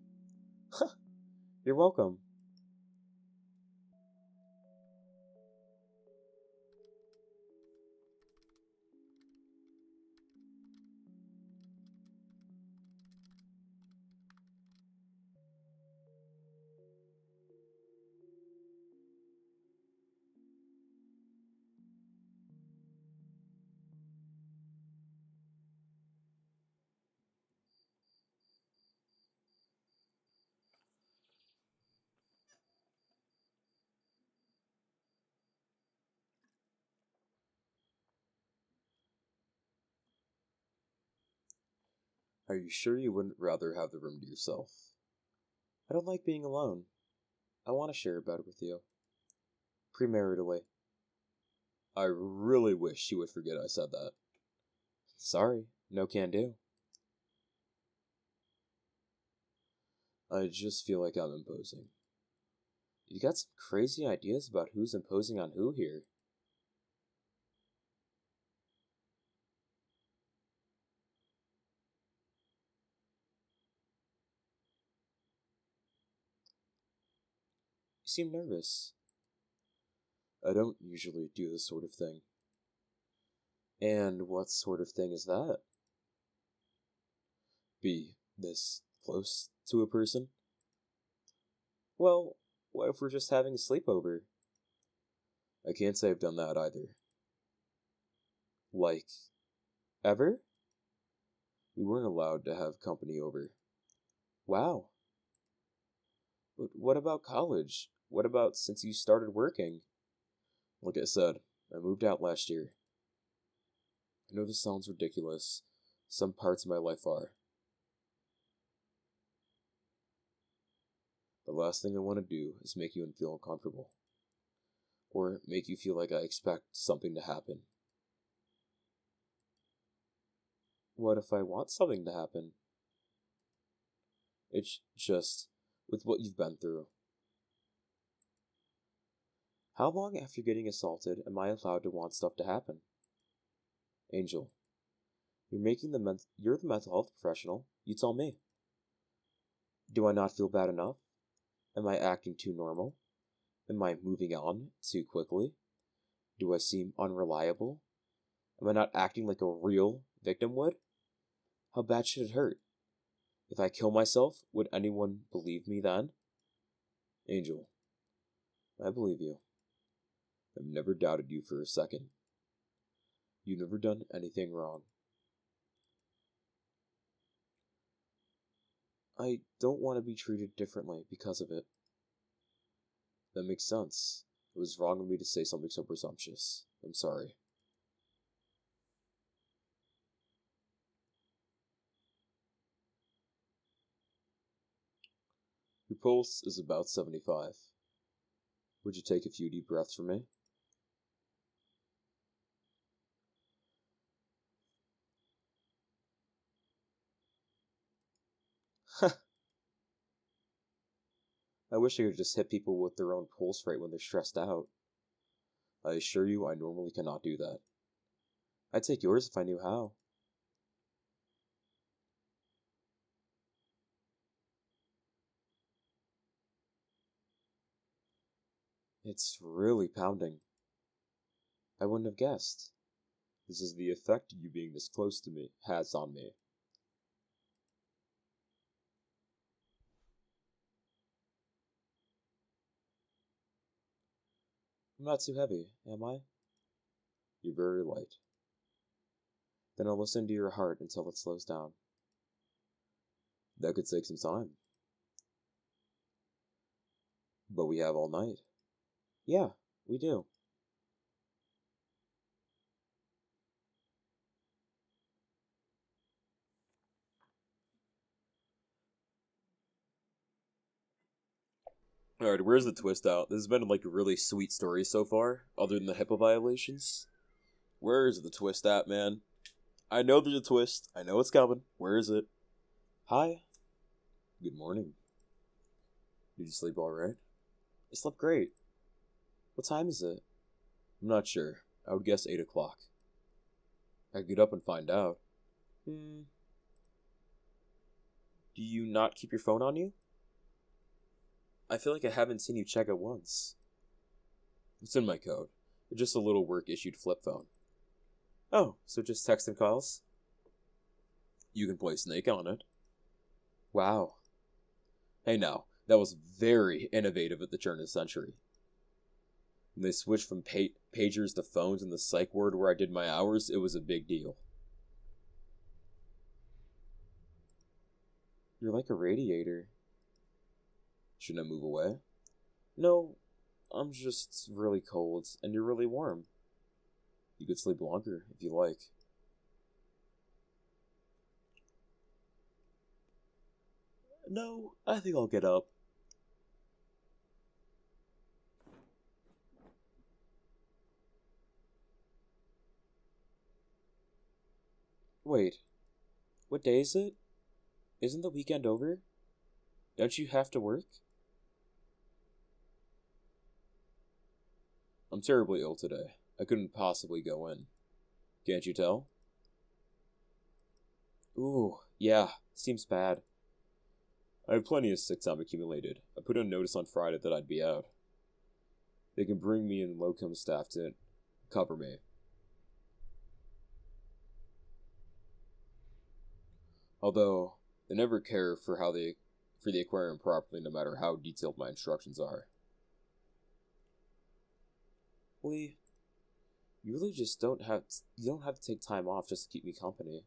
You're welcome. Are you sure you wouldn't rather have the room to yourself? I don't like being alone. I want to share a bed with you. Premaritally. I really wish you would forget I said that. Sorry, no can do. I just feel like I'm imposing. You got some crazy ideas about who's imposing on who here. You seem nervous. I don't usually do this sort of thing. And what sort of thing is that? Be this close to a person? Well, what if we're just having a sleepover? I can't say I've done that either. Like, ever? We weren't allowed to have company over. Wow. But what about college? What about since you started working? Like I said, I moved out last year. I know this sounds ridiculous. Some parts of my life are. The last thing I want to do is make you feel uncomfortable. Or make you feel like I expect something to happen. What if I want something to happen? It's just, with what you've been through. How long after getting assaulted am I allowed to want stuff to happen? Angel, you're the mental health professional. You tell me. Do I not feel bad enough? Am I acting too normal? Am I moving on too quickly? Do I seem unreliable? Am I not acting like a real victim would? How bad should it hurt? If I kill myself, would anyone believe me then? Angel, I believe you. I've never doubted you for a second. You've never done anything wrong. I don't want to be treated differently because of it. That makes sense. It was wrong of me to say something so presumptuous. I'm sorry. Your pulse is about 75. Would you take a few deep breaths for me? I wish I could just hit people with their own pulse rate when they're stressed out. I assure you I normally cannot do that. I'd take yours if I knew how. It's really pounding. I wouldn't have guessed. This is the effect you being this close to me has on me. I'm not too heavy, am I? You're very light. Then I'll listen to your heart until it slows down. That could take some time. But we have all night. Yeah, we do. Alright, where's the twist out? This has been like a really sweet story so far, other than the HIPAA violations. Where is the twist at, man? I know there's a twist. I know it's coming. Where is it? Hi. Good morning. Did you sleep alright? I slept great. What time is it? I'm not sure. I would guess 8 o'clock. I could get up and find out. Do you not keep your phone on you? I feel like I haven't seen you check it once. It's in my code. It's just a little work-issued flip phone. Oh, so just text and calls? You can play Snake on it. Wow. Hey now, that was very innovative at the turn of the century. When they switched from pagers to phones in the psych ward where I did my hours, it was a big deal. You're like a radiator. Shouldn't I move away? No, I'm just really cold, and you're really warm. You could sleep longer, if you like. No, I think I'll get up. Wait, what day is it? Isn't the weekend over? Don't you have to work? I'm terribly ill today. I couldn't possibly go in. Can't you tell? Ooh, yeah, seems bad. I have plenty of sick time accumulated. I put a notice on Friday that I'd be out. They can bring me in locum staff to cover me. Although, they never care for the aquarium properly no matter how detailed my instructions are. Lee, you really just don't have to take time off just to keep me company.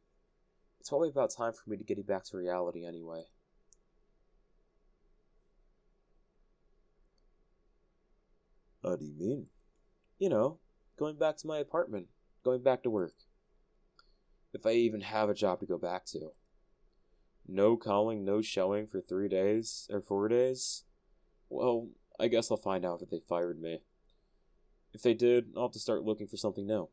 It's probably about time for me to get back to reality anyway. How do you mean? You know, going back to my apartment, going back to work. If I even have a job to go back to. No calling, no showing for 3 days, or 4 days? Well, I guess I'll find out if they fired me. If they did, I'll have to start looking for something new.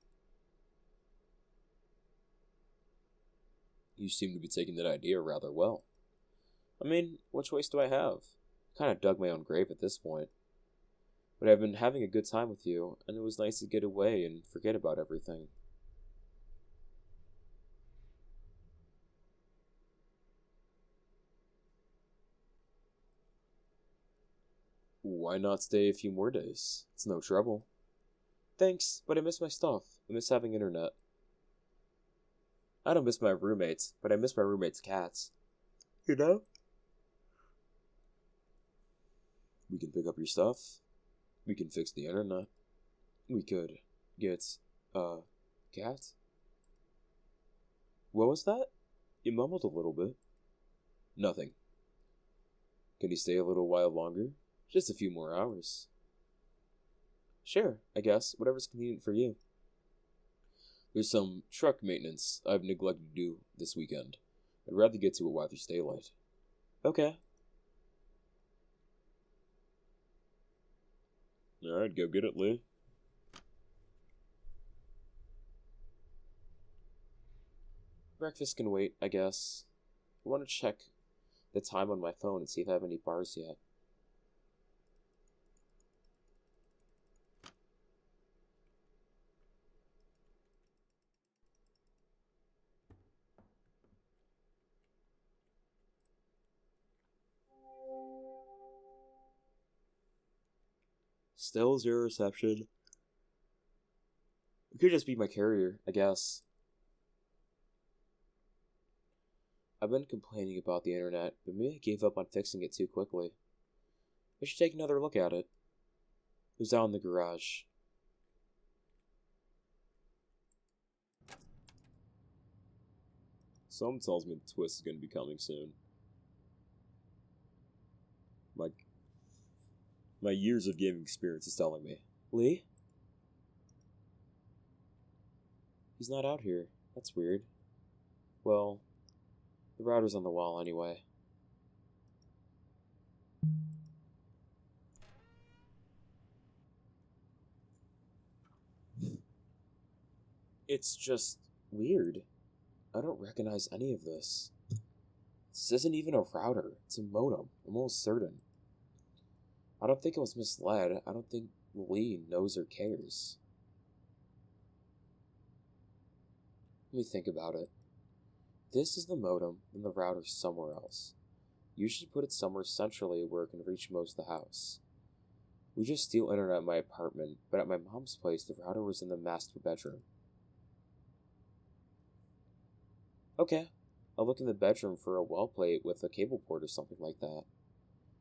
You seem to be taking that idea rather well. I mean, what choice do I have? I kind of dug my own grave at this point. But I've been having a good time with you, and it was nice to get away and forget about everything. Why not stay a few more days? It's no trouble. Thanks, but I miss my stuff. I miss having internet. I don't miss my roommates, but I miss my roommates' cats. You know? We can pick up your stuff. We can fix the internet. We could get, cat? What was that? You mumbled a little bit. Nothing. Can you stay a little while longer? Just a few more hours. Sure, I guess. Whatever's convenient for you. There's some truck maintenance I've neglected to do this weekend. I'd rather get to it while there's daylight. Okay. Alright, go get it, Lee. Breakfast can wait, I guess. I want to check the time on my phone and see if I have any bars yet. Still zero reception. It could just be my carrier, I guess. I've been complaining about the internet, but maybe I gave up on fixing it too quickly. I should take another look at it. It was down in the garage. Something tells me the twist is going to be coming soon. My years of gaming experience is telling me. Lee? He's not out here. That's weird. Well, the router's on the wall anyway. It's just weird. I don't recognize any of this. This isn't even a router. It's a modem. I'm almost certain. I don't think I was misled. I don't think Lee knows or cares. Let me think about it. This is the modem, and the router's somewhere else. Usually put it somewhere centrally where it can reach most of the house. We just steal internet in my apartment, but at my mom's place, the router was in the master bedroom. Okay, I'll look in the bedroom for a wall plate with a cable port or something like that.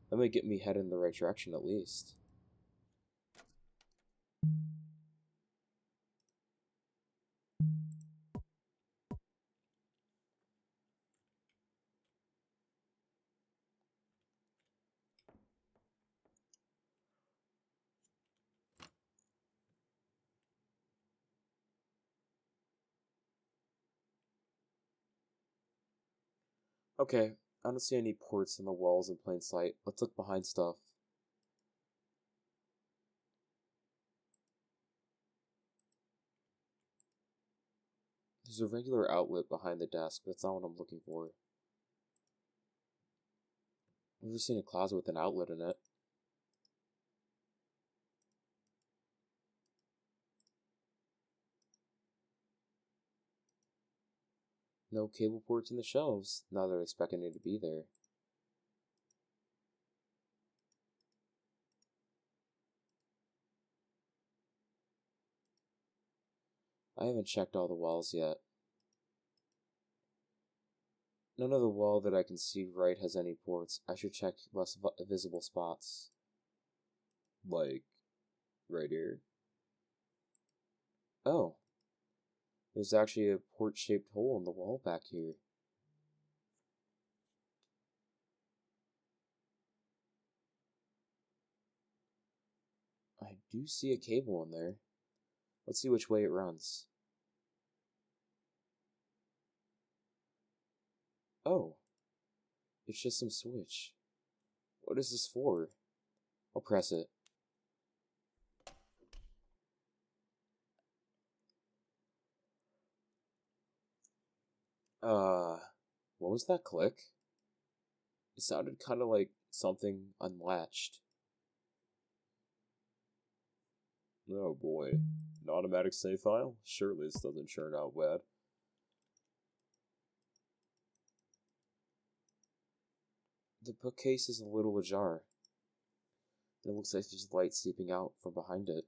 That might get me headed in the right direction at least. Okay, I don't see any ports in the walls in plain sight. Let's look behind stuff. There's a regular outlet behind the desk, but that's not what I'm looking for. I've never seen a closet with an outlet in it. No cable ports in the shelves. Now they're expecting it to be there. I haven't checked all the walls yet. None of the wall that I can see right has any ports. I should check less visible spots. Like, right here. Oh, there's actually a port-shaped hole in the wall back here. I do see a cable in there. Let's see which way it runs. Oh, it's just some switch. What is this for? I'll press it. What was that click? It sounded kind of like something unlatched. Oh boy. An automatic save file? Surely this doesn't turn out bad. The bookcase is a little ajar. It looks like there's light seeping out from behind it.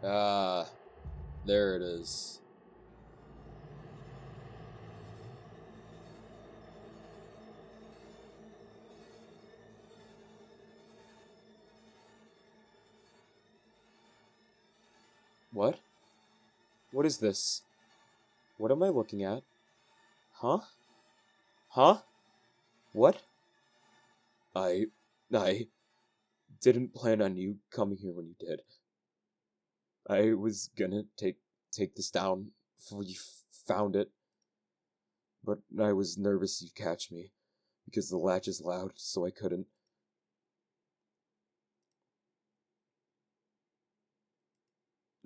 Ah, there it is. What? What is this? What am I looking at? Huh? Huh? What? I didn't plan on you coming here when you did. I was gonna take this down before you found it, but I was nervous you'd catch me because the latch is loud, so I couldn't.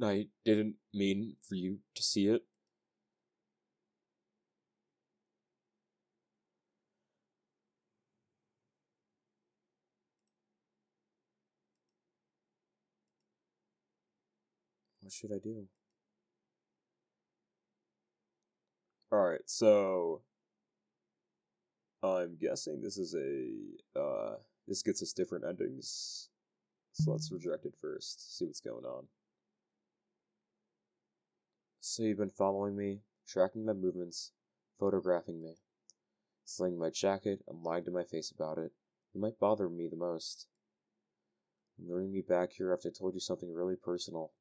I didn't mean for you to see it. What should I do? Alright, so I'm guessing this is this gets us different endings. So let's reject it first, see what's going on. So you've been following me, tracking my movements, photographing me, slinging my jacket, and lying to my face about it. It might bother me the most. Luring me back here after I told you something really personal.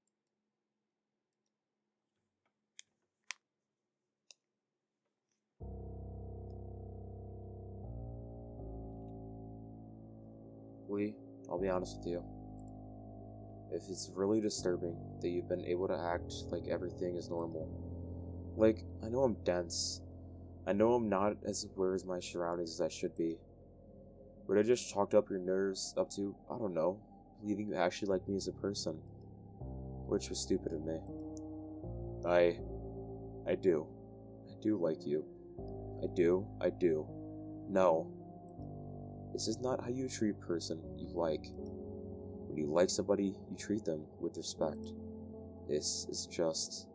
Lee, I'll be honest with you. If it's really disturbing that you've been able to act like everything is normal. Like, I know I'm dense, I know I'm not as aware of my surroundings as I should be. But I just chalked up your nerves up to, I don't know, believing you actually like me as a person. Which was stupid of me. I do. I do like you. I do. No. This is not how you treat a person you like. When you like somebody, you treat them with respect. This is just...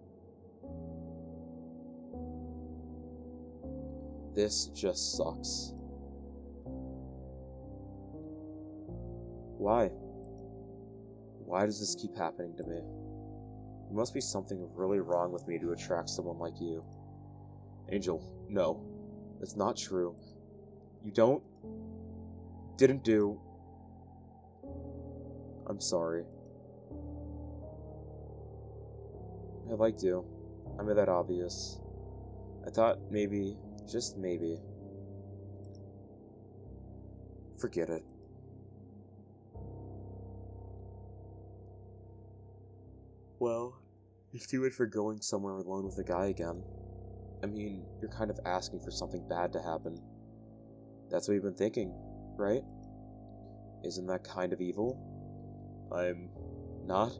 This just sucks. Why? Why does this keep happening to me? There must be something really wrong with me to attract someone like you. Angel, no. That's not true. You didn't do... I'm sorry. I liked you. I made that obvious. I thought maybe, just maybe. Forget it. Well, you're too good for going somewhere alone with a guy again. I mean, you're kind of asking for something bad to happen. That's what you've been thinking, right? Isn't that kind of evil? I'm not.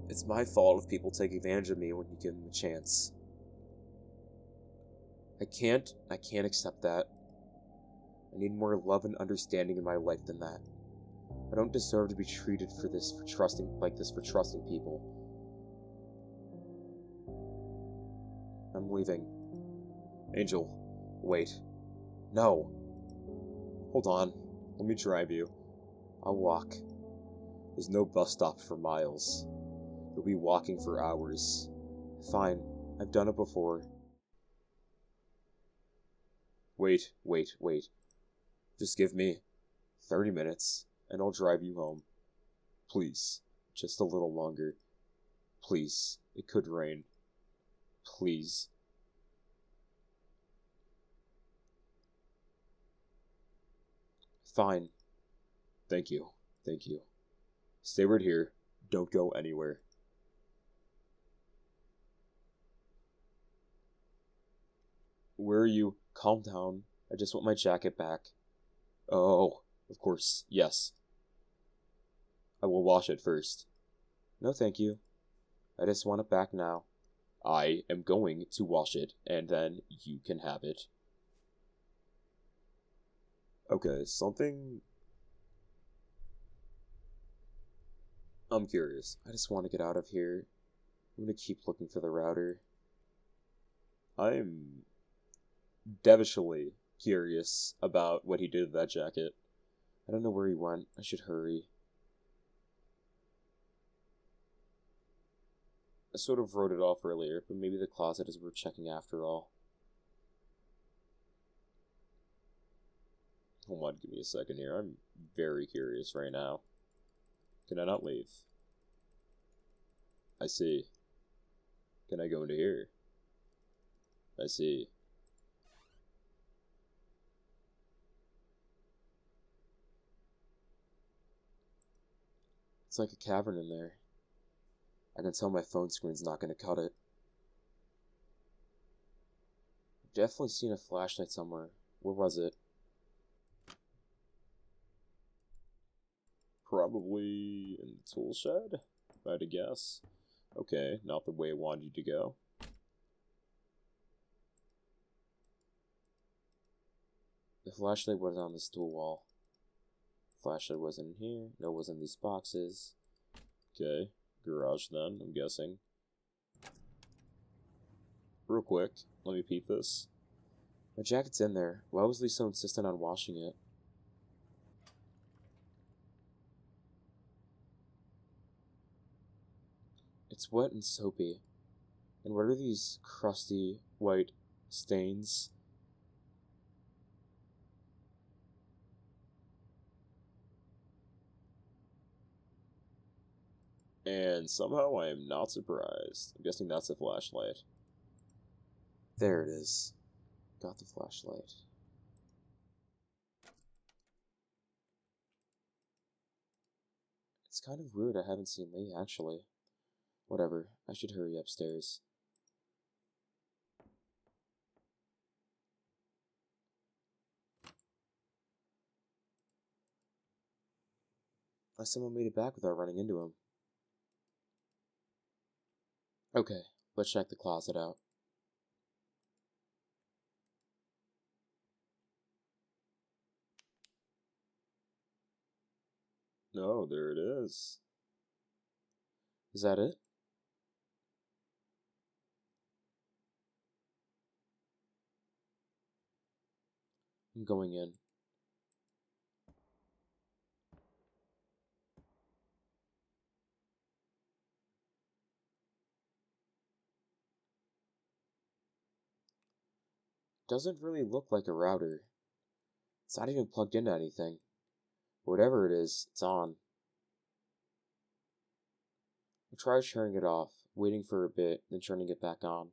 It's my fault if people take advantage of me when you give them a chance. I can't accept that. I need more love and understanding in my life than that. I don't deserve to be treated for trusting people. I'm leaving. Angel, wait. No. Hold on. Let me drive you. I'll walk. There's no bus stop for miles. You'll be walking for hours. Fine. I've done it before. Wait. Just give me 30 minutes, and I'll drive you home. Please. Just a little longer. Please. It could rain. Please. Fine. Thank you. Stay right here. Don't go anywhere. Where are you? Calm down. I just want my jacket back. Oh, of course, yes. I will wash it first. No, thank you. I just want it back now. I am going to wash it, and then you can have it. Okay, something... I'm curious. I just want to get out of here. I'm gonna keep looking for the router. I'm devilishly curious about what he did with that jacket. I don't know where he went. I should hurry. I sort of wrote it off earlier, but maybe the closet is worth checking after all. Hold on, give me a second here. I'm very curious right now. Can I not leave? I see. Can I go into here? I see. It's like a cavern in there. I can tell my phone screen's not going to cut it. I've definitely seen a flashlight somewhere. Where was it? Probably in the tool shed, if I had to guess. Okay, not the way I wanted you to go. The flashlight was on the stool wall. Flashlight wasn't in here. No, it was in these boxes. Okay, garage then, I'm guessing. Real quick, let me peep this. My jacket's in there. Why was Lee so insistent on washing it? It's wet and soapy. And what are these crusty white stains? And somehow I am not surprised. I'm guessing that's a flashlight. There it is. Got the flashlight. It's kind of weird I haven't seen Lee, actually. Whatever, I should hurry upstairs. Someone made it back without running into him. Okay, let's check the closet out. No, there it is. Is that it? I'm going in. Doesn't really look like a router. It's not even plugged into anything. Whatever it is, it's on. I tried turning it off, waiting for a bit, then turning it back on.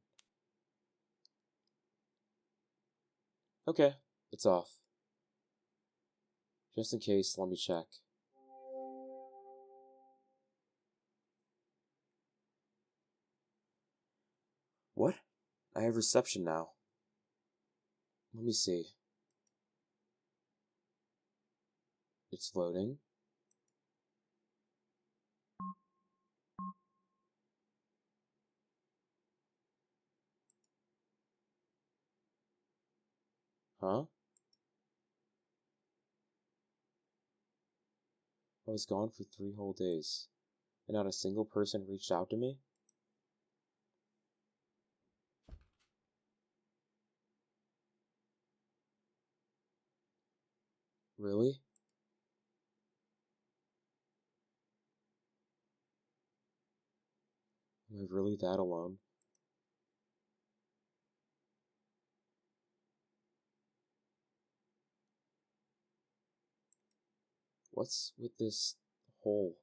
Okay, it's off. Just in case, let me check. What? I have reception now. Let me see. It's loading. Huh? I was gone for 3 whole days, and not a single person reached out to me? Really? Am I really that alone? What's with this hole?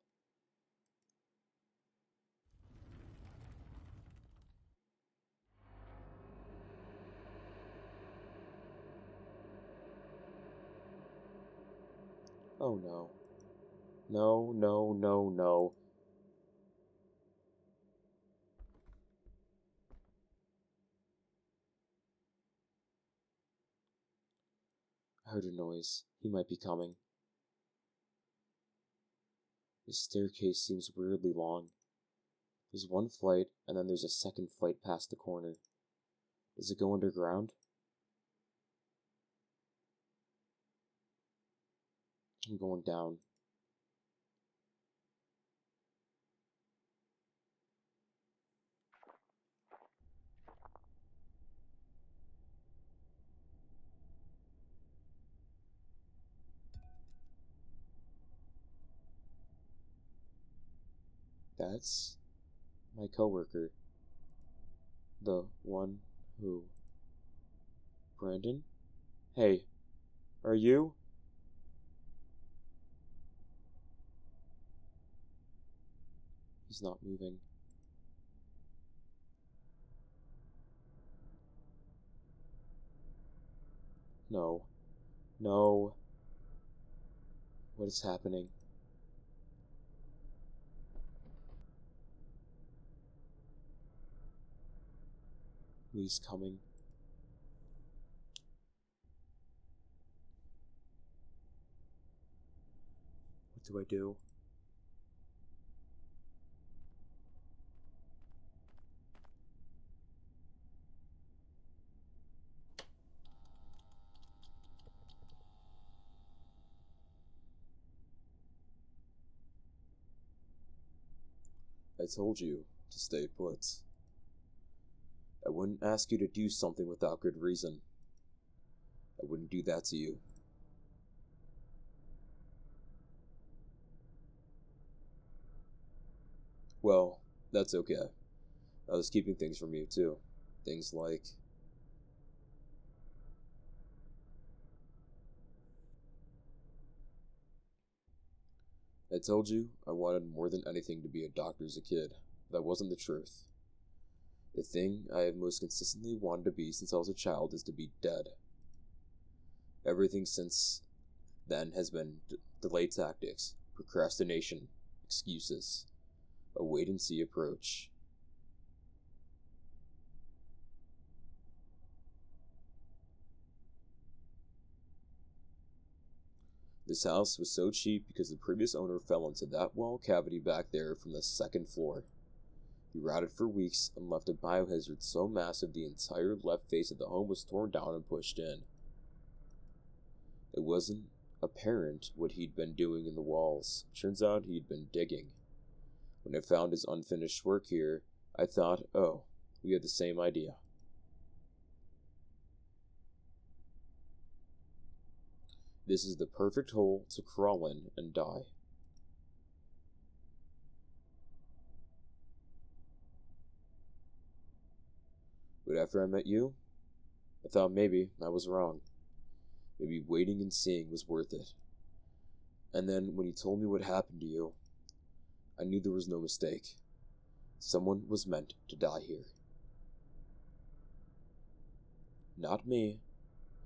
Oh no. No, no, no, no. I heard a noise. He might be coming. This staircase seems weirdly long. There's one flight, and then there's a second flight past the corner. Does it go underground? I'm going down. That's my coworker. The one who... Brandon? Hey, are you? He's not moving. No. No. What is happening? He's coming. What do I do? I told you to stay put. I wouldn't ask you to do something without good reason. I wouldn't do that to you. Well, that's okay. I was keeping things from you, too. Things like... I told you I wanted more than anything to be a doctor as a kid. That wasn't the truth. The thing I have most consistently wanted to be since I was a child is to be dead. Everything since then has been delayed tactics, procrastination, excuses, a wait-and-see approach. This house was so cheap because the previous owner fell into that wall cavity back there from the second floor. He rotted for weeks and left a biohazard so massive the entire left face of the home was torn down and pushed in. It wasn't apparent what he'd been doing in the walls. Turns out he'd been digging. When I found his unfinished work here, I thought, oh, we had the same idea. This is the perfect hole to crawl in and die. But after I met you, I thought maybe I was wrong. Maybe waiting and seeing was worth it. And then when you told me what happened to you, I knew there was no mistake. Someone was meant to die here. Not me,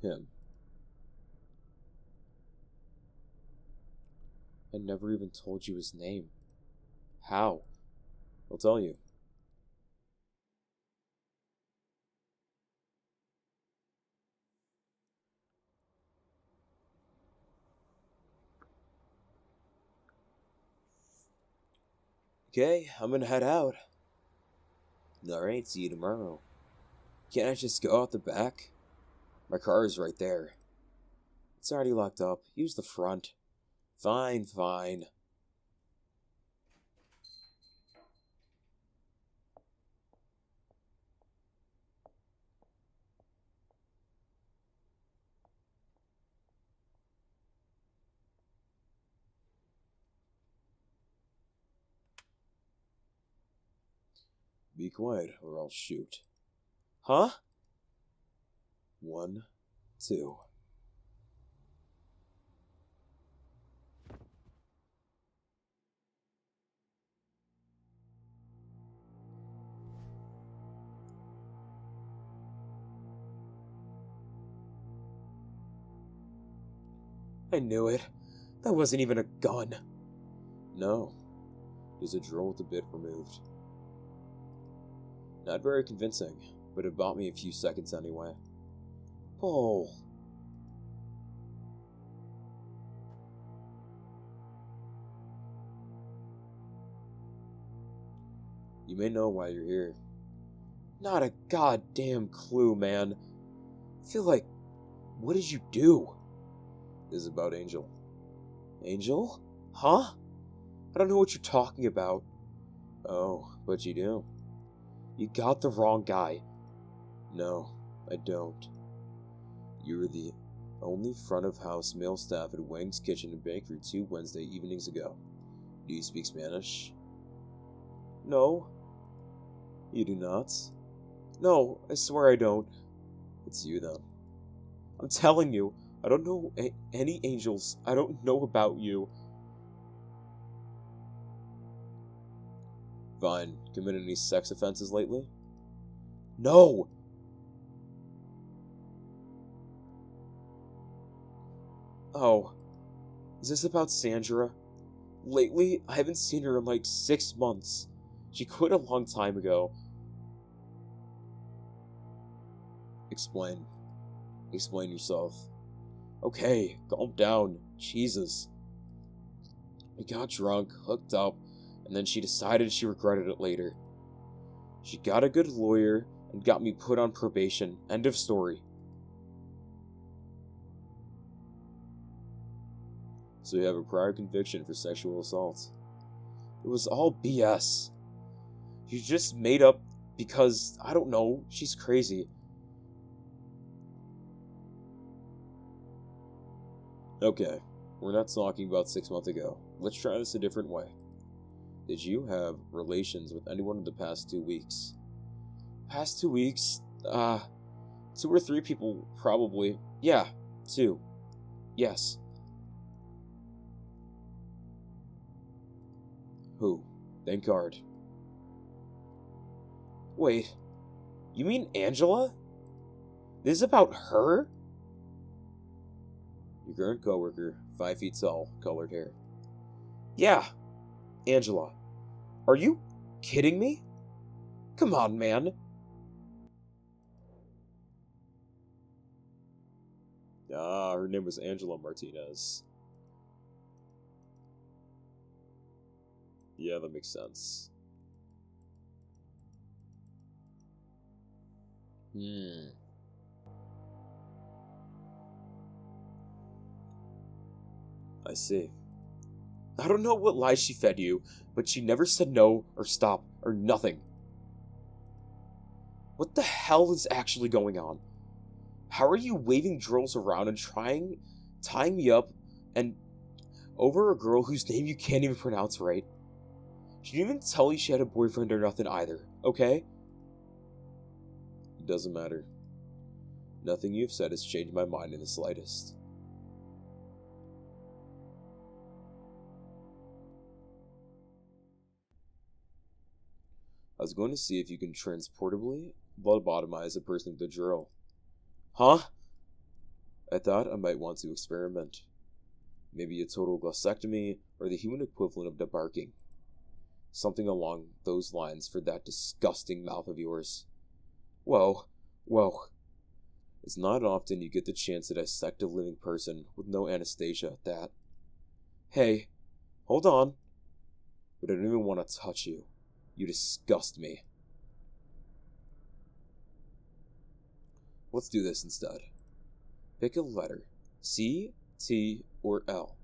him. I never even told you his name. How? I'll tell you. Okay, I'm gonna head out. Alright, see you tomorrow. Can't I just go out the back? My car is right there. It's already locked up. Use the front. Fine, fine. Be quiet, or I'll shoot. Huh? 1, 2. I knew it. That wasn't even a gun. No. It was a drill with the bit removed. Not very convincing, but it bought me a few seconds anyway. Pull. You may know why you're here. Not a goddamn clue, man. I feel like, what did you do? This is about Angel. Angel? Huh? I don't know what you're talking about. Oh, but you do. You got the wrong guy. No, I don't. You were the only front-of-house male staff at Wang's Kitchen and Bakery 2 Wednesday evenings ago. Do you speak Spanish? No. You do not? No, I swear I don't. It's you, then. I'm telling you, I don't know any angels. I don't know about you. Fine. Committed any sex offenses lately? No! Oh. Is this about Sandra? Lately, I haven't seen her in like 6 months. She quit a long time ago. Explain. Explain yourself. Okay, calm down. Jesus. We got drunk, hooked up, and then she decided she regretted it later. She got a good lawyer and got me put on probation. End of story. So you have a prior conviction for sexual assault. It was all BS. You just made up because, I don't know, she's crazy. Okay, we're not talking about 6 months ago. Let's try this a different way. Did you have relations with anyone in the past 2 weeks? Past 2 weeks? 2 or 3 people, probably. Yeah, 2. Yes. Who? Thank God. Wait, you mean Angela? This is about her? Your current coworker, 5 feet tall, colored hair. Yeah, Angela. Are you kidding me? Come on, man. Her name was Angela Martinez. Yeah, that makes sense. I see. I don't know what lies she fed you, but she never said no or stop or nothing. What the hell is actually going on? How are you waving drills around and tying me up and over a girl whose name you can't even pronounce right? She didn't even tell you she had a boyfriend or nothing either, okay? It doesn't matter. Nothing you've said has changed my mind in the slightest. I was going to see if you can transportably lobotomize a person with a drill. Huh? I thought I might want to experiment. Maybe a total glossectomy or the human equivalent of debarking. Something along those lines for that disgusting mouth of yours. Whoa. It's not often you get the chance to dissect a living person with no anesthesia at that. Hey, hold on. But I don't even want to touch you. You disgust me. Let's do this instead. Pick a letter. C, T, or L.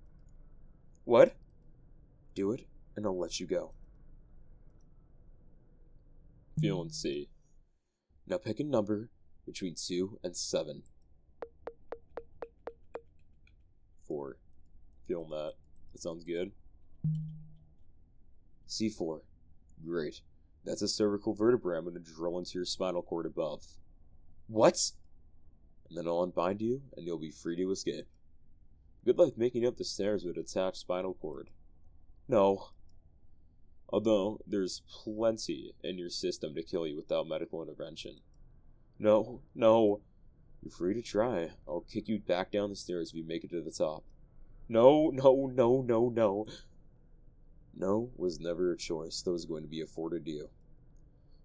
What? Do it, and I'll let you go. Feeling C. Now pick a number between 2 and 7. 4. Feeling that. That sounds good. C4. Great. That's a cervical vertebra I'm going to drill into your spinal cord above. What? And then I'll unbind you, and you'll be free to escape. Good luck making up the stairs with a detached spinal cord. No. Although, there's plenty in your system to kill you without medical intervention. No. You're free to try. I'll kick you back down the stairs if you make it to the top. No. No was never a choice that was going to be afforded to you.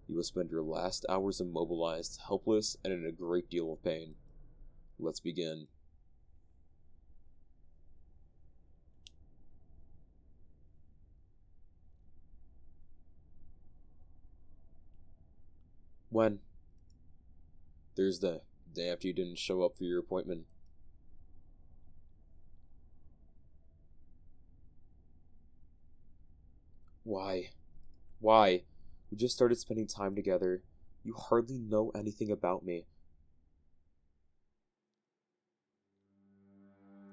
You will spend your last hours immobilized, helpless, and in a great deal of pain. Let's begin. When? Thursday, day after you didn't show up for your appointment. Why? We just started spending time together. You hardly know anything about me.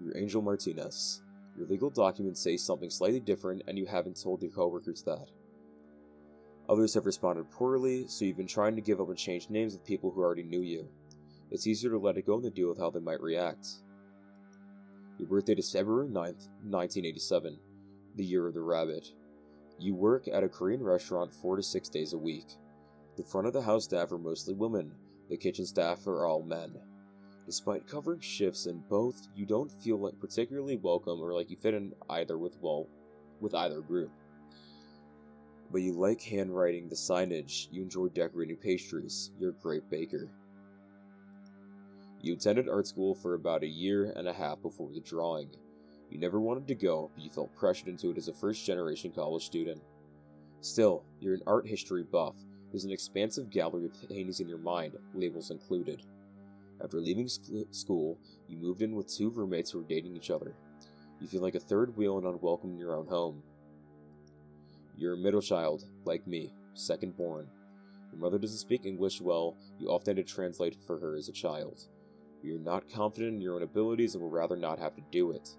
You're Angel Martinez. Your legal documents say something slightly different, and you haven't told your coworkers that. Others have responded poorly, so you've been trying to give up and change names with people who already knew you. It's easier to let it go than deal with how they might react. Your birthday is February 9th, 1987, the year of the rabbit. You work at a Korean restaurant 4 to 6 days a week. The front of the house staff are mostly women. The kitchen staff are all men. Despite covering shifts in both, you don't feel like particularly welcome or like you fit in either with either group. But you like handwriting the signage, you enjoy decorating pastries, you're a great baker. You attended art school for about a year and a half before the drawing. You never wanted to go, but you felt pressured into it as a first-generation college student. Still, you're an art history buff. There's an expansive gallery of paintings in your mind, labels included. After leaving school, you moved in with 2 roommates who were dating each other. You feel like a third wheel and unwelcome in your own home. You're a middle child, like me, second born. Your mother doesn't speak English well, you often had to translate for her as a child. You're not confident in your own abilities and would rather not have to do it.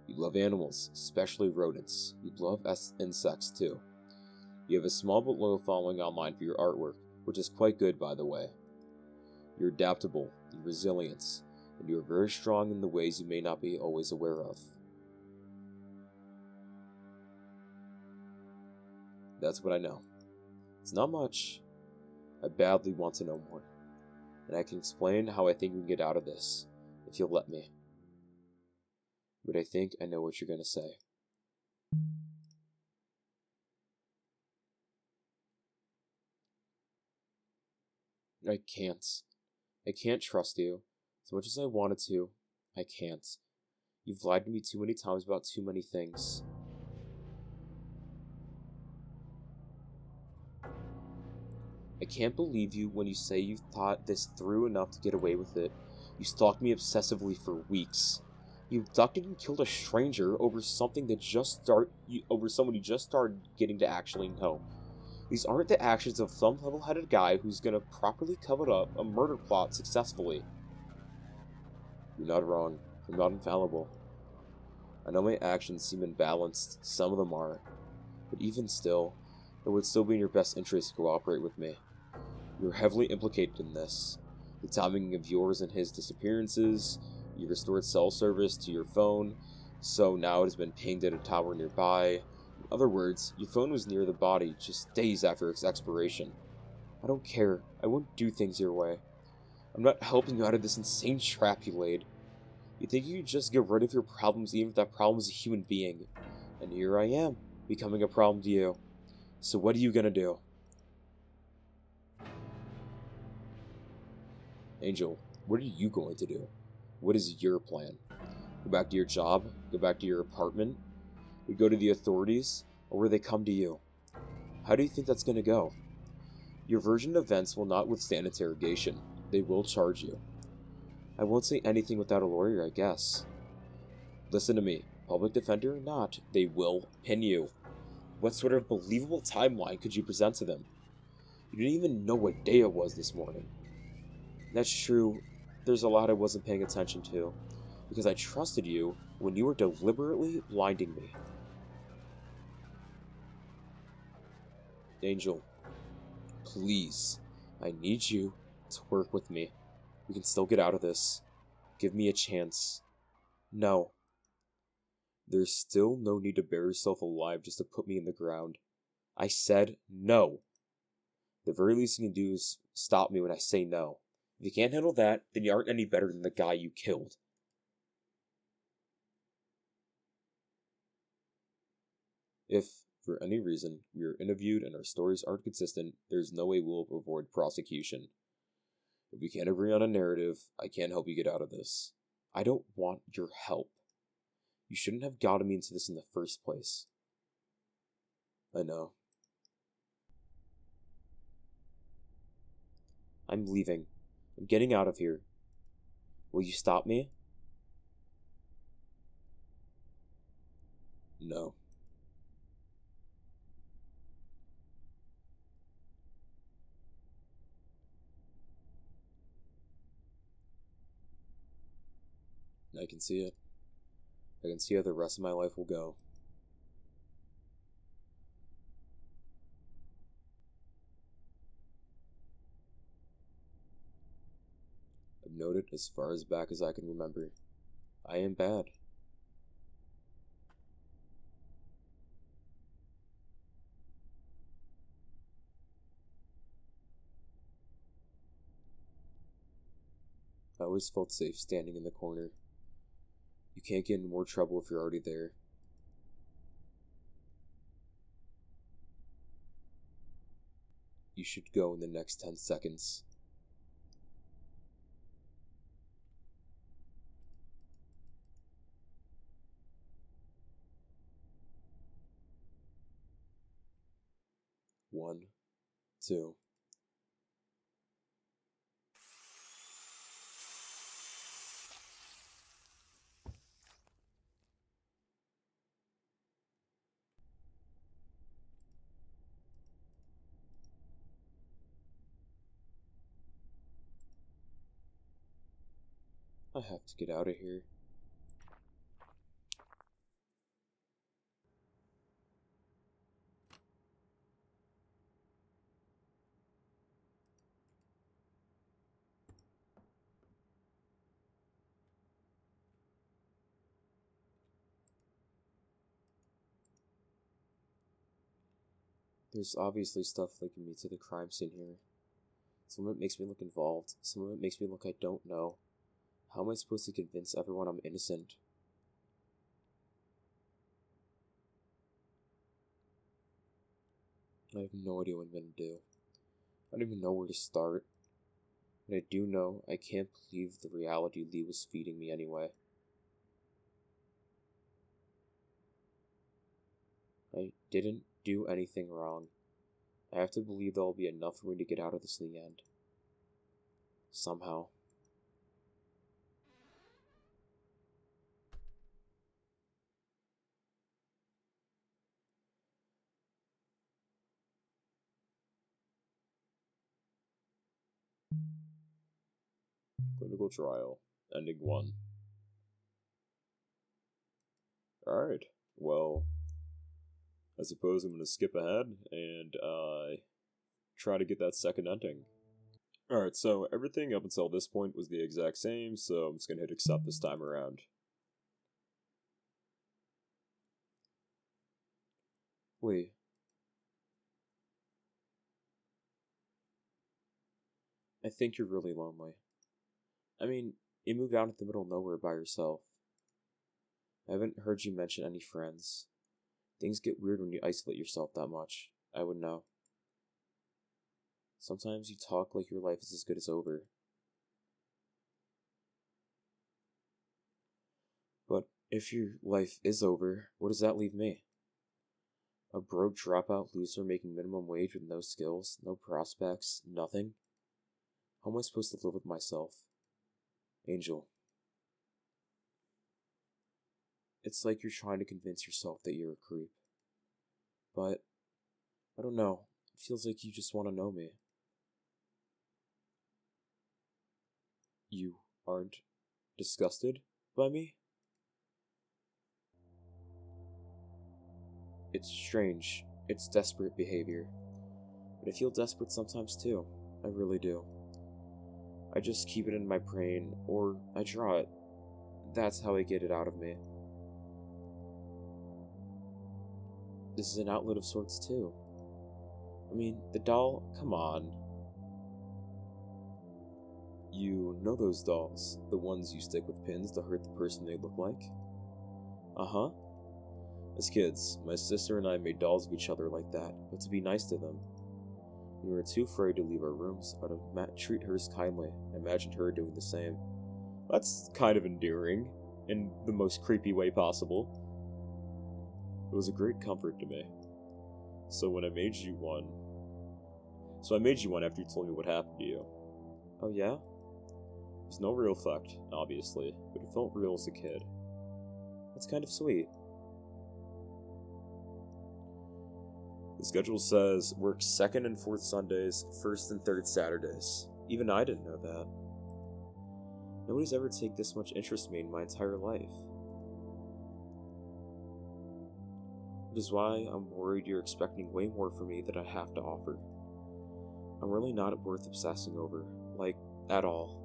You love animals, especially rodents. You love insects too. You have a small but loyal following online for your artwork, which is quite good by the way. You're adaptable, you're resilient, and you are very strong in the ways you may not be always aware of. That's what I know. It's not much. I badly want to know more. And I can explain how I think we can get out of this, if you'll let me. But I think I know what you're going to say. I can't. I can't trust you. As much as I wanted to, I can't. You've lied to me too many times about too many things. I can't believe you when you say you thought this through enough to get away with it. You stalked me obsessively for weeks. You abducted and killed a stranger over something that over someone you just started getting to actually know. These aren't the actions of some level-headed guy who's gonna properly cover up a murder plot successfully. You're not wrong. I'm not infallible. I know my actions seem imbalanced, some of them are, but even still, it would still be in your best interest to cooperate with me. You're heavily implicated in this. The timing of yours and his disappearances, you restored cell service to your phone, so now it has been pinged at a tower nearby. In other words, your phone was near the body just days after its expiration. I don't care. I won't do things your way. I'm not helping you out of this insane trap you laid. You think you could just get rid of your problems even if that problem is a human being. And here I am, becoming a problem to you. So what are you gonna do? Angel, what are you going to do? What is your plan? Go back to your job? Go back to your apartment? We go to the authorities? Or will they come to you? How do you think that's gonna go? Your version of events will not withstand interrogation. They will charge you. I won't say anything without a lawyer, I guess. Listen to me. Public defender or not, they will pin you. What sort of believable timeline could you present to them? You didn't even know what day it was this morning. That's true. There's a lot I wasn't paying attention to, because I trusted you when you were deliberately blinding me. Angel, please, I need you to work with me. We can still get out of this. Give me a chance. No. There's still no need to bury yourself alive just to put me in the ground. I said no. The very least you can do is stop me when I say no. If you can't handle that, then you aren't any better than the guy you killed. If, for any reason, we are interviewed and our stories aren't consistent, there's no way we'll avoid prosecution. If we can't agree on a narrative, I can't help you get out of this. I don't want your help. You shouldn't have gotten me into this in the first place. I know. I'm leaving. I'm getting out of here. Will you stop me? No. I can see it. I can see how the rest of my life will go. I've known it as far as back as I can remember. I am bad. I always felt safe standing in the corner. You can't get in more trouble if you're already there. You should go in the next 10 seconds. One, two. I have to get out of here. There's obviously stuff linking me to the crime scene here. Some of it makes me look involved, some of it makes me look I don't know. How am I supposed to convince everyone I'm innocent? I have no idea what I'm gonna do. I don't even know where to start. But I do know I can't believe the reality Lee was feeding me anyway. I didn't do anything wrong. I have to believe there'll be enough for me to get out of this in the end. Somehow. Clinical trial. Ending 1. Alright. Well, I suppose I'm going to skip ahead and try to get that second ending. Alright, so everything up until this point was the exact same, so I'm just going to hit accept this time around. Wait. I think you're really lonely. I mean, you moved out into the middle of nowhere by yourself. I haven't heard you mention any friends. Things get weird when you isolate yourself that much. I would know. Sometimes you talk like your life is as good as over. But if your life is over, what does that leave me? A broke dropout loser making minimum wage with no skills, no prospects, nothing? How am I supposed to live with myself? Angel. It's like you're trying to convince yourself that you're a creep. But, I don't know. It feels like you just want to know me. You aren't disgusted by me? It's strange. It's desperate behavior. But I feel desperate sometimes too. I really do. I just keep it in my brain, or I draw it. That's how I get it out of me. This is an outlet of sorts too. I mean, the doll, come on. You know those dolls, the ones you stick with pins to hurt the person they look like? Uh-huh. As kids, my sister and I made dolls of each other like that, but to be nice to them. When we were too afraid to leave our rooms, I would treat hers kindly. I imagined her doing the same. That's kind of endearing, in the most creepy way possible. It was a great comfort to me. So I made you one after you told me what happened to you. Oh yeah? There's no real effect, obviously, but it felt real as a kid. That's kind of sweet. The schedule says work 2nd and 4th Sundays, 1st and 3rd Saturdays. Even I didn't know that. Nobody's ever taken this much interest in me in my entire life. Which is why I'm worried you're expecting way more from me than I have to offer. I'm really not worth obsessing over, like, at all.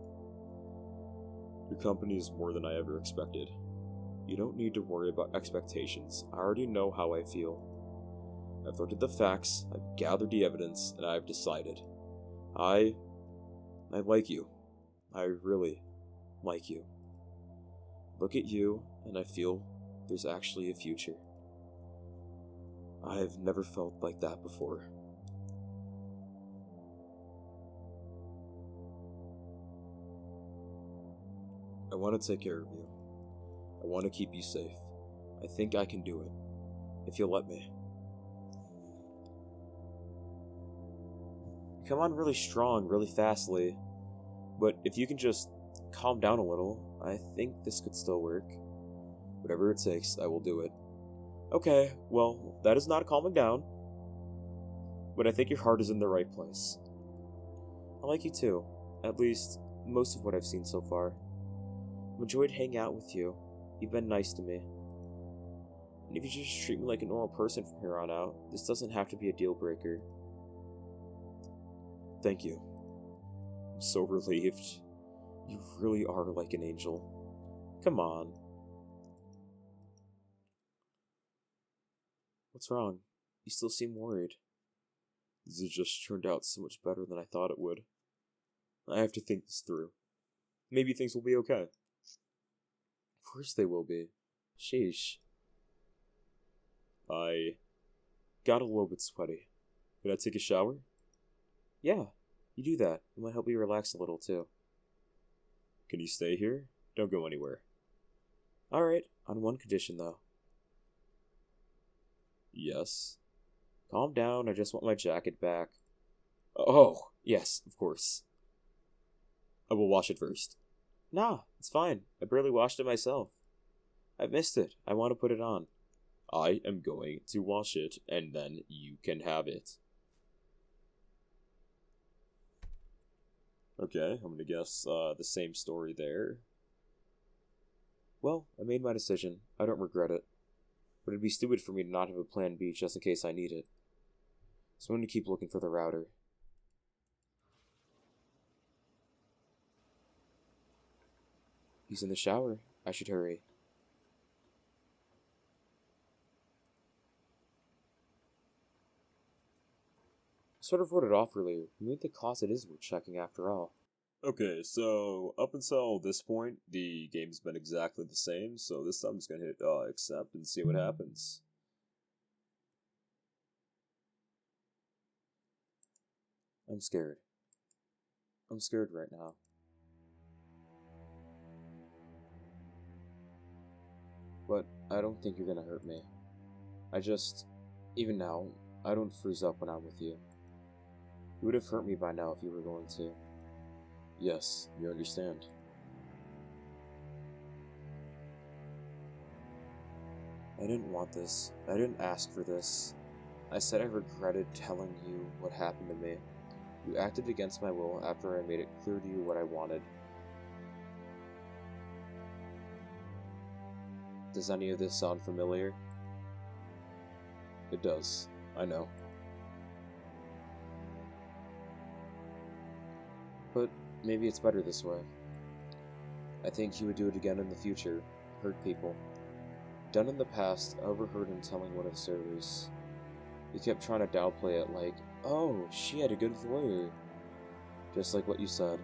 Your company is more than I ever expected. You don't need to worry about expectations. I already know how I feel. I've looked at the facts, I've gathered the evidence, and I've decided. I like you. I really like you. Look at you, and I feel there's actually a future. I've never felt like that before. I want to take care of you. I want to keep you safe. I think I can do it. If you'll let me. You come on really strong, really fastly. But if you can just calm down a little, I think this could still work. Whatever it takes, I will do it. Okay, well, that is not calming down. But I think your heart is in the right place. I like you too. At least, most of what I've seen so far. I've enjoyed hanging out with you. You've been nice to me. And if you just treat me like a normal person from here on out, this doesn't have to be a deal breaker. Thank you. I'm so relieved. You really are like an angel. Come on. What's wrong? You still seem worried. This has just turned out so much better than I thought it would. I have to think this through. Maybe things will be okay. Of course they will be. Sheesh. I got a little bit sweaty. Could I take a shower? Yeah, you do that. It might help you relax a little too. Can you stay here? Don't go anywhere. Alright, on one condition though. Yes? Calm down, I just want my jacket back. Oh, yes, of course. I will wash it first. Nah, it's fine. I barely washed it myself. I missed it. I want to put it on. I am going to wash it, and then you can have it. Okay, I'm gonna guess the same story there. Well, I made my decision. I don't regret it. But it'd be stupid for me to not have a plan B just in case I need it. So I'm going to keep looking for the router. He's in the shower. I should hurry. I sort of wrote it off earlier. Maybe the closet is worth checking after all. Okay, so up until this point, the game's been exactly the same, so this time I'm just gonna hit accept and see what happens. I'm scared. I'm scared right now. But I don't think you're gonna hurt me. Even now, I don't freeze up when I'm with you. You would have hurt me by now if you were going to. Yes, you understand. I didn't want this. I didn't ask for this. I said I regretted telling you what happened to me. You acted against my will after I made it clear to you what I wanted. Does any of this sound familiar? It does. I know. But maybe it's better this way. I think he would do it again in the future. Hurt people. Done in the past, I overheard him telling one of the servers. He kept trying to downplay it like, oh, she had a good lawyer. Just like what you said.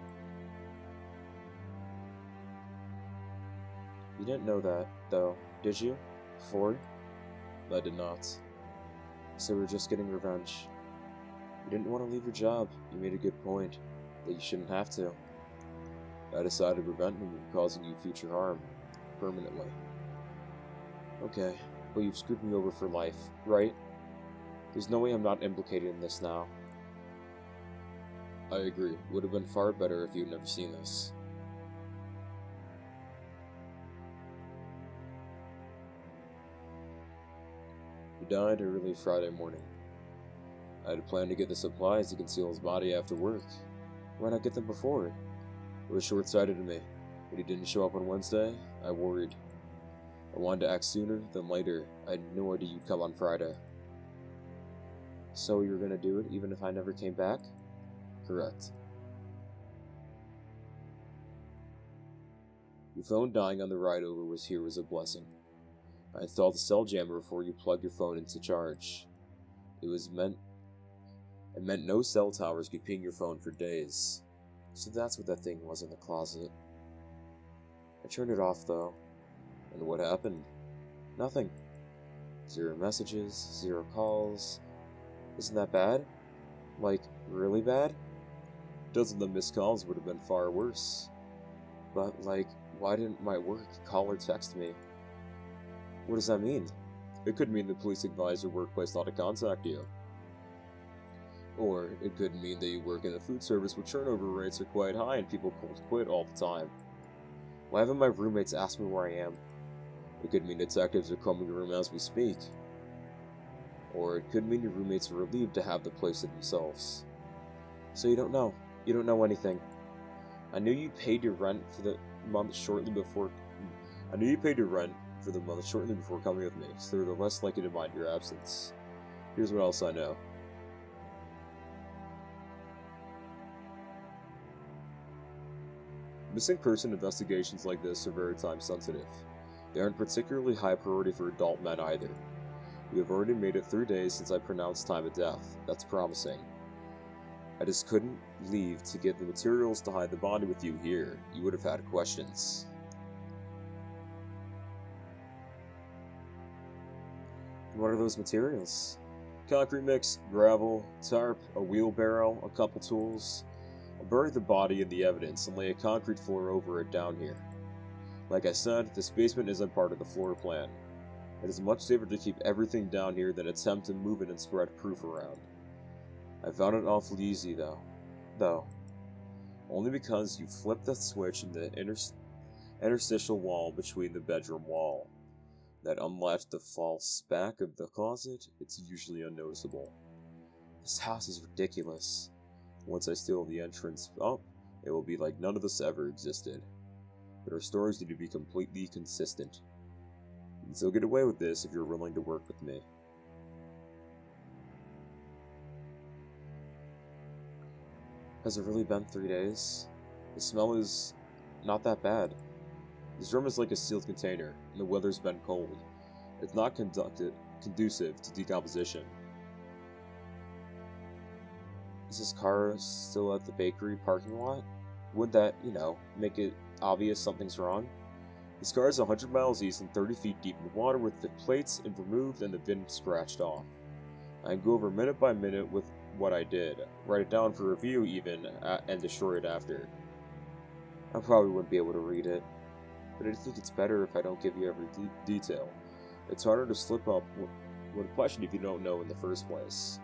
You didn't know that, though, did you? Before? I did not. So we're just getting revenge. You didn't want to leave your job. You made a good point. That you shouldn't have to. I decided to prevent him from causing you future harm. Permanently. Okay, well you've screwed me over for life, right? There's no way I'm not implicated in this now. I agree. Would have been far better if you'd never seen this. He died early Friday morning. I had planned to get the supplies to conceal his body after work. Why not get them before? It was short-sighted of me. When he didn't show up on Wednesday, I worried. I wanted to act sooner than later. I had no idea you'd come on Friday. So you were gonna do it even if I never came back? Correct. Your phone dying on the ride over was a blessing. I installed the cell jammer before you plugged your phone into charge. It meant no cell towers could ping your phone for days. So that's what that thing was in the closet. I turned it off though. And what happened? Nothing. 0 messages, 0 calls. Isn't that bad? Like, really bad? Dozens of missed calls would have been far worse. But, like, why didn't my work call or text me? What does that mean? It could mean the police advised your workplace not to contact you. Or it could mean that you work in a food service where turnover rates are quite high and people cold quit all the time. Why haven't my roommates asked me where I am? It could mean detectives are combing your room as we speak. Or it could mean your roommates are relieved to have the place to themselves. So you don't know. You don't know anything. I knew you paid your rent for the month shortly before coming with me, so they're less likely to mind your absence. Here's what else I know. Missing person investigations like this are very time sensitive. They aren't particularly high priority for adult men either. We have already made it 3 days since I pronounced time of death. That's promising. I just couldn't leave to get the materials to hide the body with you here. You would have had questions. What are those materials? Concrete mix, gravel, tarp, a wheelbarrow, a couple tools. I'll bury the body and the evidence and lay a concrete floor over it down here. Like I said, this basement isn't part of the floor plan. It is much safer to keep everything down here than attempt to move it and spread proof around. I found it awfully easy, though. Only because you flip the switch in the interstitial wall between the bedroom wall. That unlatched the false back of the closet, it's usually unnoticeable. This house is ridiculous. Once I steal the entrance up, it will be like none of this ever existed. But our stories need to be completely consistent. You can still get away with this if you're willing to work with me. Has it really been 3 days? The smell is not that bad. This room is like a sealed container, and the weather's been cold. It's not conducive to decomposition. Is this car still at the bakery parking lot? Would that, make it obvious something's wrong? This car is 100 miles east and 30 feet deep in water with the plates removed and the VIN scratched off. I can go over minute by minute with what I did, write it down for review even, and destroy it after. I probably wouldn't be able to read it, but I think it's better if I don't give you every detail. It's harder to slip up when questioned if you don't know in the first place.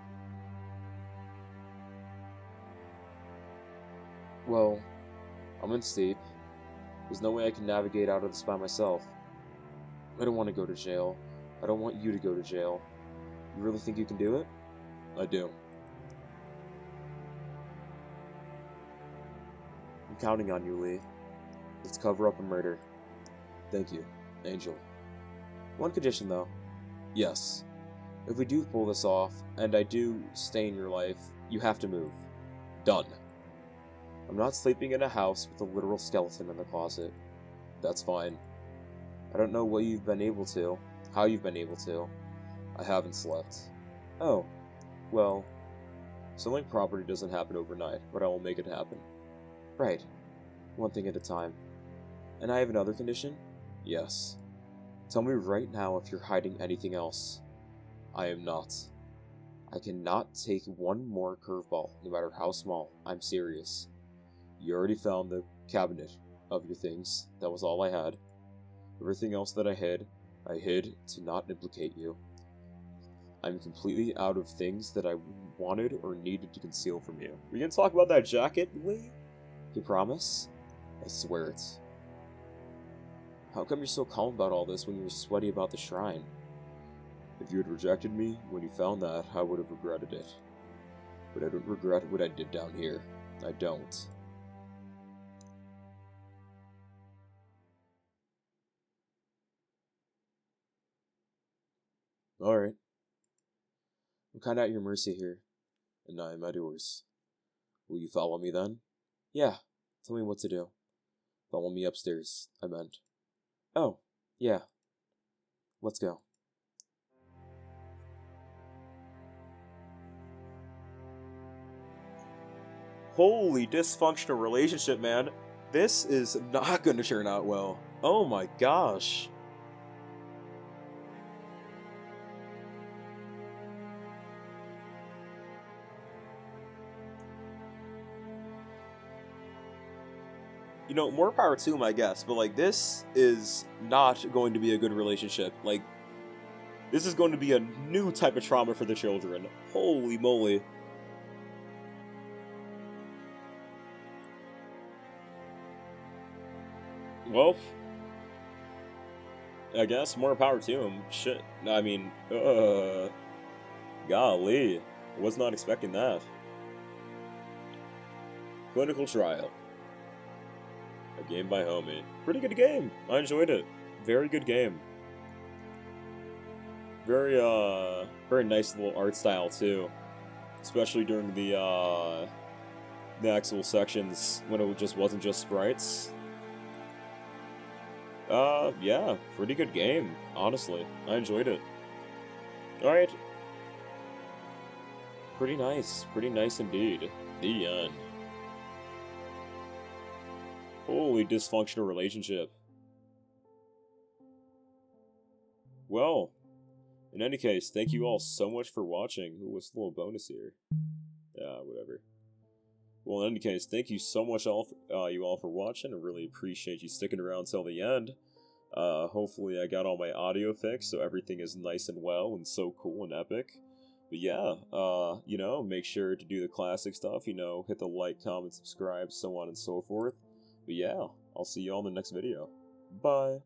Well, I'm in steep. There's no way I can navigate out of this by myself. I don't want to go to jail. I don't want you to go to jail. You really think you can do it? I do. I'm counting on you, Lee. Let's cover up a murder. Thank you, Angel. One condition, though. Yes. If we do pull this off, and I do stay in your life, you have to move. Done. I'm not sleeping in a house with a literal skeleton in the closet. That's fine. I don't know what you've been able to, how you've been able to. I haven't slept. Oh, well, selling property doesn't happen overnight, but I will make it happen. Right. One thing at a time. And I have another condition? Yes. Tell me right now if you're hiding anything else. I am not. I cannot take one more curveball, no matter how small. I'm serious. You already found the cabinet of your things. That was all I had. Everything else that I hid to not implicate you. I'm completely out of things that I wanted or needed to conceal from you. We gonna talk about that jacket, Lee? You promise? I swear it. How come you're so calm about all this when you're sweaty about the shrine? If you had rejected me when you found that, I would have regretted it. But I don't regret what I did down here. I don't. Alright. I'm kinda at your mercy here, and I am at yours. Will you follow me then? Yeah, tell me what to do. Follow me upstairs, I meant. Oh, yeah. Let's go. Holy dysfunctional relationship, man. This is not gonna turn out well. Oh my gosh. More power to him, I guess, but, this is not going to be a good relationship. This is going to be a new type of trauma for the children. Holy moly. Well, I guess more power to him. Shit. I mean, golly. Was not expecting that. Clinical Trial. A game by Homie. Pretty good game. I enjoyed it. Very good game. Very nice little art style too. Especially during the actual sections when it just wasn't just sprites. Yeah, pretty good game, honestly. I enjoyed it. Alright. Pretty nice indeed. The end. Holy dysfunctional relationship. Well, in any case, thank you all so much for watching. Ooh, what's the little bonus here? Whatever. Well, in any case, thank you so much you all for watching. I really appreciate you sticking around till the end. Hopefully I got all my audio fixed so everything is nice and well and so cool and epic. But yeah, make sure to do the classic stuff, hit the like, comment, subscribe, so on and so forth. But yeah, I'll see you all in the next video. Bye!